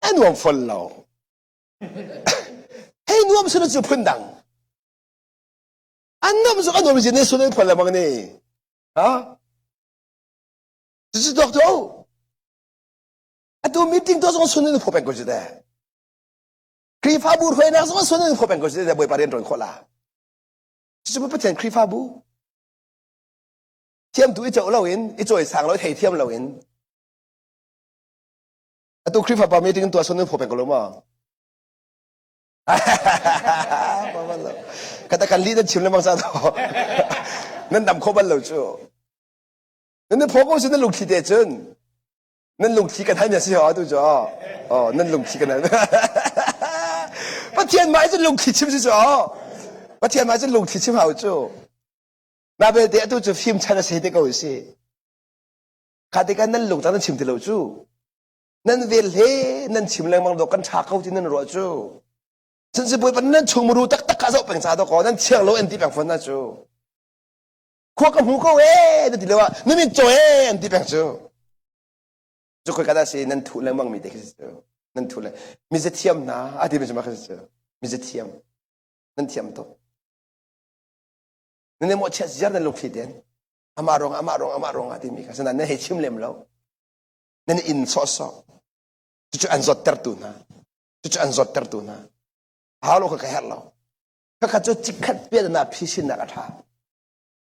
anuam fol law hey nuam sunod su phundang annam su anuam jine sunod phol lamang ni ha ji doktor 또 미팅 도서 손을 포뱅 거지대. 크리파부 회나서 손을 포뱅 거지대. 뭐 바리엔 돈 콜라. 진짜 뭐 버텐 크리파부. 티엄 두 이쪽 올라오인 이쪽에 상로 헤이 티엄 올라오인. 또 크리파부 미팅 또 손을 포뱅 걸로 뭐. 뭐말로. katakan lider chim lemang sa to. 난 남코발 넣죠. 근데 보고 있는 룩티 대전. 난 룩티가 하면서 아도죠. 난 룩티가 나. 바티안 맞은 룩티 침수죠. 바티안 맞은 룩티 침 하죠. 나베 대도 저 힘 찾아서 해대가 오시. 가대가 난 룩다는 침 들어오죠. 난 웰해 난 침랭망 녹간 차가우 지는 로죠. 선세 보이면 난 총무로 딱딱 가서 뺑사도 거난 치앙로 엔디 뺑펀나죠. 코아까 무거 왜 들려와 너는 쪼에 엔디 뺑죠. 저거 가다시 난 투랭망 미대 그랬어요. 난 투랭 미제 티엄나 아디면 좀 하셨어요. 미제 티엄 난 티엄도 너네 뭐 찾지않는 룩티된 아마롱 아디미 가서 나는 해침렘로 나는 인소서 주주 안소 tertuna 주주 안소 tertuna 하로 그 해로 그가 저 직한 빼나 피신 나가다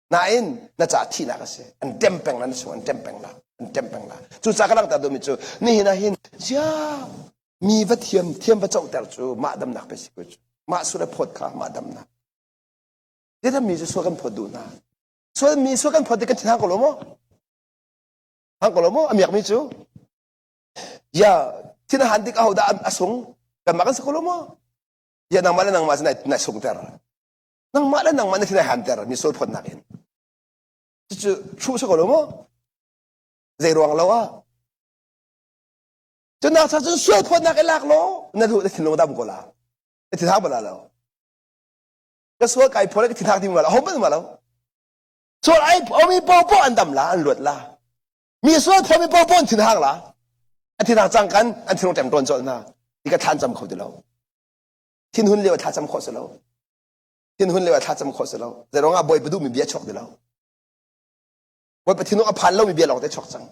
나인 나자 티 나가세 안 댐뱅 나는 수안 댐뱅라 안 댐뱅라 주 자가랑 다도 미주 니히나 흰자 미바 티엄 바쪽 달주 마담 낙배시고 마수레 포카 마담나 얘다 미주 소간 포두나 미 소간 포드가 지난 걸로 뭐 한 걸로 뭐 아미약 미주 야 티나 한디가 하다 아송 간 막은 서 걸로 뭐 ya nang mala nang mas na sungter nang mala nang man na hunter mi sol phot nakin chu chu sa ko mo zai ruang lawa cho na sa chu sol phot nakin lak lo na du tin lo dam ko la ti thak bala lo ka sol kai phot ka ti thak ti ma la hom ba ma lo sol ai mi po po an dam la an lut la mi sol phot mi po po tin hak la an ti thak jang kan an tin lo tem ton chol na ni ka than jam kho de lo tin hun le wa tha jam kho se lo tin hun le wa tha jam kho se lo zai rong a boy bu du mi bia chok de lo boy pa tin lo a phan lo mi bia lo de chok chang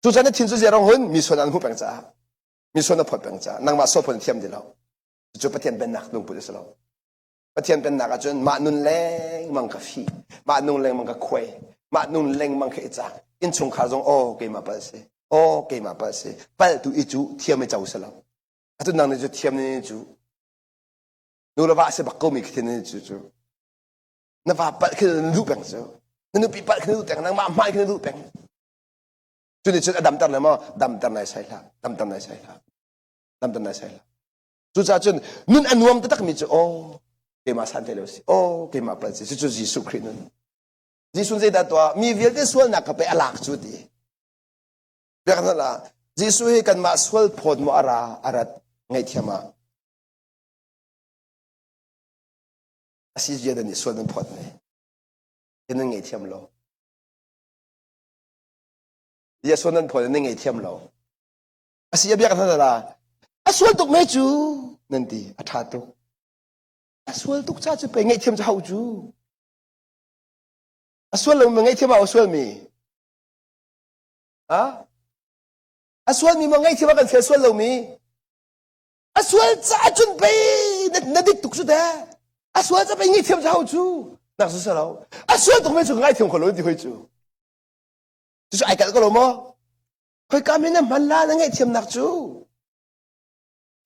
chu chan tin su zai rong hun mi son an hu pang cha mi son na phot pang cha nang ma so phon thiam de lo chu pa tian ben nak lung pu de se lo pa tian ben nak a chun ma nun leng mang ka fi ma nun leng mang ka khoi ma nun leng mang ka cha in chung kha jong o ke ma pa se o ke ma pa se pal tu i chu thiam me chau se lo atu nang ne chu thiam ne chu nu la va se ba ko mi ke ne chu chu na va pa ke lu pang so na nu pi pa ke lu tang nang ma mai ke lu pang chu ni chu adam tar na ma dam tar nai sai la dam tar nai sai la dam tar nai sai la chu cha chun nun anuam ta tak mi chu o ke ma san te lo si o ke ma pa si chu jisu christ nun jisu zai da to mi vil de sual na ka pe alak chu ti be kan la jisu he kan ma sual phod mo ara arat ngai thiama asi je da ni sual nan phod ne ken ngai thiam lo ya sual nan phod ne ngai thiam lo asi ya be kan la asual tuk me chu nanti atha tu asual tuk cha chu pe ngai thiam cha hau chu asual lo ngai thiam asual mi ha asual mi ngai thiam kan asual lo mi asual cha chun pe na dik tuk chu da asual cha pe ngai thiam cha hau chu nak su sa lo asual tuk me chu ngai thiam ko lo di hoi chu chu ai ka ko lo mo hoi ka me na man la ngai thiam nak chu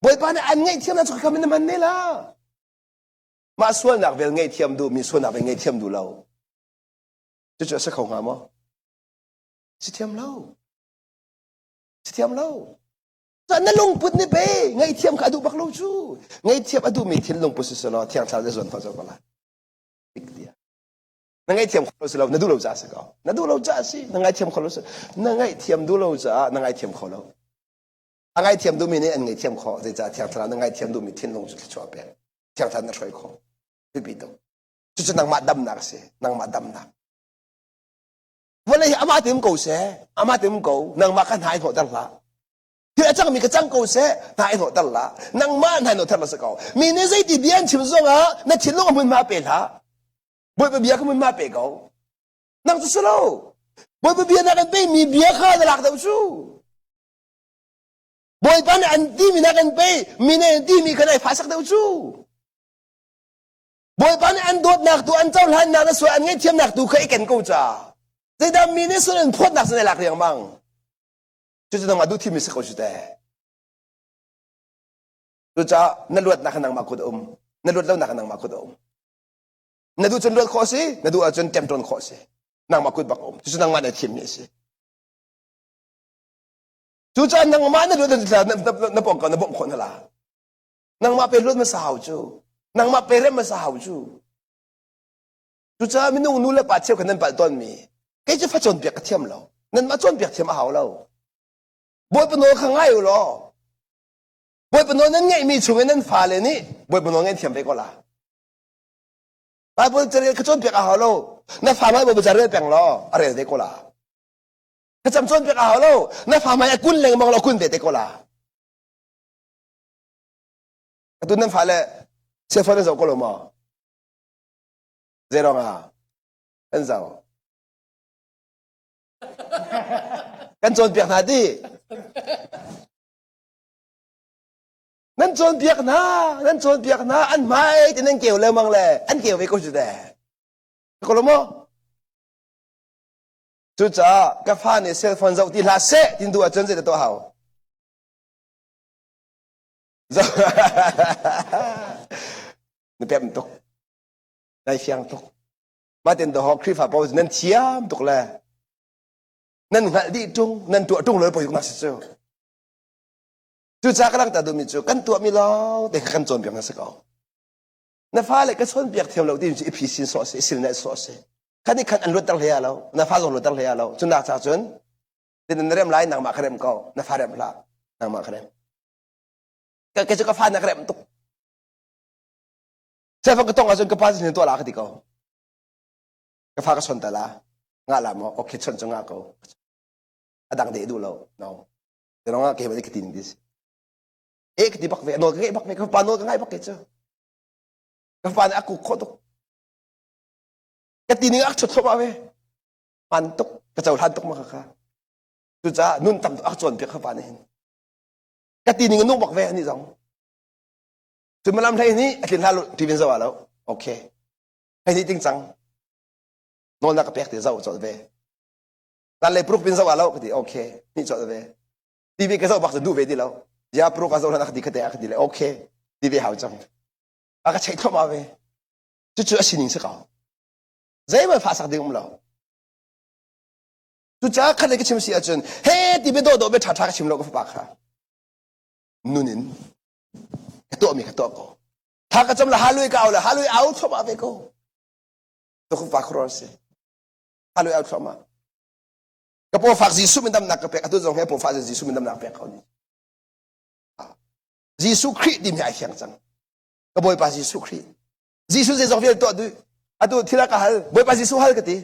boy pa na an ngai thiam na chu ka me na man ne la ma sual nak vel ngai thiam du mi sual nak vel ngai thiam du lo chu chu sa khong ha mo si thiam lo si thiam lo sa na long put ni pe ngai thiam ka du bak lo chu ngai thiam adu mi thin long pu su lo thiang cha de zon fa zo ko la big dia na ngai thiam kho lo na du lo ja sa ko na du lo ja si na ngai thiam kho lo na ngai thiam du lo ja na ngai thiam kho lo a ngai thiam du mi ne an ngai thiam kho ze ja thiang tra na ngai thiam du mi thin long chu chwa pe thiang than na throi kho bi do chu chu nang ma dam nak se nang ma dam nak wala hi ama tim ko se ama tim ko nang ma kan hai tho dal la hi achang mi ka chang ko se hai tho dal la nang ma hai no thar la se ko mi ne zai ti bian chim zong a na thin long mun ma pe la boy ba bia ka mun ma pe ko nang chu lo boy ba bia na kan pe mi bia kha da lak da chu boy pa na an ti mi na kan pe mi ne ti mi ka nai fa sak da chu boy pa na an dot nak tu an chau han na so an ngai thiam nak tu khai ken ko cha zai da mi ne so an phot nak se lak riang mang chu chu nang adu thi mi se ko chu te chu cha na luat na kanang ma khut na luat lo na kanang ma khut na du chun luat kho si na du a chun tem ton kho si nang ma khut bak chu nang ma na thim ni si chu cha nang ma na luat na pong ka na bom kho na la nang ma pe luat ma sa hau chu nang ma pe rem ma sa hau chu chu cha mi nu nu la pa cheu kan pa ton mi ke chu fa chon pek ka thiam lo nan ma chon pek thiam a hau lo boy pa no kha ngai lo boy pa no nan ngai mi chu nan fa le ni boy pa no ngai thiam pe ko la ba boy chare ka chon pek a hau lo na fa mai boy chare pek lo are de ko la ka cham chon pek a hau lo na fa mai kun leng mong lo kun de ko la ka tu nan fa le se fa le zo ko lo mo zero nga en zo kan chon pek na di nan chon pek na an mai tin nan keu le mang le an keu ve ko chu de ko lo mo chu cha ka fa ni cell phone zo ti la se tin du a chen ze de to hao zo ni pem tok dai fiang tok ma tin do ho kri fa po nan chiam tok le nan ngal di tung nan tu tung le po yu na se จู่จ้ากำลังตาดูมิจูกันตัวมีล้อแต่กันจนเปียกนั่นสักเอาน้าฟ้าเลยก็ชนเปียกเทียมเราที่มีพิสินสอเสสินเนสสอเสคันนี้คันอันรถตั้งเฮียเราน้าฟ้าส่งรถตั้งเฮียเราจนนักจากจนเดินเริ่มไล่นางมาเครมก็น้าฟ้าเริ่มละนางมาเครมก็แกจะก็ฟ้านักเครมตุกใช่ฟังก็ต้องเอาจนกระพ้าสินตัวละก็ติก็กระพ้าก็ชนแต่ละงาละมั้งโอเคชนจงงาก็อดังเดือดดูเราเนาะแต่น้องก็เก็บไว้ที่ตินดิสdi bakwe no ke bakwe ka pano ka ngai bakwe chu ka pan aku khotuk ka tini ak chot thoma we pan tuk ka chau han tuk ma kha tu cha nun tam ak chon pe kha pan hin ka tini nu bakwe ani jong tu malam thai ni akin halu tivin zawa lo okay hai ni ting chang no na ka pek te zaw chot we ta le pruk pin zawa lo ka ti okay ni chot we tv ka zaw bak du ve di lo ya pro ka zona khdi khate akhdile okay di ve hau chang aka chai thoma ve chu chu asining se ka zai ma fa sak ding lo tu cha khale ke chim si a chun he di be do be tha tha chim lo ko fa kha nunin to mi ka to ko tha ka cham la halui ka au thoma ve ko to ko fa khro se halui au thoma ka po fa ji su min dam nak ka pe atu jong he po fa ji su min dam nak pe ka ni Giêsu Christ đi mày hiện rằng cái bồi bà Giêsu Christ Giêsu sẽ dòng việc tôi tôi thì là cái hal bồi bà Giêsu hal cái gì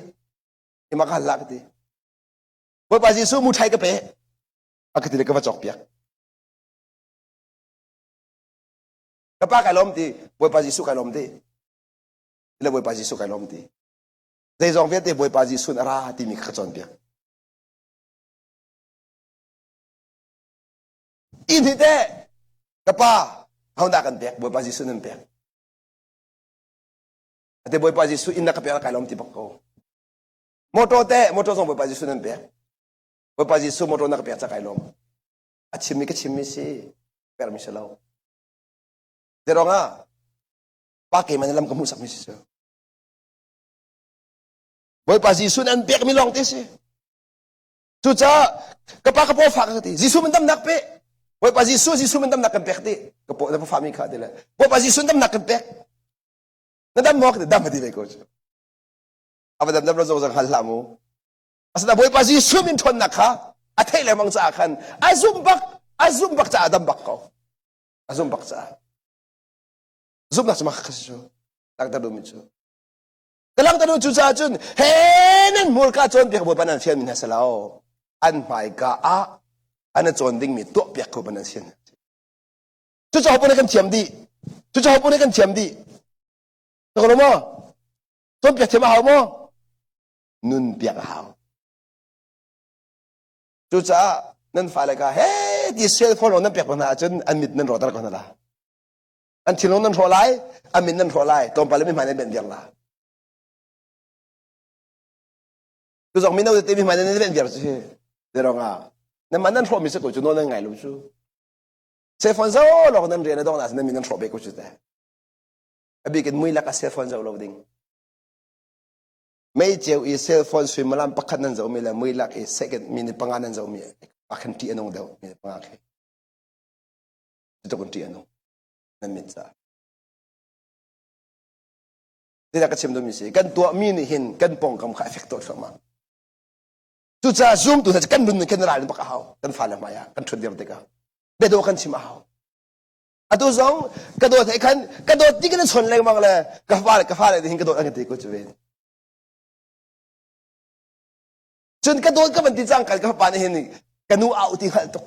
thì mà cái hal là cái gì bồi bà Giêsu mua thay cái bé cái gì là cái vật chọc biếc cái ba cái lom thì bồi bà Giêsu cái lom thì là bồi bà Giêsu cái lom thì đây dòng việc thì bồi bà Giêsu ra thì mình khắc chọn biếc in thì thế Kapa, hau nak kan pek, boy pa Jisu nan pek. Ate boy pa Jisu inna kapela kalom tipak ko. Moto song boy pa Jisu nan pek. Boy pa Jisu moto na kapela sa kalom. At chimi ka chimi si permisalaw. Pero nga, pake manilam kamusak mi Jisu. Boy pa Jisu nan pek milong tisi. Chucha, kapaka po fakati. Jisu mandam nakpe. Boy pa Jisu mandam nakapek ti. Kapo na po family ka dila. Boy pa Jisu mandam nakapek. Nadam mo ka dam di ko. Aba dam na zo sang hala mo. Asa boy pa Jisu min thon nakha. Athay lamang sa akan. Azumbak sa adam bak ko. Azumbak sa. Zum na sa makakasyo. Tagtado mi chu. Kalang tado chu sa chun. Henan mulka chon pi boy pa nan siya min hasalao. An mai ka anh ấy chọn đinh mi tốt biệt của bạn xin, chú cháu bố này cần chiếm đi, chú cháu bố này cần chiếm đi, được không ạ? Chọn biệt chiếm hảo không? Nun biệt hảo, chú cháu nên phải là cái, hey, đi cell phone nên biệt bằng nào chứ anh mít nên rồi ta còn là, anh chỉ nên rồi lại, anh mít nên rồi lại, tóm phải là mình phải nên biến là, chú cháu mình đâu thì mình phải nên biến chứ, được không ạ? Nên mà nên thua mình sẽ có chút nó ngày lúc chú, cell phone sao lo nên riêng đó là nên mình nên thua bé có chút đấy, bây giờ mới là cái cell phone sao lo đinh, mấy chiều ý cell phone swim mà làm bắt khăn nên sao mới là mới là cái second mình bằng anh nên sao mới bắt khăn tiền ông đâu mình bằng anh, chúng tiền ông nên mình sao, đây là cái chuyện đó mình sẽ cái tua mình hiện cái bông cầm khai effect thôi mà. Tu cha zoom tu kan dun kan ral baka haw kan fala maya kan thudir teka bedo kan chima haw atu zong kado thai kan do ti kan chon le mang le ka fa le hin kado ang ti ko chuwe chun kado ka ban ti chang ka pa ne hin kanu au ti hal to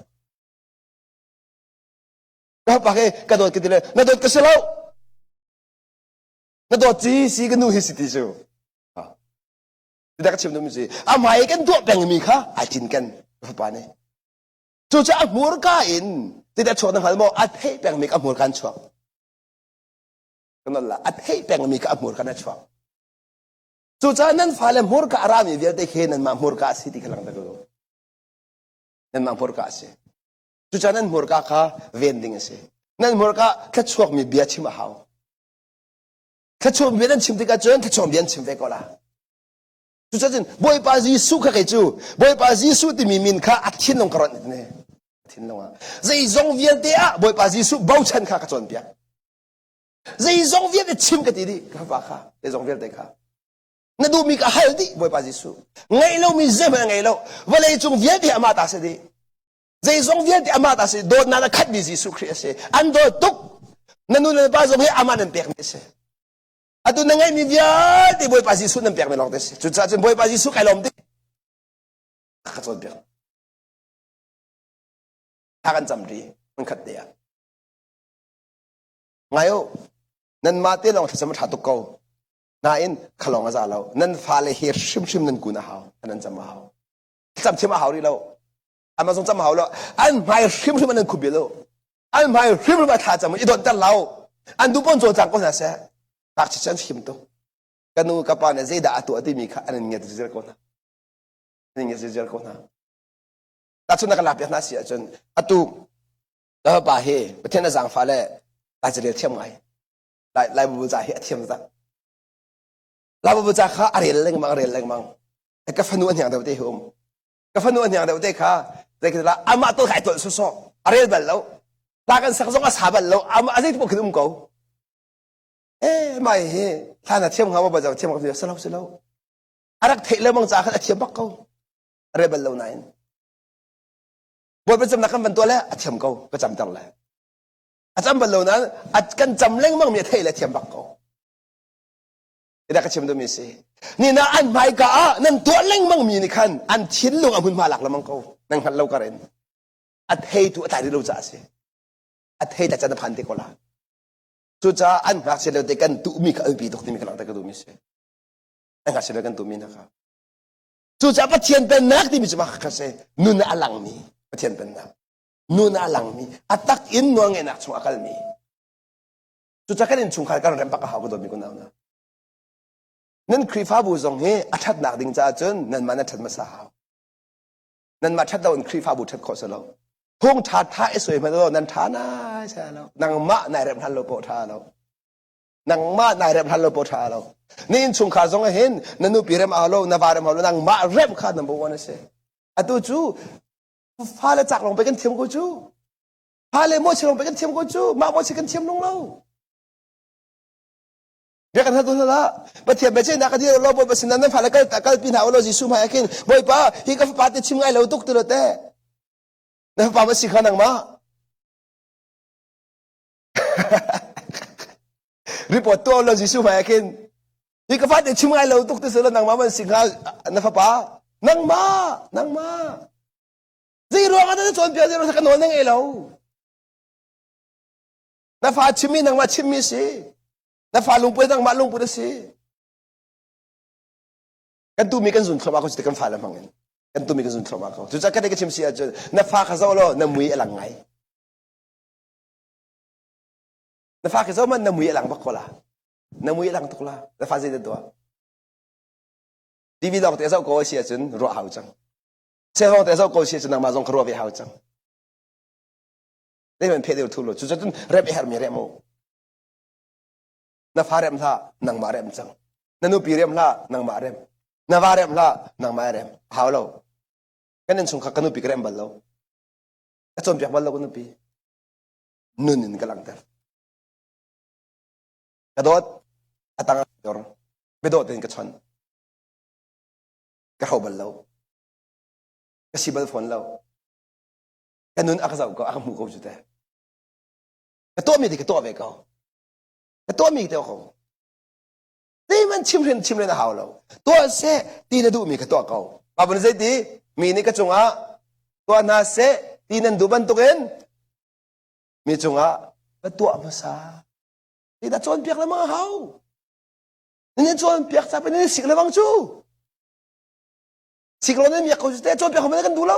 ka pa ke kado ke ti le na do ka selo na do chi si kanu hi si ti chu Tidak kecil tu mesti. Amai kan tu bang mi kah? Ajin kan apa ni? Cuca amur kain. Tidak cuak hal mau adhei bang mi amur kan cuak. Kenal lah. Adhei bang mi amur kan cuak. Cuca nan file amur ka arami biar dek nan amur ka asi di kelang dulu. Nan amur ka asi. Cuca nan amur ka vending asi. Nan amur ka kecuak mi biar cima hau. Kecuak biar nan cim tiga cuan kecuak biar cim vekola. Chú chân boy pa Giêsu khắc cái chú boy pa Giêsu thì mình khá ắt thiên nông karon này thiên long à dây dòng viên tia bồi bà Giêsu bao chân khá cả chuẩn bia dây dòng viên để chim cái gì đi các bà khá dây dòng viên để khá nó đủ mi cả hai đi bồi bà Giêsu ngày lâu mi dễ mà ngày lâu và lấy chung viên thì ama ta sẽ đi dây dòng viên thì ama ta sẽ đốt na khát đi Giêsu Christ sẽ ăn đốt tục nó nuôi lên ba dòng hết ama nên bẹt sẽ à tu ngay mi viên thì bồi bà Giêsu nên bẹt mình lòng thế sẽ chúng ta chân bồi bà Giêsu cái lòng đi khát chuẩn bia hakan jamri man khat dia ngayo nan ma te long thasam thatuk ko na in khalong za lo nan fa le hir shim nan kuna haw nan jam haw cham chima haw ri lo amazon jam haw lo an mai shim nan kubi lo an mai shim ba tha jam i don ta lo an du pon zo jang ko na se tak chi chan shim to kanu ka pa ne zeda atu ati mi kha an nge zir ko na nge zir ko na ta chun na la pya na sia chun atu da ba he pathen na jang fa le ta jile thiam ngai lai bu za he thiam za la bu za kha arel leng mang ka fanu an yang da te hom ka fanu an yang da te kha te ka la ama to khai to so so arel bal lo ta kan sak zong a sa bal lo ama a se po khum ko mai he ta na thiam nga ba za thiam ka se lo arak the le mang za kha thiam bak ko arel bal lo nainบทประจำนักกันเป็นตัวแล้วเทียมเขาก็จำตั้งแล้วอาจารย์บรรลุนั้นอาจกันจำเล่งมั่งมีเท่เลยเทียมบักเขาที่ได้ก็เทียมตัวมีสินี่นะอันไม่กะนั่นตัวเล่งมั่งมีนี่คันอันชิ้นลงอันพุ่นมาหลักแล้วมั่งเขานั่งหันเรากระเร็นอันเทตัวตายที่เราจะสิอันเทแต่จะนับพันที่เขาละสุดท้ายอันรักเสียแล้วแต่กันตุมีกับปีตกที่มีกำลังแต่ก็ตุมีสิอันรักเสียแล้วกันตุมีนะครับสุดท้ายประเทียนเป็นนักที่มีจะมาขัดเสนุนอลังมีเทียนเป็นนะนูน่าลังมีอัตักอินนัวเงินักชงอากาศมีจุดจักรนินชงขายการเรียนปากหาก็โดนมีคนนั้นนั่นครีฟ้าบูซงเฮอัชัดนักดิ่งจ้าจนนั่นมันชัดมาสาวนั่นมาชัดดาวน์ครีฟ้าบูชัดขอสโลพงชาท่าไอ้สวยมาแล้วนั่นท่าน่าใช่แล้วนางมะนายเรมทันโลโปท่าแล้วนางมะนายเรมทันโลโปท่าแล้วนี่ชงขาซงเห็นนั่นนูปีเรมอาโลนาวาเรมอาโลนางมะเรมขานัมเบอร์วันเซ่อะตัวจูพาเลจักลงไปกันเทียมกูจูพาเลโมชลงไปกันเทียมกูจูมาโมชกันเทียมลงเราเรียกกันท่าตัวละปะเทียมไปเช่นนักที่เราบอยประสิทธิ์นั้นพาเลกันปีนหาวเราจิสุมาให้กินบอยป้าฮีกับป้าติชิมไงเราตุกตัวเต้นั่นป้ามาสิขานังมารีพอร์ตตัวเราจิสุมาให้กินฮีกับป้าติชิมไงเราตุกตัวเสร็จนังมามันสิขานั่นป้านังมาzero ka na chon pia zero sa kanon ng ilaw na fa chimi nang ma chimi si na fa lungpo nang ma lungpo na si kan tumi kan zun thloma ko si kan fa la mangin kan tumi kan zun thloma ko tu cha ka de ka chim si a chon na fa ka zo lo na mui alang ngai na fa ka zo man na mui alang bak ko la na mui alang tok la na fa zai de to tv dog te zo ko si a chon ro hau changเชื่อว่าแต่เราโกศิษย์นักมาจงครัวไปหาจังนี่มันเพดเดียวทุลุจุดจนเรียบเฮร์มีเรียมโมนับฟาเรียมท่านังมาเรียมจังนันุปีเรียมท่านังมาเรียมนับฟาเรียมท่านังมาเรียมหาวเราแค่นั้นส่งขักนุปีเรียมบัลเราก็จนเปียกบัลเราก็นุปีนุ่นกันหลังเตอร์กระโดดอัตังดอร์ไปโดดเดินกระชอนกระเขาบัลเราก็สิบลฝนเราแต่นุ่นอักษรก็อักมูก็จุดเดียวแต่ตัวมีที่ก็ตัวไปก็แต่ตัวมีที่เขานี่มันชิมเรียนหาวเราตัวเสตีนดูมีก็ตัวเขาบางคนเสตีมีนี่ก็จงอ่ะตัวน่าเสตีนันดูบันตุกันมีจงอ่ะก็ตัวมาซาที่ตาจวนเปียกแล้วมั้งหาวนี่จวนเปียกซะเป็นนี่สิกแล้วมั้งจูสิกเราเนี่ยมีเขาจุดเดียวจนเปียกเขาไม่ได้กันดูเรา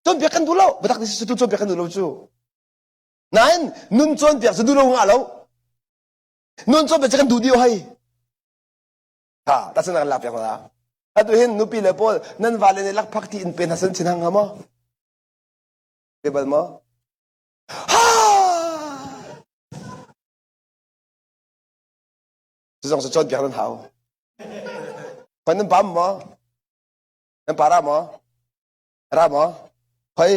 จนเปียกกันดูเราบัดนี้สุดจนเปียกกันดูเราจู่นั่นนุ่นจนเปียกจะดูเราหงาเรานุ่นจนเปียกจะกันดูเดียวให้ฮ่าแต่ฉันนั่งหลับเปียกนะถ้าดูเห็นนุ่นปีเล็บพอนั่นวาเลนลักพักที่อินเป็นฮัสซันชินังหามะเดี๋ยวบัดมั้งฮ่าจะส่งจนเปียกนั่นหาวคนนั้นปั๊มมั้งนั่นปารามั้งรามั้ง เฮ้ย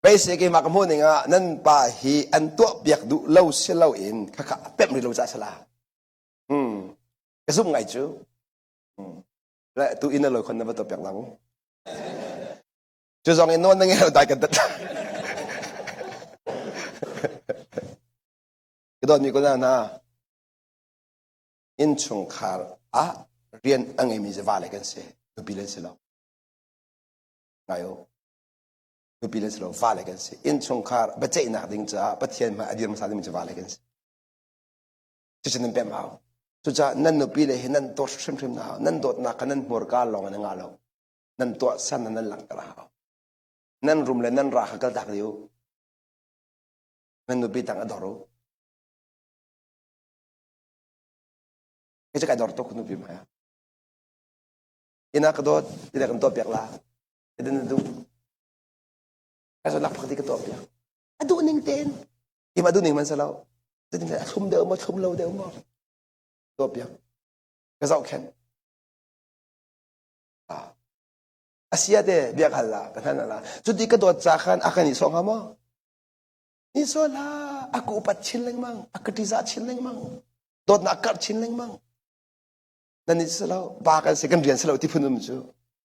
ไปเสกมากมุ่งนี่งะนั่นป่าฮีอันตัวเบียกดูเล่าเสียเล่าอินข้าเป็ดไม่รู้จักสละกระซุ่มไงจูและตัวอินเลยคนนั้นว่าตัวเบียกหลังจูจงอินโน่นนั่งเราได้กันตัดก็โดนมีคนนั้นนะอินชงคาร์เรียนอังเอมิจะว่าอะไรกันเสียดูพิเลนสิเราไงโอดูพิเลนสิเราว่าอะไรกันเสียอินชงคาร์บัจเจนักดิ้งจ้าปัจเจียนมาอดีตมาสาดิมจะว่าอะไรกันเสียจะฉันเป็นมาจุจ้านั่นดูพิเลนนั่นตัวชิมนานั่นโดดนักนั่นมัวกาลองนั่งอาลนั่นตัวสั้นนั่นหลังกระหาวนั่นรุมเลยนั่นราขกระดักเดียวนั่นดูพิตังอดอรุจะกระโดดตกนุบิมาอินักกระโดดอินักกระโดดเปียกลาอินันดูกระโดดหลักพักที่กระโดดเปียกอดูนิ่งเต้นอิมาดูนิ่งมันเสลาจะนิ่งชุ่มเดิมมาชุ่มเราเดิมมาตัวเปียกกระโดดแข็งอาเซียเดเบียกฮัลลาเป็นท่านอะไรจุดที่กระโดดจากขันอาการนิสงหามั้งนิสงลาอากูปัดชินเล้งมั้งอากูติซาชินเล้งมั้งโดดนักกัดชินเล้งมั้งนั่นนี่สลาวบากันเสกันเรียนสลาวที่พูดนุ่มจู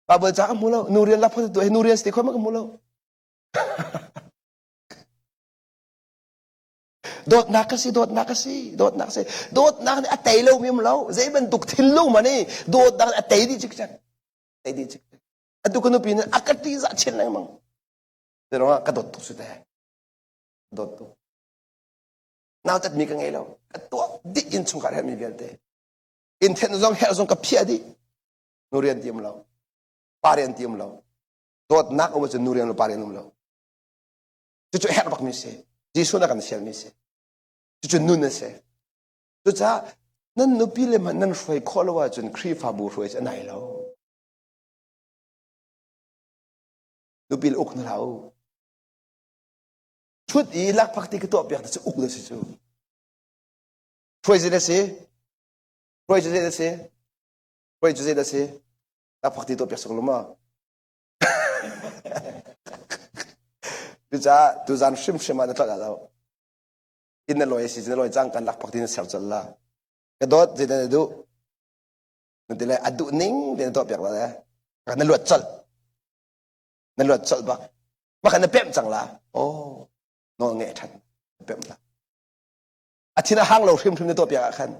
บาเบลจากมุลาวนูเรียนรับพอตัวนูเรียนสติความมันก็มุลาวโดดนักก็สิโดดนักก็สิโดดนักสิโดดนักนี่อัตเตยลูมีมุลาวใจมันตุกทิลลูมานี่โดดนักอัตเตยดีจิกจักอัตเตยดีจิกจักอัตุกันนุปีนอักตีจะเช่นไรมั้งเดี๋ยวว่ากระโดดตุกสุดท้ายโดดตุกน่าจะมีกันไงแล้วกระตัวดิอินสุงการให้มีเบียดเตอินเทนซองเฮซองกับเพียดีนูเรียนทีมเราปาเรียนทีมเราโดดนักเอาไว้จนนูเรียนเราปาเรียนเราจู่ๆเฮร์บักมิเซ่จีสุนักกันเสียมิเซ่จู่ๆนูนเซ่จู่จ้านั่นนูปีเลมันนั่นช่วยขอเราว่าจนครีฟาบูช่วยจะไหนเรานูปีลอุกนั่นเราชุดอีลักพักที่กระตัวเปียกจะอุกเลยสิจู่ช่วยจะได้สิช่วยจะได้สิช่วยจะได้สิลักพักที่ตัวเปียกสักลมาดูจ้าดูจานชิมมาได้ตลอดแล้วอินนั่นลอยสิจะลอยจังกันลักพักที่นั่นเสียจัลละกระโดดจะได้ดูนั่นที่เลยอดุนิ่งเดี๋ยวตัวเปียกแล้วนะกันนั่นลวดจัลนั่นลวดจัลบักมาขันนั่นเปี่ยมจังละโอ้นอนเงี้ยทันเปี่ยมละอาทิตย์ละห้างเราชิมในตัวเปียกขัน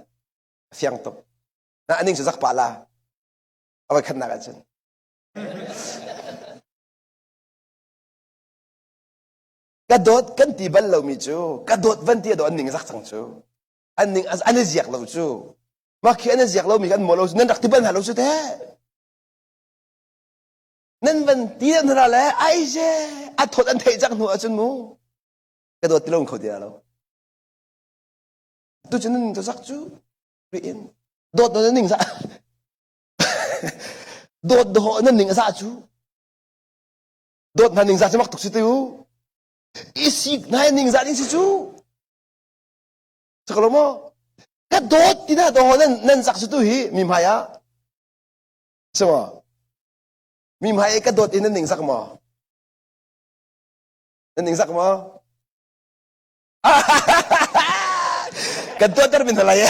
เสียงตบนะอันนี้จะสักปะละเอาไว้ขันนักกันกระโดดกันตีบัลเรามีจูกระโดดวันที่โดนอันหนึ่งสักสังจูอันหนึ่งอันนี้เสียกเราจูมาขี้อันนี้เสียกเรามีกันหมดเรานั่นรักที่บัลหาเราสุดแท้นั่นวันที่นั่นอะไรไอ้เจ้าทอดอันเทจักหนูอาจารย์มูกระโดดที่ลงเขาเดียวเราตัวฉันนั่นจะสักจูเรียนโดดนั่นหนึ่งสักโดดนั่นหนึ่งสักจูโดดนั่นหนึ่งสักจะมักตุกสิติวisi naik ning zani situ sekolah mo kadot tidak doh nan sak situ hi mimhaya semua mimhaya kadot ini ning sak mo ning sak mo kadot terbin halaya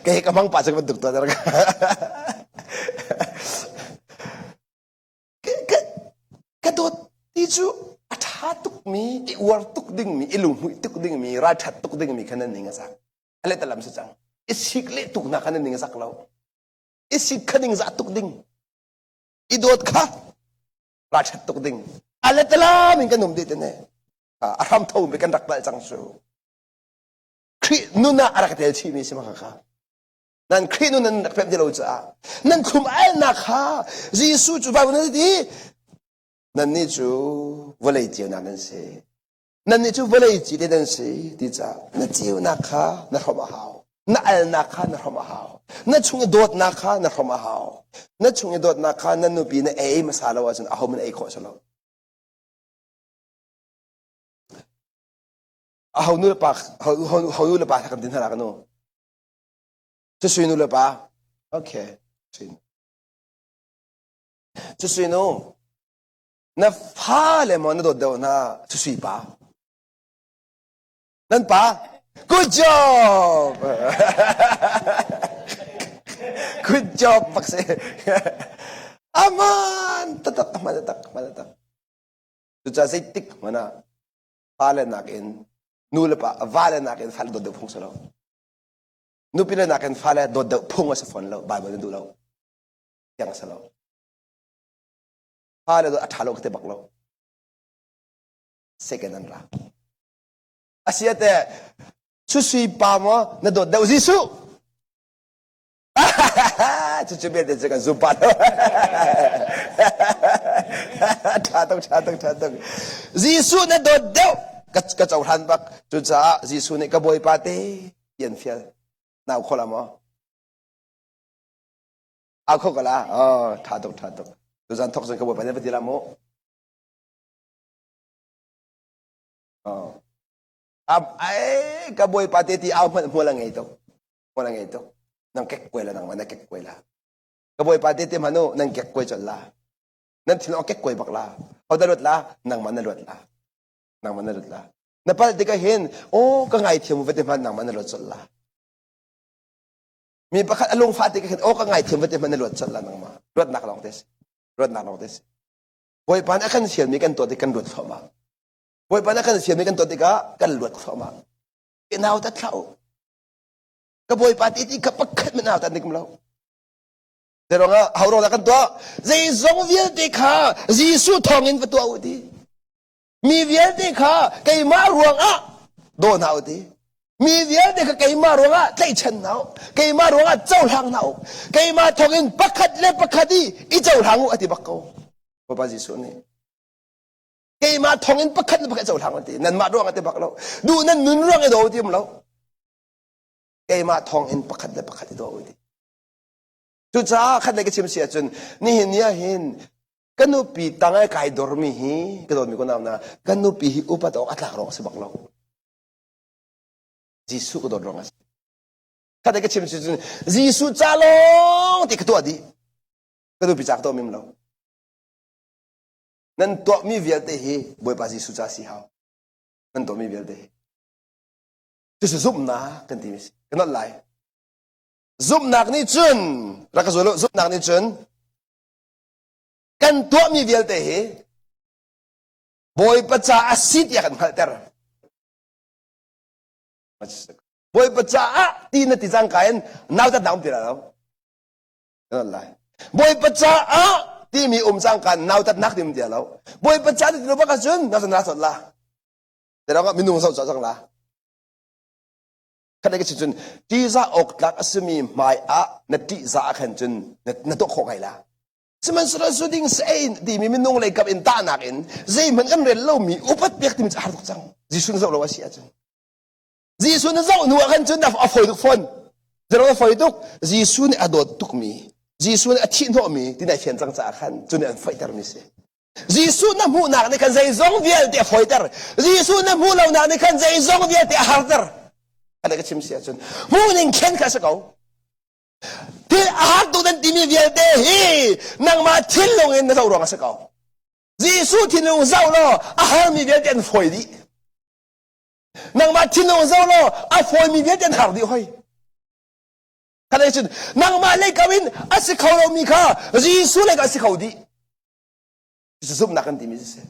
kayak kamang pasang bentuk tu ada kadot itu atatuk mi iwartuk ding mi ilung tuk ding mi rachatuk ding mi kanan ninga sak ale talam sa chang isikle tuk na kanan ninga sak law isik kaning za tuk ding idot ka rachatuk ding ale talam min kanum dit ne aram thau mi kan rakbal chang su kri nuna arakatel chi mi simaka ka nan kri nuna nakpem dilaw cha nan kumai na ka jisu chu ba na diนั่นนี่จูวลัยเจียวนั่นสินั่นนี่จูวลัยจีเดนสิที่จ้านั่นเจียวนักข้านั่นรำหาวนั่นอัลนักข้านั่นรำหาวนั่นชงโดดนักข้านั่นรำหาวนั่นชงโดดนักข้านั่นนูปีนั่นเอ๋มาสาลาวจนอาหมันเอ๋ขอสลาว hầu nu pa hầu nu pa thakam din hara kanu chu sui nu pa okay chu sui nu na pha le mo na do do na chu sui pa nan pa good job good job pakse aman tatak manatak tu cha sai tik mana pala nakin nula pa avala nakin fala do phung salo nu pila nakin fala do phung sa phone lo bible du lo yang salo fala do athalo kte baklo second an ra asiate chu sui pa mo na do jisu chu chu be de ka zupa Chatong. Jisu na do daw. Ka chawhan bak chu cha Jisu ne ka boy pate yen fiel. Naw khola mo. A kho kala. Oh, thatok. Tu jan thok jan ka boy pate patila mo. Oh. Ay ka boy pate ti aw mo lang ito. Nang kekkwela nang mana kekkwela. Ka boy pate ti mano nang kekkwe challa. Nan tino kekkwe bakla. O dalot la nang manalot la. Napal di ka hin, ka ngay tiyo mo vete man nang manalot la. Mi baka along fati ka hin, ka ngay tiyo mo vete manalot la nang ma. Rot nak long tes. Boy pan akan siya mi kan to di kan rot fama. Boy pan akan siya mi kan to di ka kan rot fama. Inaw tatlao. Ka boy pati ti kapagkat minaw tanik mo lao. Pero nga, hauro na kanto, zay zong viel di ka, Jisu tongin pa tuwa uti. Mi viel di ka, kay maruang doon na uti. Mi viel di ka, kay maruang tay chan nao. Kay maruang zaw lang nao. Kay matongin pakat le pakati, izaw lang ati bakaw. Papa Jisu ni. Kay matongin pakat le pakat zaw lang uti. Nan maruang ati bakaw. Doon nan nunruang ito uti mo lao. Kay matongin pakat le pakati doon uti. Tu cha khat le ke chim sia chun ni hin ya hin kanupi tangai kai dormi hi kadormi ko nam na kanupi hi upat ok atlak rong sa baklo Jisu ko dor rong as khat le ke chim sia chun Jisu chalong ti kto adi kanupi chak to mim lo nan to mi vial te hi boy pa Jisu cha si hao nan to mi vial te tu su zum na kan ti mis kanot lai Zoom nak ni chun, rakasulo zoom nak ni chun. Kan tua mi vial te he. Boy pacha asit ya kan halter. Boy pacha ti na ti jang kain naw ta daum tira law. Allah. Boy pacha ti mi jang kan naw ta nak dim dia law. Boy pacha ti lo ba ka chun na sa sot la. Tira ka minung sa jang la. Kan cái chuyện đi ra ốc lạc asmi mai na đi ra khen chuyện na to khó ngay la. Semen sura suding say di mi minung lay kap in ta nakin zay man kan relo mi upat biak tim sa hartok sang. Jisun sa lawas siya chuyện. Jisun na sa nuwa kan chuyện na afoy tuk fon. Zero afoy tuk Jisun adot tuk mi. Jisun atin ho mi tinay fian sang sa khan chuyện an fighter mi se. Jisun na mu nak ni kan zay zong viel ti fighter. Jisun na mu law nak ni kan zay zong viel ti harter. Ada ke chim sia chun muning ken ka sa ko til ahar tu dan timi vial te hi nang ma thil long en na zo rong sa ko Jisu thin long zau lo ahar mi vial ten foi di nang ma thin long zau lo a foi mi vial ten har di hoi kada chun nang ma le kawin asi khau lo mi kha Jisu le ka asi khau di Jisu na kan timi se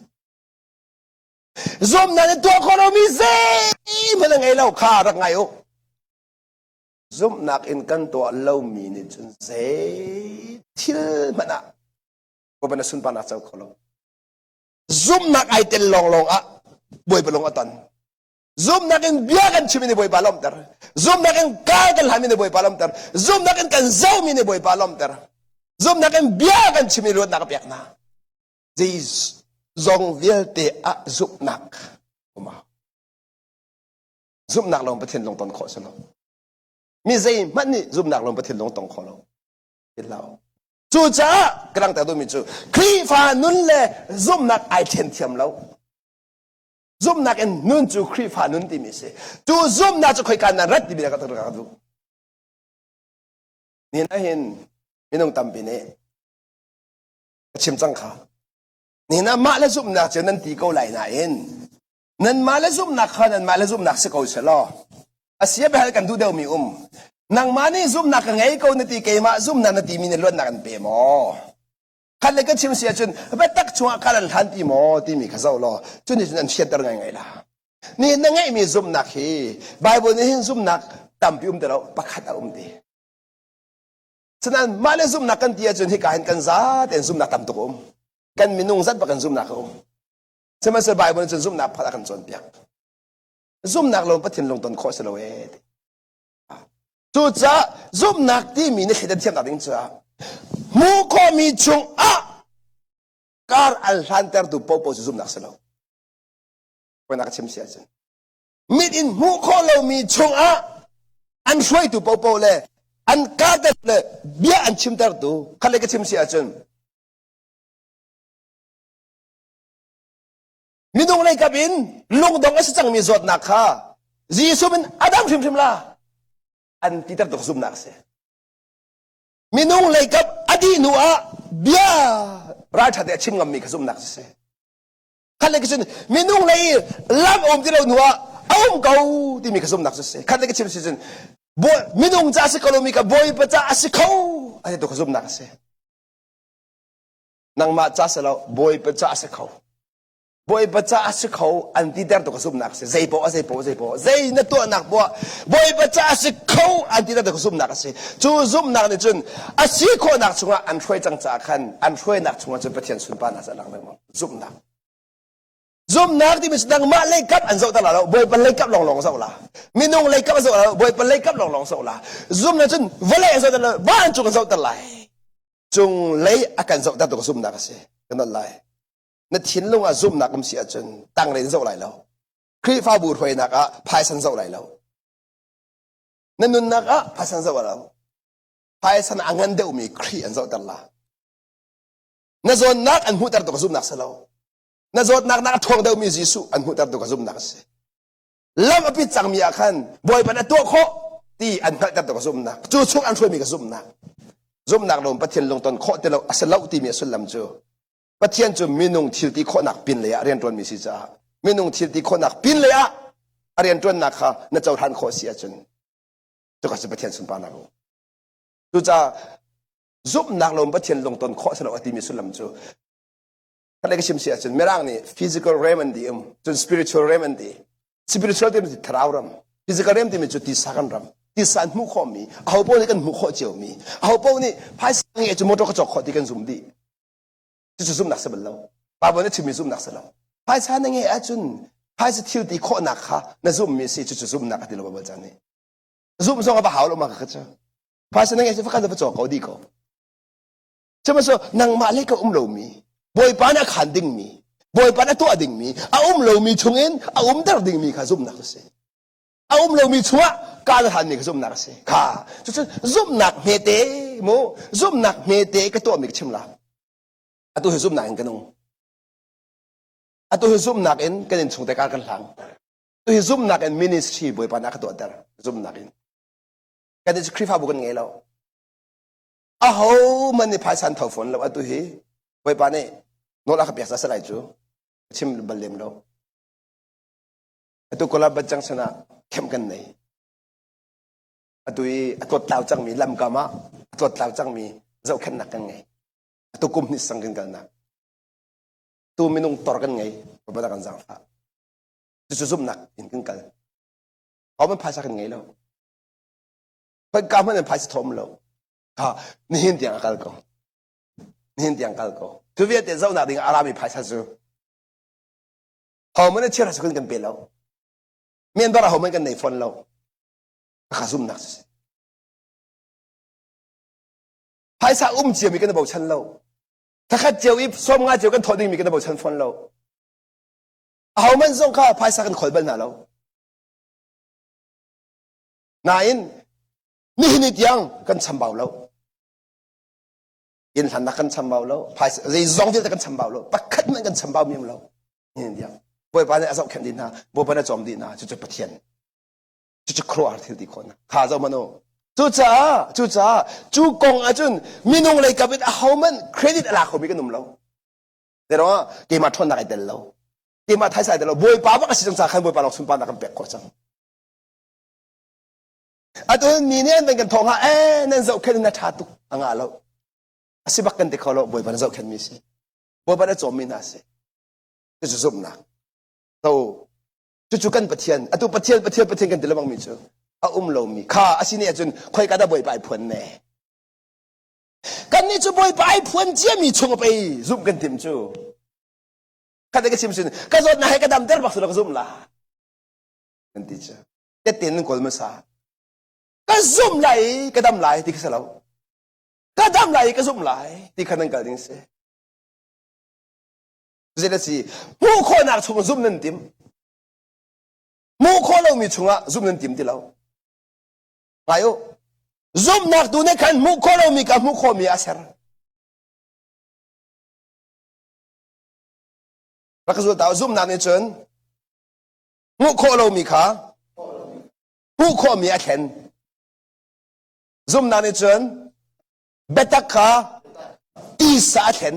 Zoom na to economy zay malang ilaw karak ngayo. Zoom nak in kanto alaw minute zay til mana. Ko ba nasun pa na sa kolo. Zoom nak ay tel long boy balong atan. Zoom nak in biyagan chimini boy balom ter. Zoom nak in kagal hamini boy balom ter. Zoom nak in kanzaw mini boy balom ter. Zoom nak in biyagan chimini rod nakapiyak na. Zay Zong viel te zup nak. Zup nak long patin long ton ko sa lo. Mi zay man ni zup nak long patin long ton ko lo. Ilaw. Chu cha krang ta do mi chu. Kri fa nun le zup nak ai chen thiam lo. zoom nak en nun chu khri pha nun ti mi se tu zoom na chu khoi kan na rat ti bi ka ta ka du ni na hin minung tam bi ne chim chang kha ni na ma la zoom na che nan ti ko lai na en nan ma la zoom na kha nan ma la zoom na se ko se lo asia be hal kan du deu mi nang ma ni zoom na ka ngai ko na ti ke ma zoom na ti mi ne lon na kan pe mo kan le ka chim sia chun ba tak chunga kalan han ti mo ti mi kha zo lo chun ni chun sia tar ngai la ni na ngai mi zoom na khi bible ni hin zoom na tam pi te lo pakhat a ti chanan ma le zoom na kan ti chun hi ka hin kan za ten zoom na tam to kan minung zat ba kan zoom na ko chama sa bible chun zoom na phala kan chon piak zoom na lo pathin long ton kho se lo e tu cha zoom na ti mi ni khidan thiam da ding cha mu ko mi chung a kar al hanter du popo zoom nak selo ko nak chim sia chen mit in mu ko lo mi chung a an shoi du popo le an ka da le bia an chim tar du khale ka chim sia chen mi dong lai ka bin long dong a chang mi zot nak kha jisu bin adam shim la an titar du zoom nak se minung lai kap adi nuwa bia racha de chim ngam mi khazum nak se khale kisun minung lai lam om ti lo nuwa om kau ti mi khazum nak se khale ki chim season boy minung cha se kolomi ka boy pa cha se khau ai to khazum nak se nang ma cha se lo boy pa cha se khau boy pa cha se khau an ti der to khazum nak se zai po zai na to nak bo boy pa cha se khau an ti der to khazum nak se chu zum nak ni chun a si kho nak chunga an thoi chang cha khan an thoi nak chunga chu pathian sun pa na sa lang mo zum nak ti mis dang ma lai kap an zo ta la boy pa lai kap long zo la minung lai kap zo la boy pa lai kap long zo la zum na chun vale zo ta la ba an chu zo ta lai chung lai akan zo ta to khazum nak se kan lai na thiên long a zoom nak am sia chen tang len zo lai lo khri fa bu thoi nak a phai san zo lai lo na nun nak a phai san zo lo phai san angan de umi khri an zo tar la na zon nak an hu tar to zoom nak sa lo na zot nak nak thong de umi jisu an hu tar to zoom nak se lam a pi chang mi a khan boy pa na to kho ti an phai tar to zoom nak chu chung an thoi mi ka zoom nak lom pathian long ton kho te lo asalo ti mi asul lam chu pathian chu minung thil ti kho nak pin le a rian ton mi si cha minung thil ti kho nak pin le a rian ton nak kha na chau than kho sia chun to ka se pathian sun pa na ko tu cha zup nak lom pathian long ton kho sa lo ati mi sulam chu kale ka sim sia chun merang ni physical remedy chun spiritual remedy spiritual remedy tharawram physical remedy mi chu ti sakan ram ti san mu kho mi a ho po ni kan mu kho cheu mi a ho po ni phai sang e chu mo to ka chok kho ti kan zum di chu zum nak sa bal lo ba bo ne chimi zum nak sa lo phai sa nang e a chun phai sa thil ti kho nak kha na zum mi si chu zum nak ati lo ba cha ne zum song ba haw lo ma kha cha phai sa nang e fa kan da chok ko di ko chama so nang ma le ka lo mi boy pa na khan ding mi boy pa na to ding mi a lo mi chung en a dar ding mi kha zum nak se a lo mi chua ka la han ni ka zum nak se kha chu zum nak me te mo zum nak me te ka to mi chim la atu he zum nak en kanong atu he zum nak en kanin chung te ka kan lang tu he zum nak en ministry boy pa na ka to dar zum nak en kanin khrifa bu kan nge lo a ho man ni phai san thau phon lo atu he boy pa ne no la ka pya sa lai chu chim balem lo atu kola bachang sana khem kan nei atu i atot taw chang mi lam ka ma atot taw chang mi zau khan nak kan ngai tu kum ni sang kan na tu minung tor kan ngai ba kan jang fa tu zum nak in kan kal au man phai sa kan ngai lo phai ka man phai sa thom lo ha ni hin tiang kal ko tu vie te zau na ding arami phai sa zu au man che ra sa kan pe lo men ba ra au man kan nei fon lo kha zum nak phai sa chia mi kan bo chan loถ้าข้าเจียวอีส้มง่าเจียวกันทอดิ้งมีกันบอกฉันฟันเราเอามันส่งข้าพายสักกันขอยบันหาเรานายนี่นิดยังกันชำเบาเรายินทันนักกันชำเบาเราพายรีซองที่จะกันชำเบาเราปักขัดมันกันชำเบามีเรานี่นิดยัง บอยปานเนี่ยอาศัยแข่งดินนะบอยปานเนี่ยจอมดินนะจุดปะเทียนจุดครัวที่ดีคนนะข้าเจ้ามโนจุดจ้าจุกงอาจุนมีนุ่งเลยกับเป็นเขามันเครดิตอะไรเขามีกันนุ่มเราแต่ว่าเกมาทนอะไรเดลเราเกมาไทยใส่เดลเราบอยป้าก็สิจังสาขันบอยป้าเราสุนปานนักเป็กก็จังอะตัวนี้เนี่ยเป็นกันทองฮะนั่นจะแค่นั้นชาตุอ่างเราอาศัยบักกันเด็กเขาเราบอยปานจะแค่มีสิบอยปานจะจอมมีนาสิจะจุ่มนะเราจุกันปะเทียนอะตัวปะเทียนกันเดลบังมีจูอาเรามีข้าอาศัยเนี่ยจนคอยกันได้บอยไปพ้นเน่กันนี่จะบอยไปพ้นเจ้ามีชงไปจุ่มกันเต็มจูกันได้ก็ชิมสิกันจอดนะให้กันดำเดลบักสุดก็จุ่มละกันติจ้าแต่เตียนคนไม่ซาก็ซุ่มไหลก็ดำไหลที่เขาเล่าก็ดำไหลก็ซุ่มไหลที่เขานั่งกันดิ้งเสียเจตสิมูคนนักชงซุ่มนั่นติมมูคนเรามีชงอ่ะซุ่มนั่นติมที่เราไปโอซุ่มนักดูเนี่ยกันมูคนเรามีกับมูคนมีอาศัยแล้วก็สุดท้ายซุ่มนักเนี่ยจนมูคนเรามีค่ะมูคนมีอาศัยzoom na ni chen betaka isa chen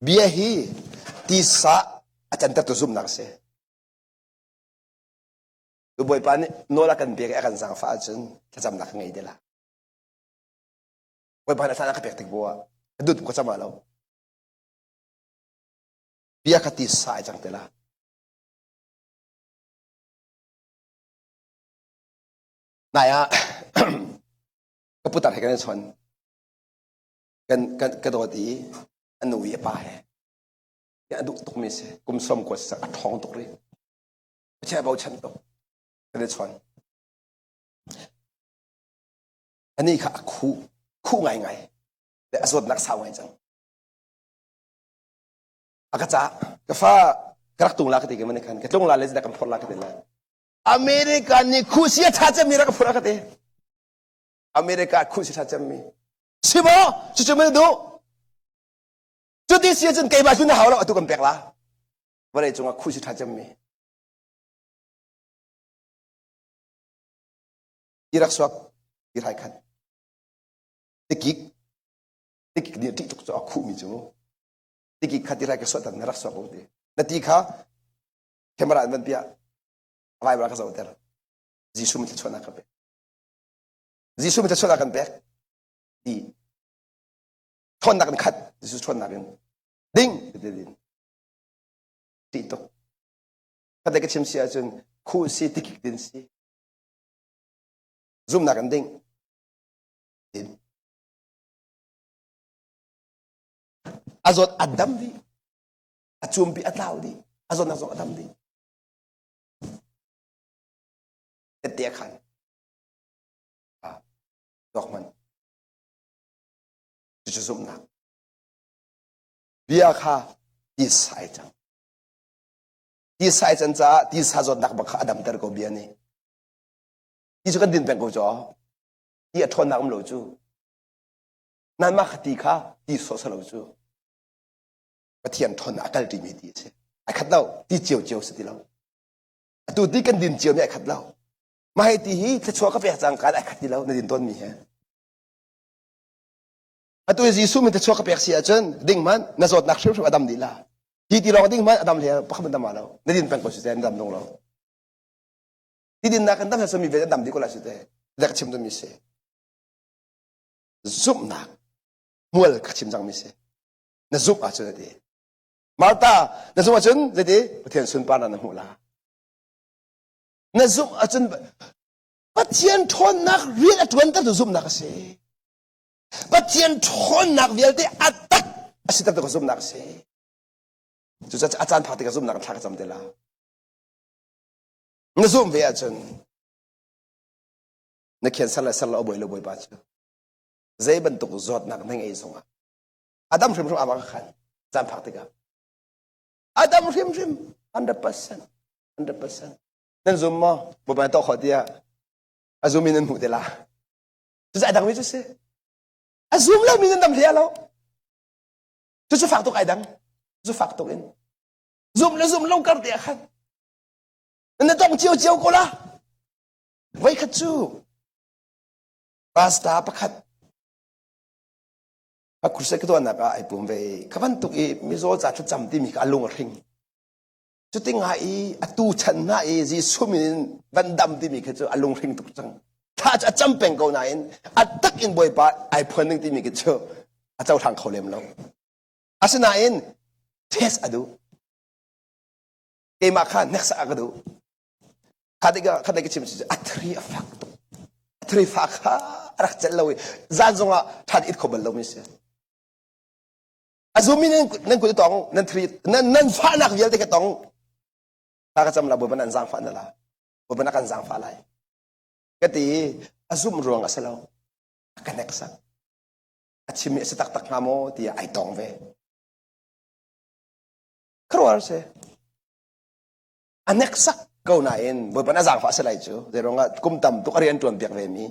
bia hi tisa acan ta to zoom na se tu boy pan no la kan bia kan sang fa chen ta jam na ngai de la boy pan sa na ka pek tik bo dut ko chama lo bia ka tisa chang te la naya kaputar he kan chon kan do ti anu ye pa he ya du tok mi se kum som ko sa thong tok ri che ba chan tok kan chon ani kha khu ngai le azot nak sa ngai chang akacha ka fa krak tung la ka ti ke man kan ka tung la le da kan phor la ka ti la America ने खुशियां थाचे मेरा का पूरा करते अमेरिका खुशी थाचे में सिमो चुचुमे दो जुदी सीजन कई बार सुना हावला अतु कम पेकला बरे चुंगा खुशी थाचे में इराक स्वाक इराक खान टिकिक dia tiktok so aku mi jo tiki khatira ke so tan rak so ko de nati kha camera man pia vai bra ka so ter jisu mi chona ka pe jisu mi chona kan pe di thon na kan khat jisu thon na kan ding de din tiktok kada ke chimsia chun khu si tikik din si zoom na kan ding din azot adam di achumpi atlaw di azot nazot adam di tia khan dokman chu zum na bia kha di sai chang cha di sa zot dak ba kha adam ter ko bia ni di chu kan din peng ko jo di athon na lo chu nan ma khati kha di so sa lo chu pathian thon akal ti mi ti se a khat lau ti chiu chiu se ti lau tu ti kan din chiu me a khat lau mai ti hi te chua ka pe chang ka a khat ti lau na din ton mi he atu jisu mi te chua ka pe sia chen ding man na zot nak shru adam di la ti lo ding man adam le pa kham dam ma lau na din peng ko se dam dong lo ti din na kan dam sa mi ve dam di ko la se te dak chim do mi se zup na mual ka chim jang mi se na zup a che de Malta na zoom achun lede pathian sun pa na hu la na zoom achun pathian thon nak real atwan ta zoom nak se pathian thon nak vial te atak asita ta zoom nak se chu cha achan phak te ka zoom nak thak cham de la na zoom ve achun na khen sala sala boy lo boy pa chu zai ban tuk zot nak nang ei songa adam shrim shrim ama khan chan phak te ka Adam rim 100%. Nan zoom mo, bukan tahu kau dia, azumin nan muda lah. Terus ada kami tu se, azum lah minat dam dia lo. chu fak tok ai dang chu fak tok in zoom long kar te khan na tong chiu ko la vai khat chu pasta pakhat a kurse ke to na ka ai pum ve kaban tuk e mi zo cha cham ti mi ka lung ring chu ting ha i atu chan na e ji sumin ban dam ti mi ke chu alung ring tuk chang tha cha cham peng ko na in atak in boy pa ai phon ning ti mi ke chu a chau thang kholem lo asna in test adu e ma khan next agadu khadiga chim chi athri afak to athri fa kha rak chal lo za zonga that it khobal lo mi se azumi nan ku tong nan thri nan fa nak vial te ka tong ta ka cham la bo ban zang fa na la bo ban kan zang fa lai ka ti azum ruang asalo connect sa achimi se tak ngamo ti ai tong ve kror se anek sak go na in bo ban zang fa sa lai chu de ronga kum tam tu arian tuam piak ve mi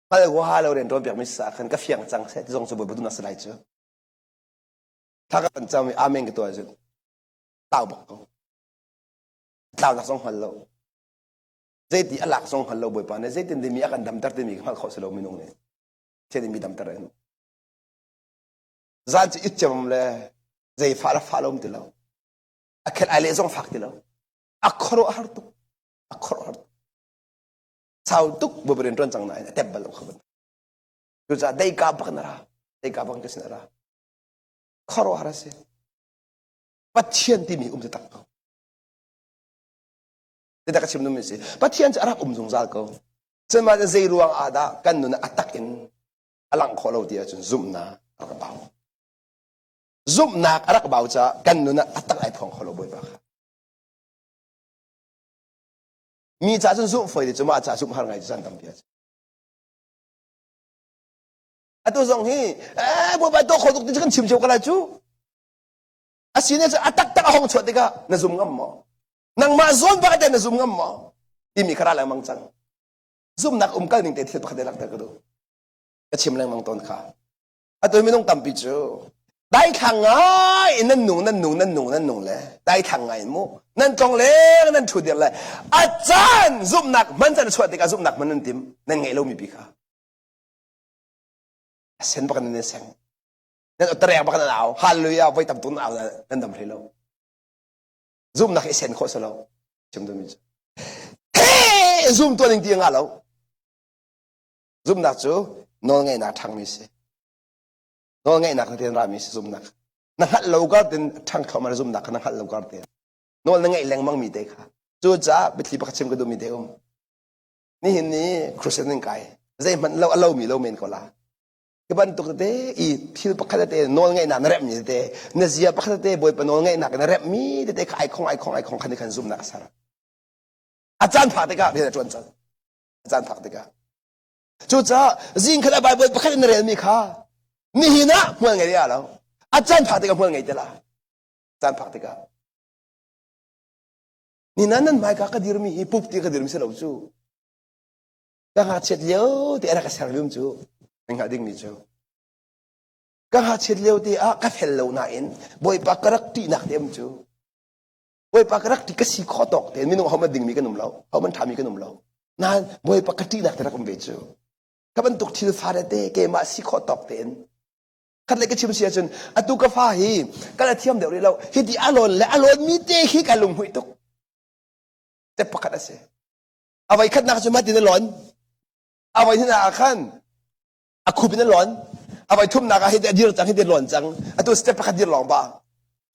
pal go ha lo ren tuam piak mi sa khan ka fiang chang se zong chu bo bu na sa lai chu ta ka pan cham amen ke to chu tao bok ko tao la song hal lo zai ti alak song hal lo bo pa ne zai tin de mi akan dam tar te mi khal kho se lo mi nong ne che de mi dam tar en zan chi it cham le zai fa lo mi te lo akhel ale song fak te lo akhoro har tu sao tuk bo beren ton chang na te bal lo khaban tu za dei ka bak na ra dei ka bak ke sin ra khoro har se pathian ti mi te tak ko te tak chim no mi se pathian cha rak zung zal ko chema de zei ruang ada kan nu na atak in alang kholo dia chun zum na ka baw zum na arak baw cha kan nu na atak ai phong kholo boi ba mi cha chun zum foi de chuma cha zum har ngai san tam pia atu zong hi bo ba to khoduk ti kan chim cheu kala chu asine cha atak tak hong chot de ka na zum ngam mo nang ma zon ba ka na zum ngam mo ti mi khara lang mang chang zum nak kal ning te thil pakha de lak ta ka do ka chim lang mang ton kha atu mi nong tam pi chu dai thang ai nan nung le dai thang ai mo nan tong le nan thu de le a chan zum nak man chan chot de ka zum nak man nan tim nan ngai lo mi bi kha sen pa kan ne sang nan otre pa kan naw hallelujah vai tam tun aw nan dam rilo zoom nak sen kho salo chim do mi zoom to ning ti nga lo zoom nak chu no ngai na thang mi se no ngai na ten ra mi se zoom nak na hal lo gar ten thang kho ma zoom nak na hal lo gar te no na ngai leng mang mi te kha chu cha bitli pa chim ka do mi te ni hin ni christian ning kai zai man lo alo mi lo men ko la ke ban tuk te I thil pakha te nol ngai na rep mi te na zia pakha te boy pa nol ngai na na rep mi te ka ai khong khan khan zoom na sara achan pha te ka be chon chan achan pha te ka chu cha jing khada bible pakha na rel mi kha ni hina mual ngai ya lo achan pha te ka mual ngai te la achan pha te ka ni nan mai ka dir mi hi pup ti ka dir mi se lo chu ka ha chet leo te ara ka ser lum chu nga ding ni chu ka ha chet leo ti a ka fel lo na in boy pa karak ti nak dem chu boy pa karak ti ka si kho tok te mi no ha ma ding mi ka num lo ha man tha mi ka num lo na boy pa ka ti nak te ra kom be chu ka ban tuk thil fa re te ke ma si kho tok ten khat le ka chim sia chun atu ka fa hi ka la thiam de ri lo hi ti alon mi te hi ka lum hui tok te pa ka se awai khat nak chu ma ti na lon awai ni na khan aku bin lon awai thum na ka hi de dir chang hi de lon chang atu step pakhat dir long ba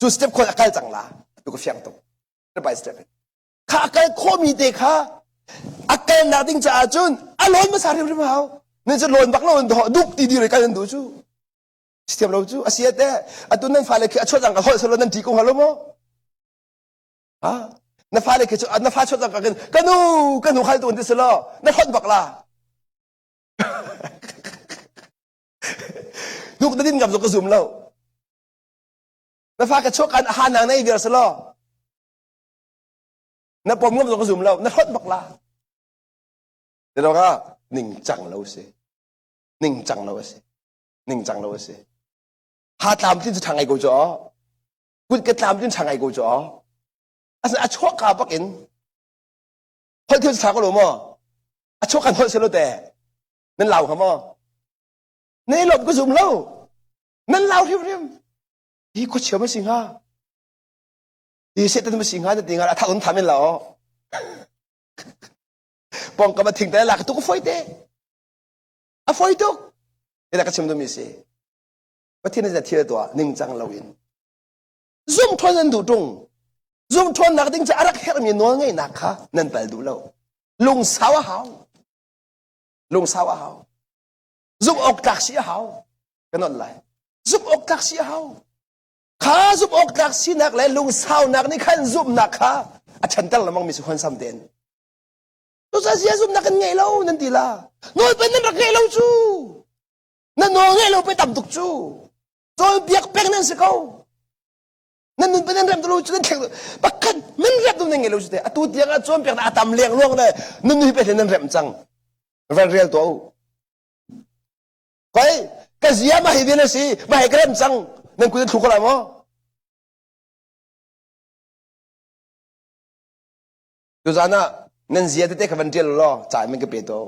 chu step khon akal chang la tu ko fiang to step by step kha akal kho mi te kha akal na ding cha chun alon ma sari ri ma haw ne chu lon bak lon do duk ti dir ka du chu step lo chu asia te atu nan fa le ki achwa chang ka hol solo nan ti ko halo mo ha na fa le ki chu na fa chwa chang ka kanu khal tu ndi selo na hot bak la lúc đó tin gặp rồi có zoom lâu nó pha cái chốt ăn hàng này việc sao lo nó bom ngâm rồi có zoom lâu nó hốt bạc la thế đó cả ninh chẳng lâu xí หาตามที่จะทางไงกูจ่อกูจะตามที่ทางไงกูจ่ออาศัยชั่วกาปักอินพอที่จะทางก็รู้มั้งชั่วกันพอเสร็จแล้วแต่นั่นเราครับมั้งนี่หลบก็ซุ่มเล่านั่นเราที่เรียมอีกคนเชื่อไม่สิงหาอีเสร็จแต่ไม่สิงหาจะติงอะไรถ้าคนทำไม่หล่อปองก็มาถึงแต่ละก็ตุกไฟเตะไฟตุกนี่แหละก็เชื่อมตัวมีสิว่าที่นั่นจะเที่ยวตัวนิ่งจังเราอินซุ่มทนนั่นดูตรงซุ่มทนนักดิ้งจะอะไรแค่มีน้อยไงนักค่ะนั่นไปดูแล้วลุงสาวเขาลุงสาวเขาซุ่มอกตักเสียเขากันนั่นแหละซุ่มอกตักเสียเขาข้าซุ่มอกตักเสียนักเลยลุงสาวนักนี่ขันซุ่มนักค่ะฉันตั้งละมั่งมีสุขสันต์เด่นตัวเสียซุ่มนักกันไงเล่านั่นทีละน้อยเป็นนั่นรักไงเล่าจูนั่นน้อยไงเล่าไปต่ำตุกจูจนเปียกแป้งนั่นสิเขานั่นนุ่นเป็นนั่นเริ่มตัวรู้นั่นแข็งปักกันมันเริ่มตัวนั่นไงรู้สิแต่ตัวเดียร์จนเปียกน่ะตำเลี้ยงล่วงเลยนั่นนุ่นเป็นนั่นเริ่มจังเรื่องเรียลตัวก็ก็เสียมาให้เบียนสิมาให้เริ่มจังนั่นคุณจะถูกอะไรมั้งดูจานะนั่นเสียที่เด็กวันเดียวล้อจ่ายมันก็เปรี้ยว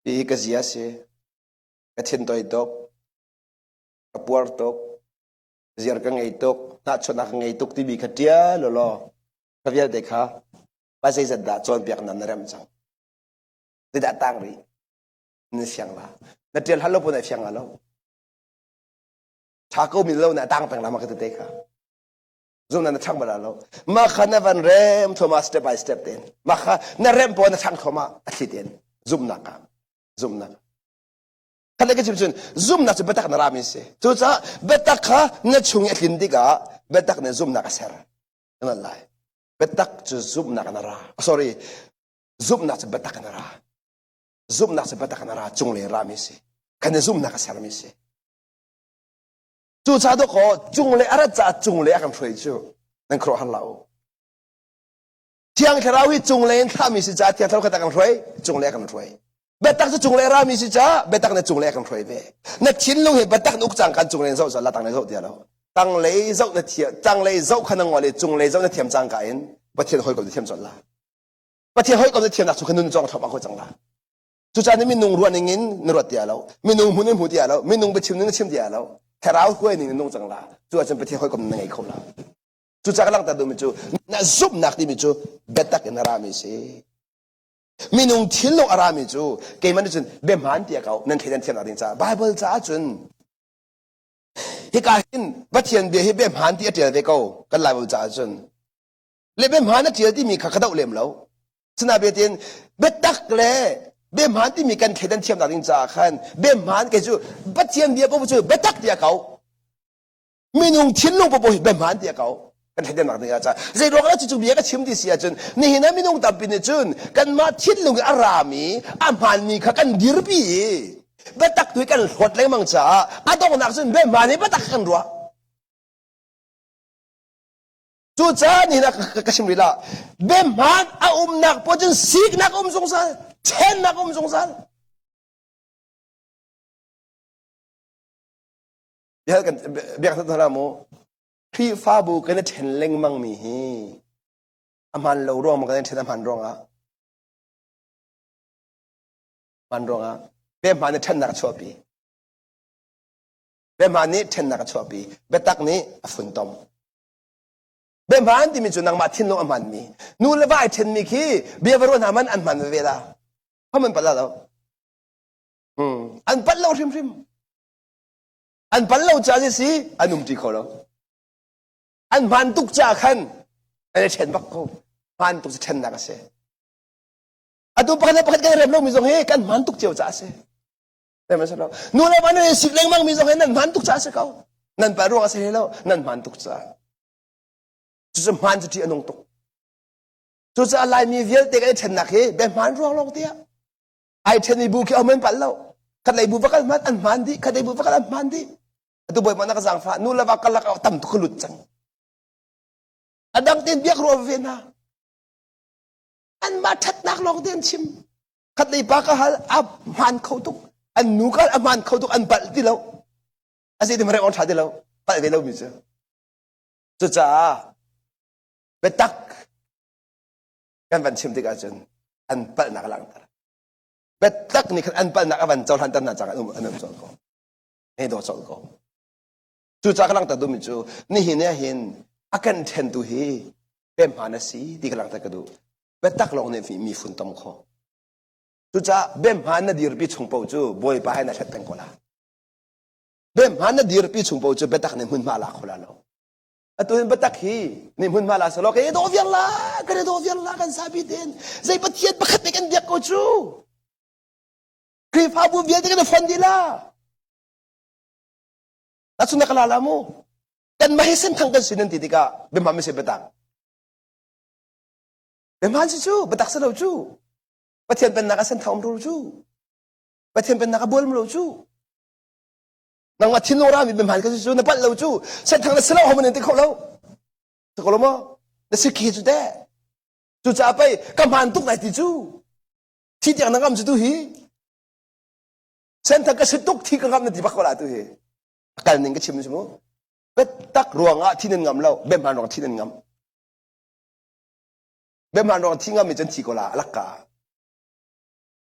อีกก็เสียสิก็ทิ้งตัวอีกก็ปวดตัวเสียกันไงตัวน่าชนะกันไงตัวที่มีขัดเดียวล้อก็เวียนเด็กฮะภาษาจะด่าจนเปียกนั่นเริ่มจังtidak tangri ni siang lah na tiel halo pun na siang halo thako mi lo na tang peng la ma ka te ka zum na thang ba lo ma kha na van rem thoma step by step ten ma kha na rem po na thang thoma athi ten zum na khala ke chim chun zum na chu betak na rami se chu cha betak kha na chung atlin diga betak na zum na ka ser na lai betak chu zum na ka na ra sorry zum na chu betak na ra zum nak sebata kana ra chung le ra mi se kana zum nak sar mi se chu cha do ko chung le ara cha chung le kan throi chu nan kro han lao thiang tharawi chung le tha mi se cha thiang thar ka ta kan throi chung le kan throi betak chu chung le ra mi se cha betak na chung le kan throi ve na chin lu he betak nuk chang kan chung le zo sa la tang le zo dia lo tang le zo na thia tang le zo khan ngwa le chung le zo na thiam chang ka in ba thien hoi ko thiam chon la ba thien hoi ko thiam na chu khan nun chong thop ko chang laจุดนี้มีนุ่งรัวนิ่งนรวดเดียวแล้วมีนุ่งหุ่นหุ่นเดียวแล้วมีนุ่งไปชิมนึ่งชิมเดียวแล้วแค่เราคุยนิ่งนุ่งจังละจุดจะไปเที่ยวกับนั่งไอ้คนละจุดจากหลังตาดูมิจูน่าซุบนักดิมิจูเบ็ดตักนรามิสิมีนุ่งทิ้งลงอารามิจูเกี่ยมันจุนเบมหันเดียวเขานั่นเทียนเทียนอะไรจ้าไบเบิลจ้าจุนฮิกาหินบัดเทียนเบียฮิเบมหันเดียวเดียวเขากันไลเบิลจ้าจุนเลเบมหันเดียวที่มีขัดเอาเล่มแล้วสนาเบียเทียนเบ็ดตักเลยเบมหันที่มีการเทียนเทียมต่างๆจากขันเบมหันก็จูบัดเทียนเดียวก็จูเบ็ดตักเดียวเขามีนุ่งทิ้งลงไปเบมหันเดียวเขากันเทียนต่างๆจากใจเราก็จู่ๆเบียก็ชิมที่เสียจนนี่เห็นไหมมีนุ่งตับเป็นจนกันมาทิ้งลงอารามีอามันนี่เขากันดิรบีเบ็ดตักด้วยกันหดเลยมังจ้าอาต้องนักจนเบมหันนี่เบ็ดตักกันรัวจู่จ้านี่นะก็ชิมเลยละเบมหันอานักพอจนสิกนักสงสารเช่นนักสงสารเดี๋ยวกันเบียร์ท่านละโมพี่ฟ้าบุกันเช่นเล็งมังมีฮีอามันเราร้องมันกันเช่นอามันร้องอ่ะมันร้องอ่ะเบี้ยมันนี่เช่นนักชอบปีเบี้ยมันนี่เช่นนักชอบปีเบี้ยตักนี่ฝุ่นตมเบี้ยมันที่มีจุดนังมาทิ้งลงอามันมีนู่นเลยว่าไอ้เช่นมีขี้เบี้ยวรุ่นอามันอันมันเวลาเพราะมันปัลเราอันปัลเราริมอันปัลเราจ้าสิอันนุ่มจีเขาเราอันมันตุกจ้าขันอันนี้เช่นบักเขามันตุกจะเช่นนักเสียอันตัวพันธุ์กันเริ่มลงมีสองเฮกันมันตุกเจียวจ้าเสียได้ไหมสิเรานู่นเลยวันนี้สิเล้งมังมีสองเฮนั่นมันตุกจ้าเสียเขานั่นไปรู้ว่าเสียแล้วนั่นมันตุกจ้าจะมันจะที่อันนุ่งตุกจะอะไรมีเวลเด็กไอ้เช่นนักเฮแบบมันร้องลงเตี้ยไอ้เช่นในบุกเอามันปัลเราขัดไอ้บุกกันมันอันมันดีขัดไอ้บุกกันอันมันดีตัวบ่อยมันนักสังฟ้านู่นละบักกันละเอาตั้มตุกหลุดจังอันดังเตียนเบียกรัวเวน่าอันมาทัดนักลองเตียนชิมขัดไอ้ปากก็หันอับมันเขาตุก อันนูกันอามันเขาตุกอันปัลที่เราอาศัยที่มันเรียกอันชาที่เราปัลที่เรามีเจ้าจุดจ้าเบตักกันวันชิมติกาจนอันปัลนักลังตาเบตักนี่คืออันปัลนักวันเจ้าหันตันนักจังอันนั้นจอลก็นี่โดนจอลก็จุดจ้ากลังตาดูมิจูนี่เห็นเนี่ยเห็นอาการเทนตุฮีเป็นมานาสีที่กำลังตะกดูเบตักลงเนี่ยมีฝุ่นตอมคอจุจ้าเบมหานาดีรปีชงปูจูบอยไปให้นาเช็ดเป็นคนละเบมหานาดีรปีชงปูจูเบตักเนี่ยหุ่นมาลาคนละเราตัวเบตักฮีเนี่ยหุ่นมาลาสโลกเอโดวิลลากันโดวิลลากันซาบิเดนใจปะเทียนปะขัดกันเดียกกูจูครีฟาบูเวียนกันฟันดีละแล้วสุนัขลาลามูกันไม่ให้เส้นทางกันสินันติดกะเบมหาไม่ใช่เบตักเบมหาสิจูเบตักสโลจูปะเทียนเป็นนักเส้นทางมรู้จูปะเทียนเป็นนักบอลมรู้จูนางมาทินโนรามีเป็นผ่านกันจูนับปัลรู้จูเส้นทางนั้นสละหัวมันติดเขาแล้วสกุลมั้งนั่นสิคิดจุดเด้จูจะไปกำมันตุกไหนติจูที่อย่างนั้นก็มันจะดูฮีเส้นทางก็สิตุกที่ก็กำนั้นติดบักเขาละดูฮีการนึงก็ชิมชิมเบ็ดตักรวงอ่ะที่นั่นงำเราเบ็ดมันรวงที่นั่นงำเบ็ดมันรวงที่งำมีจนที่ก็ละลักกา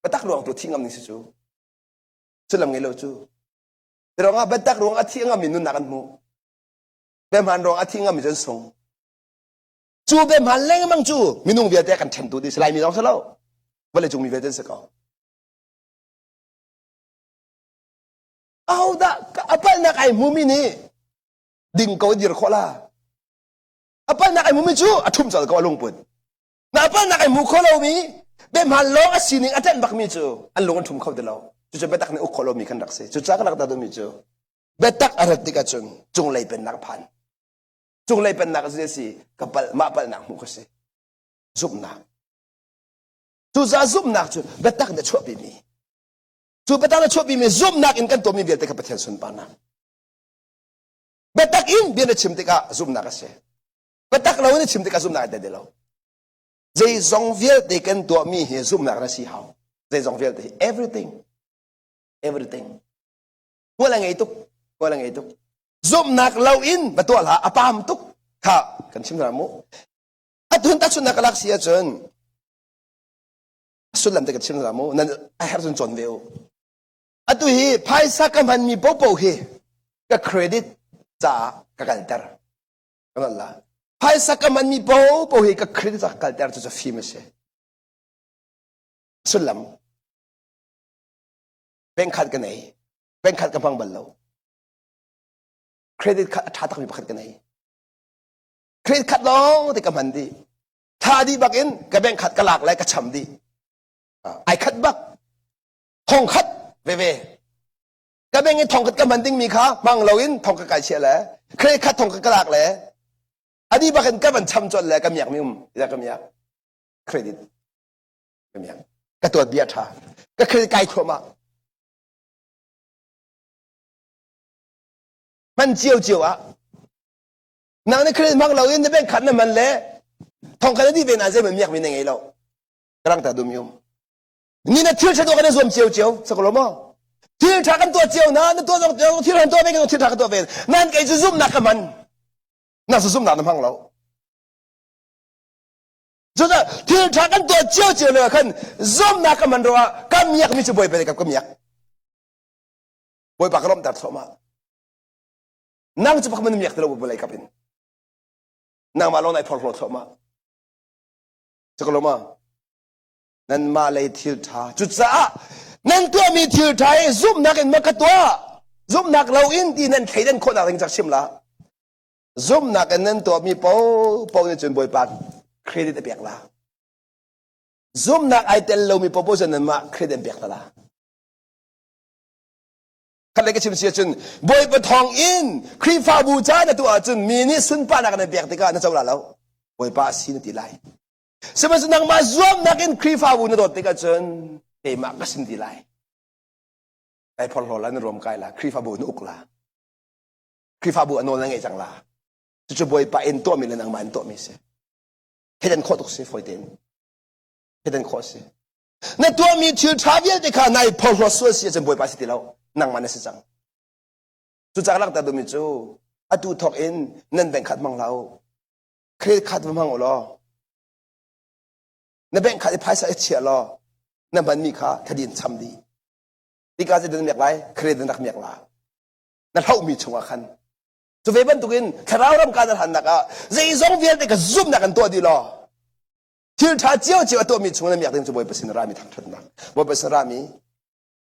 betak ruang tu tingam ni susu sulam ngelo chu terong a betak ruang a tingam minun nakan mu beman ruang a tingam mi jon song chu beman leng mang chu minung bia te kan chen tu di slai mi dong salo bole chung mi ve den se ko au da apal na kai mu mi ni ding ko dir khola apal na kai mu mi chu athum chal ko lung pun na apal na kai mu kholo miเบมันลงอาศินิงอาจารย์บักมีจูอันลงอันทุ่มเขาเดลาจูจะเบตักในอุคโลมีกันรักเสจูจ้าก็รักตาดูมีจูเบตักอารัติกาจุนจงเลยเป็นนักพันจงเลยเป็นนักเสียสิกับมาเป็นนักมุขเสซุบนักจูจ้าซุบนักจูเบตักเดชวบีมีจูเบตักเดชวบีมีซุบนักอินกันตัวมีเบียดกับประเทศสุนปานะเบตักอินเบียดชิมติกาซุบนักเสเบตักเราเนี่ยชิมติกาซุบนักเดลาใจจงเวียดที่กันตัวมีเหตุซุ่มนักราศีเขาใจจงเวียดที่ everything ว่าอะไรตุกว่าอะไรตุกซุ่มนักเราอินมาตัวละอปามตุกข้ากันชิมรามุอัตุนตักสุนักลักเสียจนสุดลำแต่กันชิมรามุนั่นไอ้ฮาร์จนจนเดียวอัตุฮีภายสักมันมีโป๊ะเฮก็เครดิตจากกันเตอร์นั่นละภายสักมันมีโป๊ะเฮก็เครดิตจากกันเตอร์จะฟีมเสสุดลำเป็นขัดกันไหนเป็นขัดกันพังบัลลังเครดิตขัดตักมีขัดกันไหนเครดิตขัดลงแต่กับมันดีถ้าดีบักอินกับเป็นขัดกระหลากและกระชำดีไอขัดบักทองขัดเว่กับเป็นไงทองขัดกับมันดิ้งมีค่าบางเราอินทองกระไก่เชี่ยแหละเครดิตขัดทองกระหลากแหละอดีบักอินกับมันชำจนแหละกับอยากมีแล้วกับอยากเครดิตกับอยากกับตัวเบียร์ท่าก็เครดิตไกลทั่วมามันเจียวอ่ะนางนี่เคยมักเราอินจะเป็นขันนั่นมันเละทองกันที่เป็นอะไรมันมีอยากมียังไงเรากำลังแต่ดูมิวนี่นะที่ฉันตัวกันในส่วนเจียวสักหรือมั้งที่ฉันกันตัวเจียวนะนั่นตัวที่ฉันตัวเป็นกันที่ฉันกันตัวเป็นนั่นก็จะซุ่มหนักกับมันนั่นซุ่มหนักน้ำพังเรา就是ที่ฉันกันตัวเจียวเลยกันซุ่มหนักกับมันรัวก็มีอยากมีจะบ่อยไปกับก็มีอยากบ่อยปากกระลมตัดสมานั่งจะพักมันมีอยากจะเราบุบอะไรกับอินนั่งมาลงในพอลโทมาจะกลัวมานั่นมาเลยทิลทาจุดซะนั่นตัวมีทิลทาซุ่มนักอินมากตัวซุ่มนักเราอินที่นั่นใครนั่นคนอะไรจากชิมละซุ่มนักอินนั่นตัวมีเป้านี่จนบ่อยปากเครดิตเปียกละซุ่มนักไอเทลเรามีเป้าจนนั่นมาเครดิตเปียกละขันเลยก็ชิมเสียจนบอยปะทองอินครีฟ้าบูชาในตัวจนมีนี่สุนป้านักในเบียกติกาในเจ้าละแล้วบอยป้าสีนติไลสมัยนั้นมาซวมนักอินครีฟ้าบูในตัวติกาจนเอมาก็สินติไลไอพอลโหลันรวมกันละครีฟ้าบูนุกละครีฟ้าบูอนนท์นั่งไงจังละจะบอยป้าเอ็นตัวมีเรื่องนังมันตัวมีเสียเห็นข้อตกเสียฝอยเต็นเห็นข้อเสีย นั่นตัวมีทิลทาเวียลที่ข้านายพอหัวสวดเสียจนบ่อยไปสิเรานั่งมันสิจังจุจากลักตาดูมิจูอดูทอกอินนั่นแบ่งขัดมังเราเครดขัดมังเรานั่นแบ่งขัดไอ้พายสายเฉียเรานั่นมันมีค่าคดีนช้ำดีที่การจะเดินเมียกไรเครดนักเมียกลานั่นเขามีช่วงขันจะเวบันตุกินถ้าเรารำการหันนักอ่ะจะอีสองเวียนแต่ก็ซุ่มนักกันตัวดีรอทิลทาเจียวตัวมีช่วงนั้นเมียกเต็มจะบ่อยไปสินรามีทางทุนนักบ่อยไปสินรามี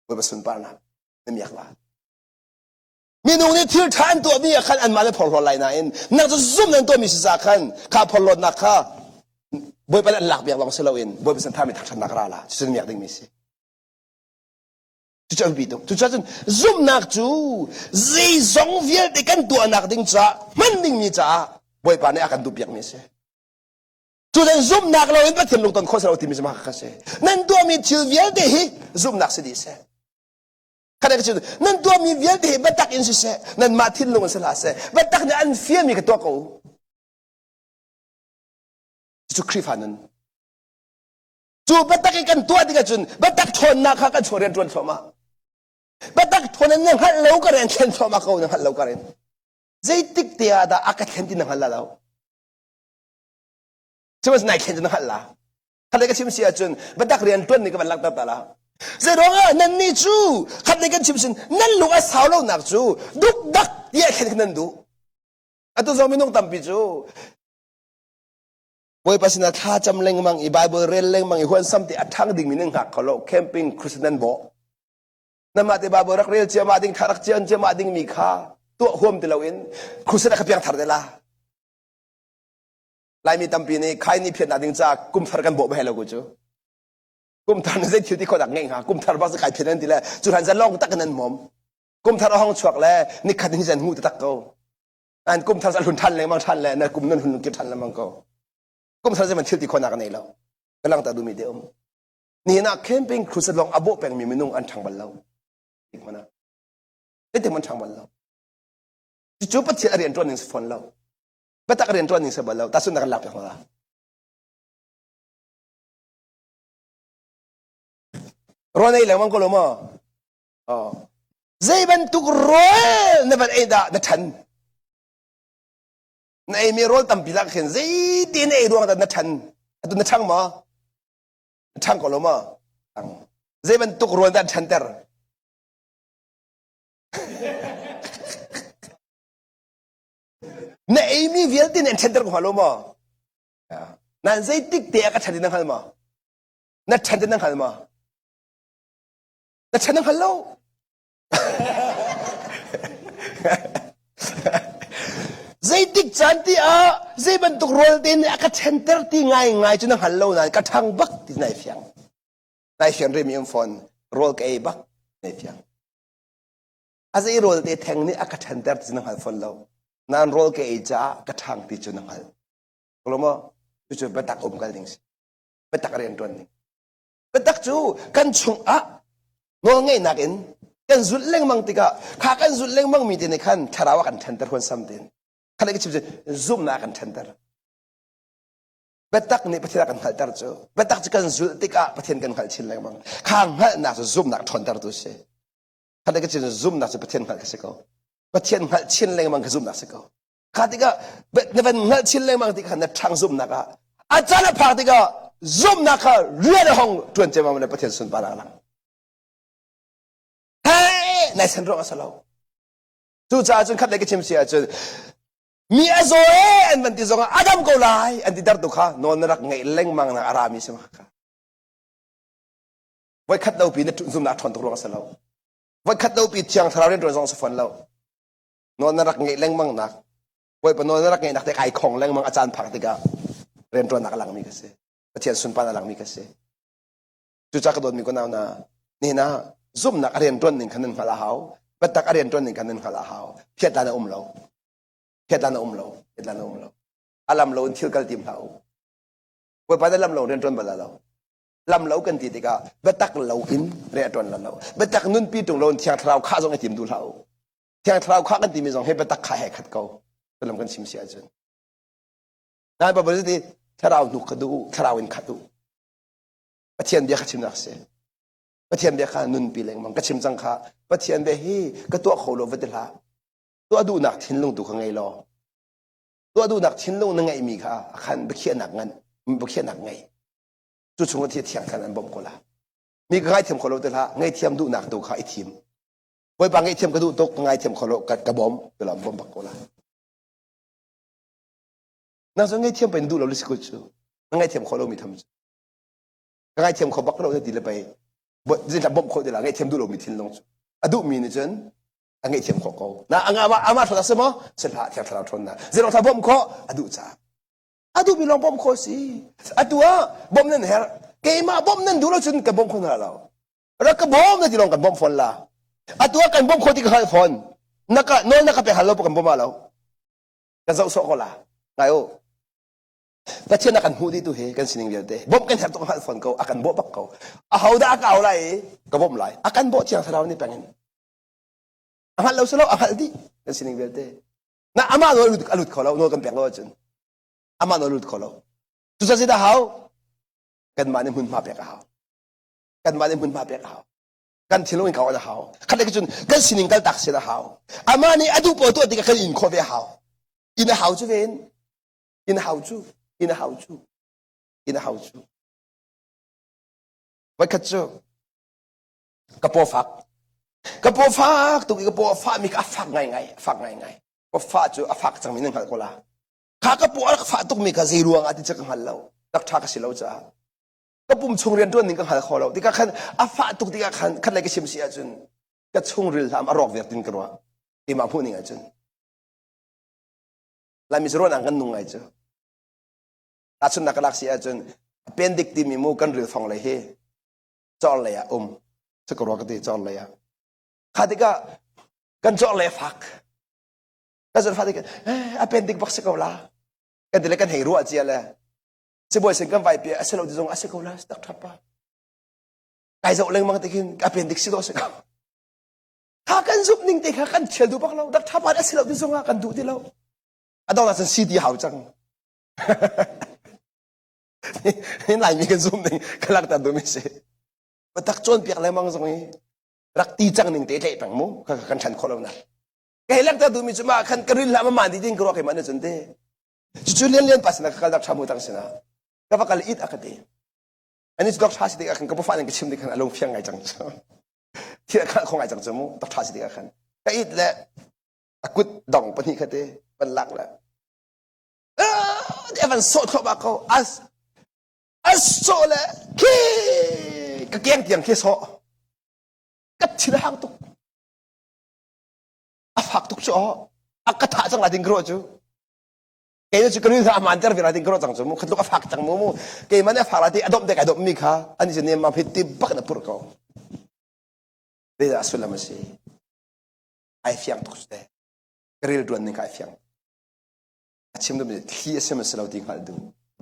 บ่อยไปสุนปานักนั่นเมียกลามีนุ่งนี่ทิลทานตัวมีขันอันมาเลยพอรอไลน์นั่นนักจะซุ่มนั่นตัวมีสิสาขันข้าพอรอนักข้าบ่อยไปหลักเบียกลองเสลาอินบ่อยไปสินทามีทางทุนนักราละจะเมียกเต็มมีสิจุดจะบิดจุดจะจนซุ่มนักจูซีสองเวียนแต่กันตัวนักดิ้งจ้ามันดิ้งมีจ้าบ่อยปานนี้อาการดูเปียกมีสิจุดนั้นซุ่มนักเราเองก็ถึงลงตอนโคสเราที่มีสมาคัสเซนั่นตัวมีทิลเวียนเดฮิซุ่มนักสิดิเซขณะที่จุดนั่นตัวมีเวียนเดฮิบัตักอินสิเซนั่นมาทิลลงสลาเซบัตักเนี่ยอันเฟียมีกับตัวเขาจุดคริฟานันจูบัตักกันตัวที่กันจุนบัตักทนนักกันชวนเรียนจวนสมาบัตักทนนั่งหันเล่ากันเรียนเช่นสมาเขานั่งหันเล่ากันเรียนใจติกเตียดาอากาศเห็นที่นั่งหันเล่าชิมส์นายเห็นที่นั่งหันละขันเด็กชิมเสียจุนบัตักเรียนจวนนี่ก็มันลักตาตาละจะร้องอ่ะนั่นนี่จูขันเด็กชิมส์นั่นลูกอาสาวเราหนักจูดุกดักเยี่ยเห็นนั่นดูอัตุจอมินุ่งตั้มปิจูบ่อยภาษาท่าจำเล่งมังอีไบเบิลเรียนเล่งมังอีคนซ้ำที่อัดทั้งดิ่งมินึงหักเขาโลแคมปิ้งคริสเตียนบ่นั่นมาที่ไบเบิลรักเรียนเชื่อมาดิ่งทารักเชื่อเชื่อมาดิ่งมีค่าตัวห่วมที่เราเห็นคริสเตียนเขาเพียงทาร์เดล่าลายมีตั้มปีนี้ใครนี่เพียงนาดิ่งจากกุมทาร์กันบ่ไปให้เรากูจูกุมทาร์นี่จะที่คนดักเง่งฮะกุมทาร์บ้าสกายเพียงนั่นทีละจุดหันจะล่องตักกันนั่นหมอมกุมทาร์ห้องชวกแล้วนี่ขัดนี่จะงูตักเขาอันกุมทาร์จะหุ่นทันเลยมังทันเลยนั่นกุมนั่นหุ่นเก็บทันเลยมังเขากุมทาร์จะมันทิลที่คนนักนี่แล้วกำลังตาดูมีเดียมนี่นะแคมปิ้งครูสลองอโบเป็นมีมินุงอันทางบัลลังอีกมั้ยนะไอ้เด็กมันทางบัลลังจู่ๆปัจจัยเรียนตัวหนึ่งสฟอนแล้วปัจจัยเรียนตัวหนึ่งสบัลแล้วแต่สุนัขหลับอย่างไรรอในเรื่องมันก็รู้มั้งอ๋อใจเป็นตุกรอลในวันเอ็ดาในทันในมีรอลตั้มพิลักเห็นใจดีในดวงแต่ในทันตัวในช่างมั้งช่างก็รู้มั้งใจเป็นตุกรอลแต่ทันเตอร์ในมีเวลที่ในทันเตอร์ก็รู้มั้งนั่นใจติ๊กเตะก็ทันที่นั่งหันมั้งนั่นทันที่นั่งหันมั้งนั่นทันนั่งหันแล้วใจติ๊กจันที่ใจเป็นตุกรอลที่เนี่ยก็ทันเตอร์ที่ง่ายๆจนนั่งหันแล้วนั่นก็ทางบักที่ไหนเฟียงนายเฟียงเรียมีฟอนโรลกับไอ้บักในเฟียงอาจจะโรลที่แทงนี่อาจจะทันเตอร์ที่นั่งหันฟอนแล้วนั่นโรลกับไอ้จ้ากระทางที่จนนั่งหันกลัวมั้ยจู่ๆไปตักอมกันดิ่งสิไปตักเรียนตัวนี้ไปตักจู่กันชงงอง่ายนักเองกันสุดเล่งมังติกะข้ากันสุดเล่งมังมีที่ในขันทาราว่ากันทันเตอร์คนซ้ำเดินขันเด็กชิบจะซุ่มนักกันทันเตอร์ไปตักนี่ประเทศกันขัดเตอร์จู่ไปตักจะกันสุดติกะประเทศกันขัดชินเล่งมังข้างหันนักจะซุ่มนักทันเตอร์ตัวเสียขันเด็กชิบจะซุ่มนักจะประเทศขัดสิเขาประเทศขัดชินเล่งมังก็ซุ่มนักสิเขาข้าติกะในวันขัดชินเล่งมังติกะในทางซุ่มนักอาจารย์พาติกะซุ่มนักเรียนห้องจวนเจ้ามันในประเทศสุนทรภาในเส้นรองอาสาจู่จ้าจนขัดเด็กชิมเสียจนมีอาโซอันมันที่ส่งอาดัมก็ไล่อันที่ดาร์ตุค่ะนอนรักไงเล่งมังนะอารามิสมาค่ะไว้ขัดดาวปีนี่จุ่มนักทอนตัวรองอาสาไว้ขัดดาวปีเชียงทาราเรนโดยสองสฟันแล้วนอนรักไงเล่งมังนักไว้ปนนอนรักไงนักแต่ไอของเล่งมังอาจารย์ผักติกาเรียนตัวนักหลังมีกันเสียประเทศสุนปานหลังมีกันเสียจู่จ้าก็โดนมีคนเอานะนี่นะซุ่มนักเรียนตัวหนึ่งคันนึงขลาหาวบัดตักเรียนตัวหนึ่งคันนึงขลาหาวเพียรลานเราเพียรลานเราอาลัมเราทิลกัลติมเราเมื่อไปได้ลัมเราเรียนตัวบัดเราลัมเรากันทีเดียวบัดตักเราอินเรียนตัวเราบัดตักนุ่นปีตรงเราเที่ยงเราข้าส่งไอติมดูเราเที่ยงเราข้ากันติมส่งให้บัดตักข้าให้ขัดเขาเป็นลำกันชิมเสียจนนั่นเป็นบริษัทที่ถ้าเราหนุกขัดดูถ้าเราอินขัดดู ปะเทียนเบียขัดชิมนักเสปะเทียนเบียขานุนปีเลงมังกัดชิมจังขาปะเทียนเบียฮีก็ตัวเขาโลวัดละตัวดูหนักทิ้งลงตัวข้างไงรอตัวดูหนักทิ้งลงนั่งไงมีค่ะขันไปเขียนหนักงั้นมันไปเขียนหนักไงจุดชงที่เทียงกันอันบ่มก็ละมีก็ไงเทียมเขาโลวัดละไงเทียมดูหนักตัวขาไอทีมไว้บางไงเทียมกระดูตกไงเทียมเขาโลกัดกระบอมตัวละบ่มบักก็ละน่าจะไงเทียมเป็นดูเราลิสกุจูไงเทียมเขาโลมีทำไงเทียมเขาบักเราจะดีเลยไปบ่จินละบ่มเขาเดี๋ยวละไงเทียมดูเรามีทิ้งลงอดูมีนี่จนไงเทียมเขานะอามาทศสมอเสร็จละเทียมทาราทนนะเจเราทำบ่มเขาอดูจ้าอดูมีลองบ่มเขาสิอดูอ่ะบ่มนั่นเหรอเกมาบ่มนั่นดูเราจนกับบ่มคนละเราแล้วก็บ่มนั่นที่ลองกับบ่มฝนละอดูกันบ่มเขาที่เขาฝนนักโน่นนักไปหาเรากันบ่มาเรากันเจ้าสกละไงโอ้แต่เช่นนักหูดีตัวเฮกันสิ่งเดียวเด้บ่มกันแทบต้องหาฝนเขาอากันบ่บักเขาเอาด่าเขาอะไรก็บ่มไรอากันบ่เชียงสลาวนี่เป็นไงอาหารเราสลาวอาหารดีกันสิ่งเดียวเด้นะอามาโนลุดเขาเราโน่กันเปียกเราจนอามาโนลุดเขาเราทุกสิ่งที่เขากันมาในหุ่นมาเปียกเขากันมาในหุ่นมาเปียกเขากันที่ลงเขาจะเขาขัดเลยก็จนกันสิ่งกันตักเสียเขาอามานี่อดูปวดตัวที่กันอินโคเวเขาอินเขาจุเวนอินเขาจุอิน好处อิน好处ไว้ขัดเจ้ากระโปฟักกระโปฟักตุกกระโปฟักมีกระฟักไงฟักไงก็ฟักจูฟักจังมีนึงขัดก็ละข้ากระโปฟักตุกมีกระซีรวงอาทิตย์จะกันหันเราดักทักกระสิเราจ้ากระปุ่มชงเรียนตัวนึงกันหันคอเราที่กระขันฟักตุกที่กระขันขัดอะไรก็ชิมเสียจนกระชงเรียนทำอารมณ์เวียดดินกระว่าที่มาพูดนี่ไงจนแล้วมีส่วนอันกันนุ่งไงจ้าอาจจะนักลักษณะจนเป็นเด็กที่มีมูกันหรือฟังเลยเฮจอลเลยอะสกรอกติจอลเลยอะข้าที่ก็กันจอลเลยฟักก็จะฟังที่กันเป็นเด็กบักสกอลากันที่เล็กกันเฮรัวเจียเลยจะบ่อยสิ่งกันไปเปียเสร็จเราจะส่งสกอลาสตักทับปะใครจะเอาเรื่องมังติกินเป็นเด็กสิโดสกอข้ากันซุบนิ่งติข้ากันเชื่อดูปักเราดักทับปะเสร็จเราจะส่งกันดูที่เราอะตอนนั้นซีดีหาวจังนี่ไหนมีกันซุ่มหนึ่งกำลังตัดดูไม่เสร็จมาตักจนเปียกอะไรมั่งตรงนี้รักตีจังหนึ่งเตะปังมูกันฉันคนเรานะแกเห็นรักตัดดูมีจุมาขันกระดิ่งละมันดีจริงกลัวใครมันจนเตะจู่ๆเลี้ยนปัสนะกันรักชามุตังสินะก็ว่ากันอิดอักเตะอันนี้ดอกชาสิเด็กกันก็พอฟังกันชิมดิกันอารมณ์เพียงไงจังที่กันคงไงจังจมูกดอกชาสิเด็กกันก็อิดแหละกุดดองปนิคเตะเป็นหลักแหละเดี๋ยวมันโซ่เข้ามาเขาโซ่เลยขี้กระเกียงเตียงขี้โซ่กัดชิ้นหางตุกฝักตุกโซ่กระถาจังหวะดิ้งกรัวจูเกี่ยจะกระดิ่งอามันเตอร์เวลาดิ้งกรัวจังจมูกขันตุกฝักจังมูเกี่ยมันเนี่ยฝักอะไรที่อดมเด็กอดมมีค่ะอันนี้จะเนี่ยมาพิธีบักนับปุรเขาเดี๋ยวสุดละมั้ยไอเฟียงตุกเสด็จกระดิ่งดวนนี่ไอเฟียงชิมดูมันที่เสมอสลาวดิ้งกันดู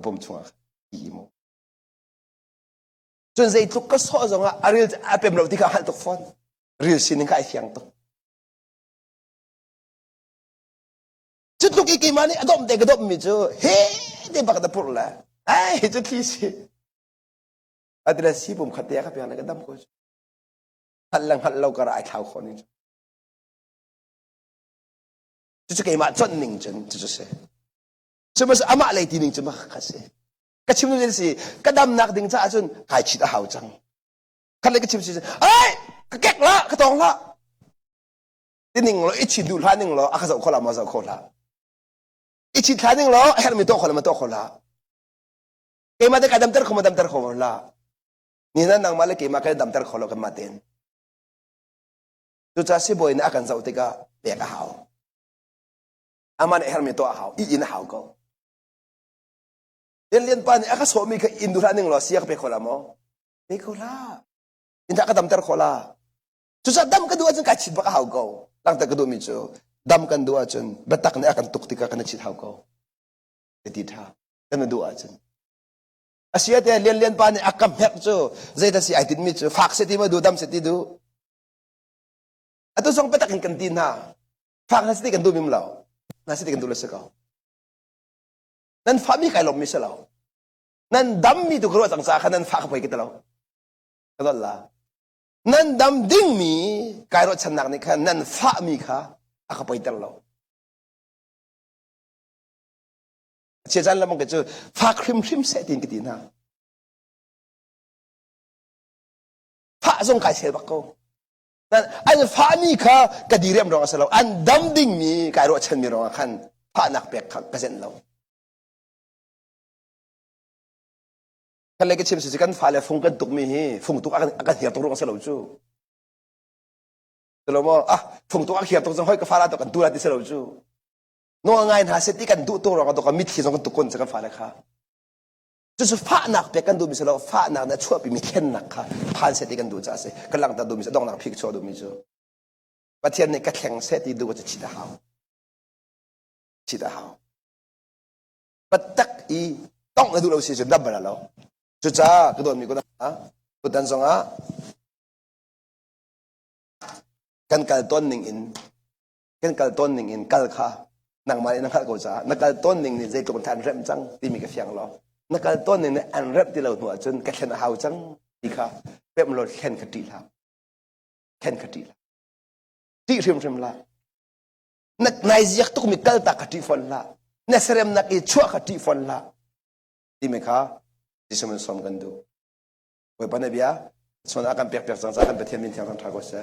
บ่มชัวร์อีโมจนใจทุกก็ซ้อจงอาริลอาเป็นเราที่เขาหันตุกฟอนริลสินก็ไอเฟียงตุกจุดทุกอีกมันนี่อดมเด็กอดมมิจูเฮ้เด็กบักตะปุรละไอ้จุดที่สิอัตราสีผมขัดแย้งกับอย่างนั้นก็ดำกูหันหลังหันเราก็ไอ้เท้าคนนี้จุดกี่มาจนหนึ่งจนจุดเสียสมมติอามาอะไรที่หนึ่งจะมาขัดเสียก็ชิมดูสิก็ดำนักดิ่งจ้าจนใครชิดหาวจังขันเลยก็ชิมสิเอ้ยก็แก๊กละก็ตองละที่หนึ่งเราอีชิดดูท่าหนึ่งเราอาคาสคนละมาสคนละอีชิดท่าหนึ่งเราเฮลมีโตคนละมาโตคนละเกมาได้การดำเตอร์คนมาดำเตอร์คนละนี่นั่นนางมาเลยเกมาแค่ดำเตอร์คนละกันมาเต้นจุดจ้าสิบอยนี่อาการเจ้าติกาเปียกหาวอามันเฮลมีโตหาวอีอินหาวก็เรียนปานนี่อาก็สวมีกับอินดูท่าหนึ่งหรอเสียกับไปคนละมั้งไปคนละอินทักก็ดำเตอร์คนละจุดจะดำกันดูอาจารย์กัดชิดบักหาวก็หลังแต่ก็ดูมิจูดำกันดูอาจารย์บัตักเนี่ยอากันตุกติกากันชิดหาวก็ติดท่าแต่ไม่ดูอาจารย์อาเซียเรียนปานนี่อากัมเฮกจูใจแต่สิไอติดมิจูฟักเสติมาดูดำเสติดูatau song petak kan tina fak nasi kan du mim lao nasi kan du le sekau dan fami kai lom mi selau นั่นดำมีตุกรัวจังจ้าขันนั่นฝากไปกันตลอดก็ต้องละนั่นดำดิ้งมีกายรถชนักนี่ขันนั่นฝากมีค่ะอาไปตลอดเชื่อใจแล้วมันก็จะฝากคริมเสตินกันดีนะฝากส่งกายเสียบักก็นั่นอันฝากมีค่ะก็ดีเรียมรองสลาวอันดำดิ้งมีกายรถชันมีรองขันฝากนักเปียกขันก็เส้นเรากันเลยก็ชิมสิกันฟ้าเลยฟงกันตุกมีฟงตุกอาเหียตรงสลาวจูสลาวว่าฟงตุกอาเหียตรงจังห้อยก็ฟ้าละตกันดูละที่สลาวจูน้องง่ายนะเสติกันดูตัวเราก็ตกันมิดขี้จงกันตุกคนจะกันฟ้าเลยค่ะจู่ๆฟ้าหนักเปียกันดูมิสลาวฟ้าหนักนะชั่วปีมีเข็นหนักค่ะผ่านเสติกันดูจ้าเสกันหลังตาดูมิสดองหนักพิกชัวดูมิจูประเทศนี้ก็แข่งเสติดูว่าจะชิดหาวปัตตักอีต้องดูเราสิจะดับไปแล้วจุจ้าก็โดนมีก็ได้ก็ตันสงกันกัลต้นหนึ่งอินกัลค่ะนางมาเลยนะครับกูจ้านักกัลต้นหนึ่งนี่ใจตรงทานเริ่มจังที่มีกระเฟียงเรานักกัลต้นหนึ่งเนี่ยอันเริ่มที่เราหัวจนกระเข็นหาวจังดีค่ะเริ่มเราเข็นคดีแล้วที่เริ่มละนักนายยักษ์ตุกมีกัลตาคดีฟอนละนักเสร็จนักอีชั่วคดีฟอนละที่มีค่ะที่สมัยสมกันดูเว้ยปนเบียส่วนอาการเปียกๆสังสารกันไปเทียนมินเทียนทางทางก็เสีย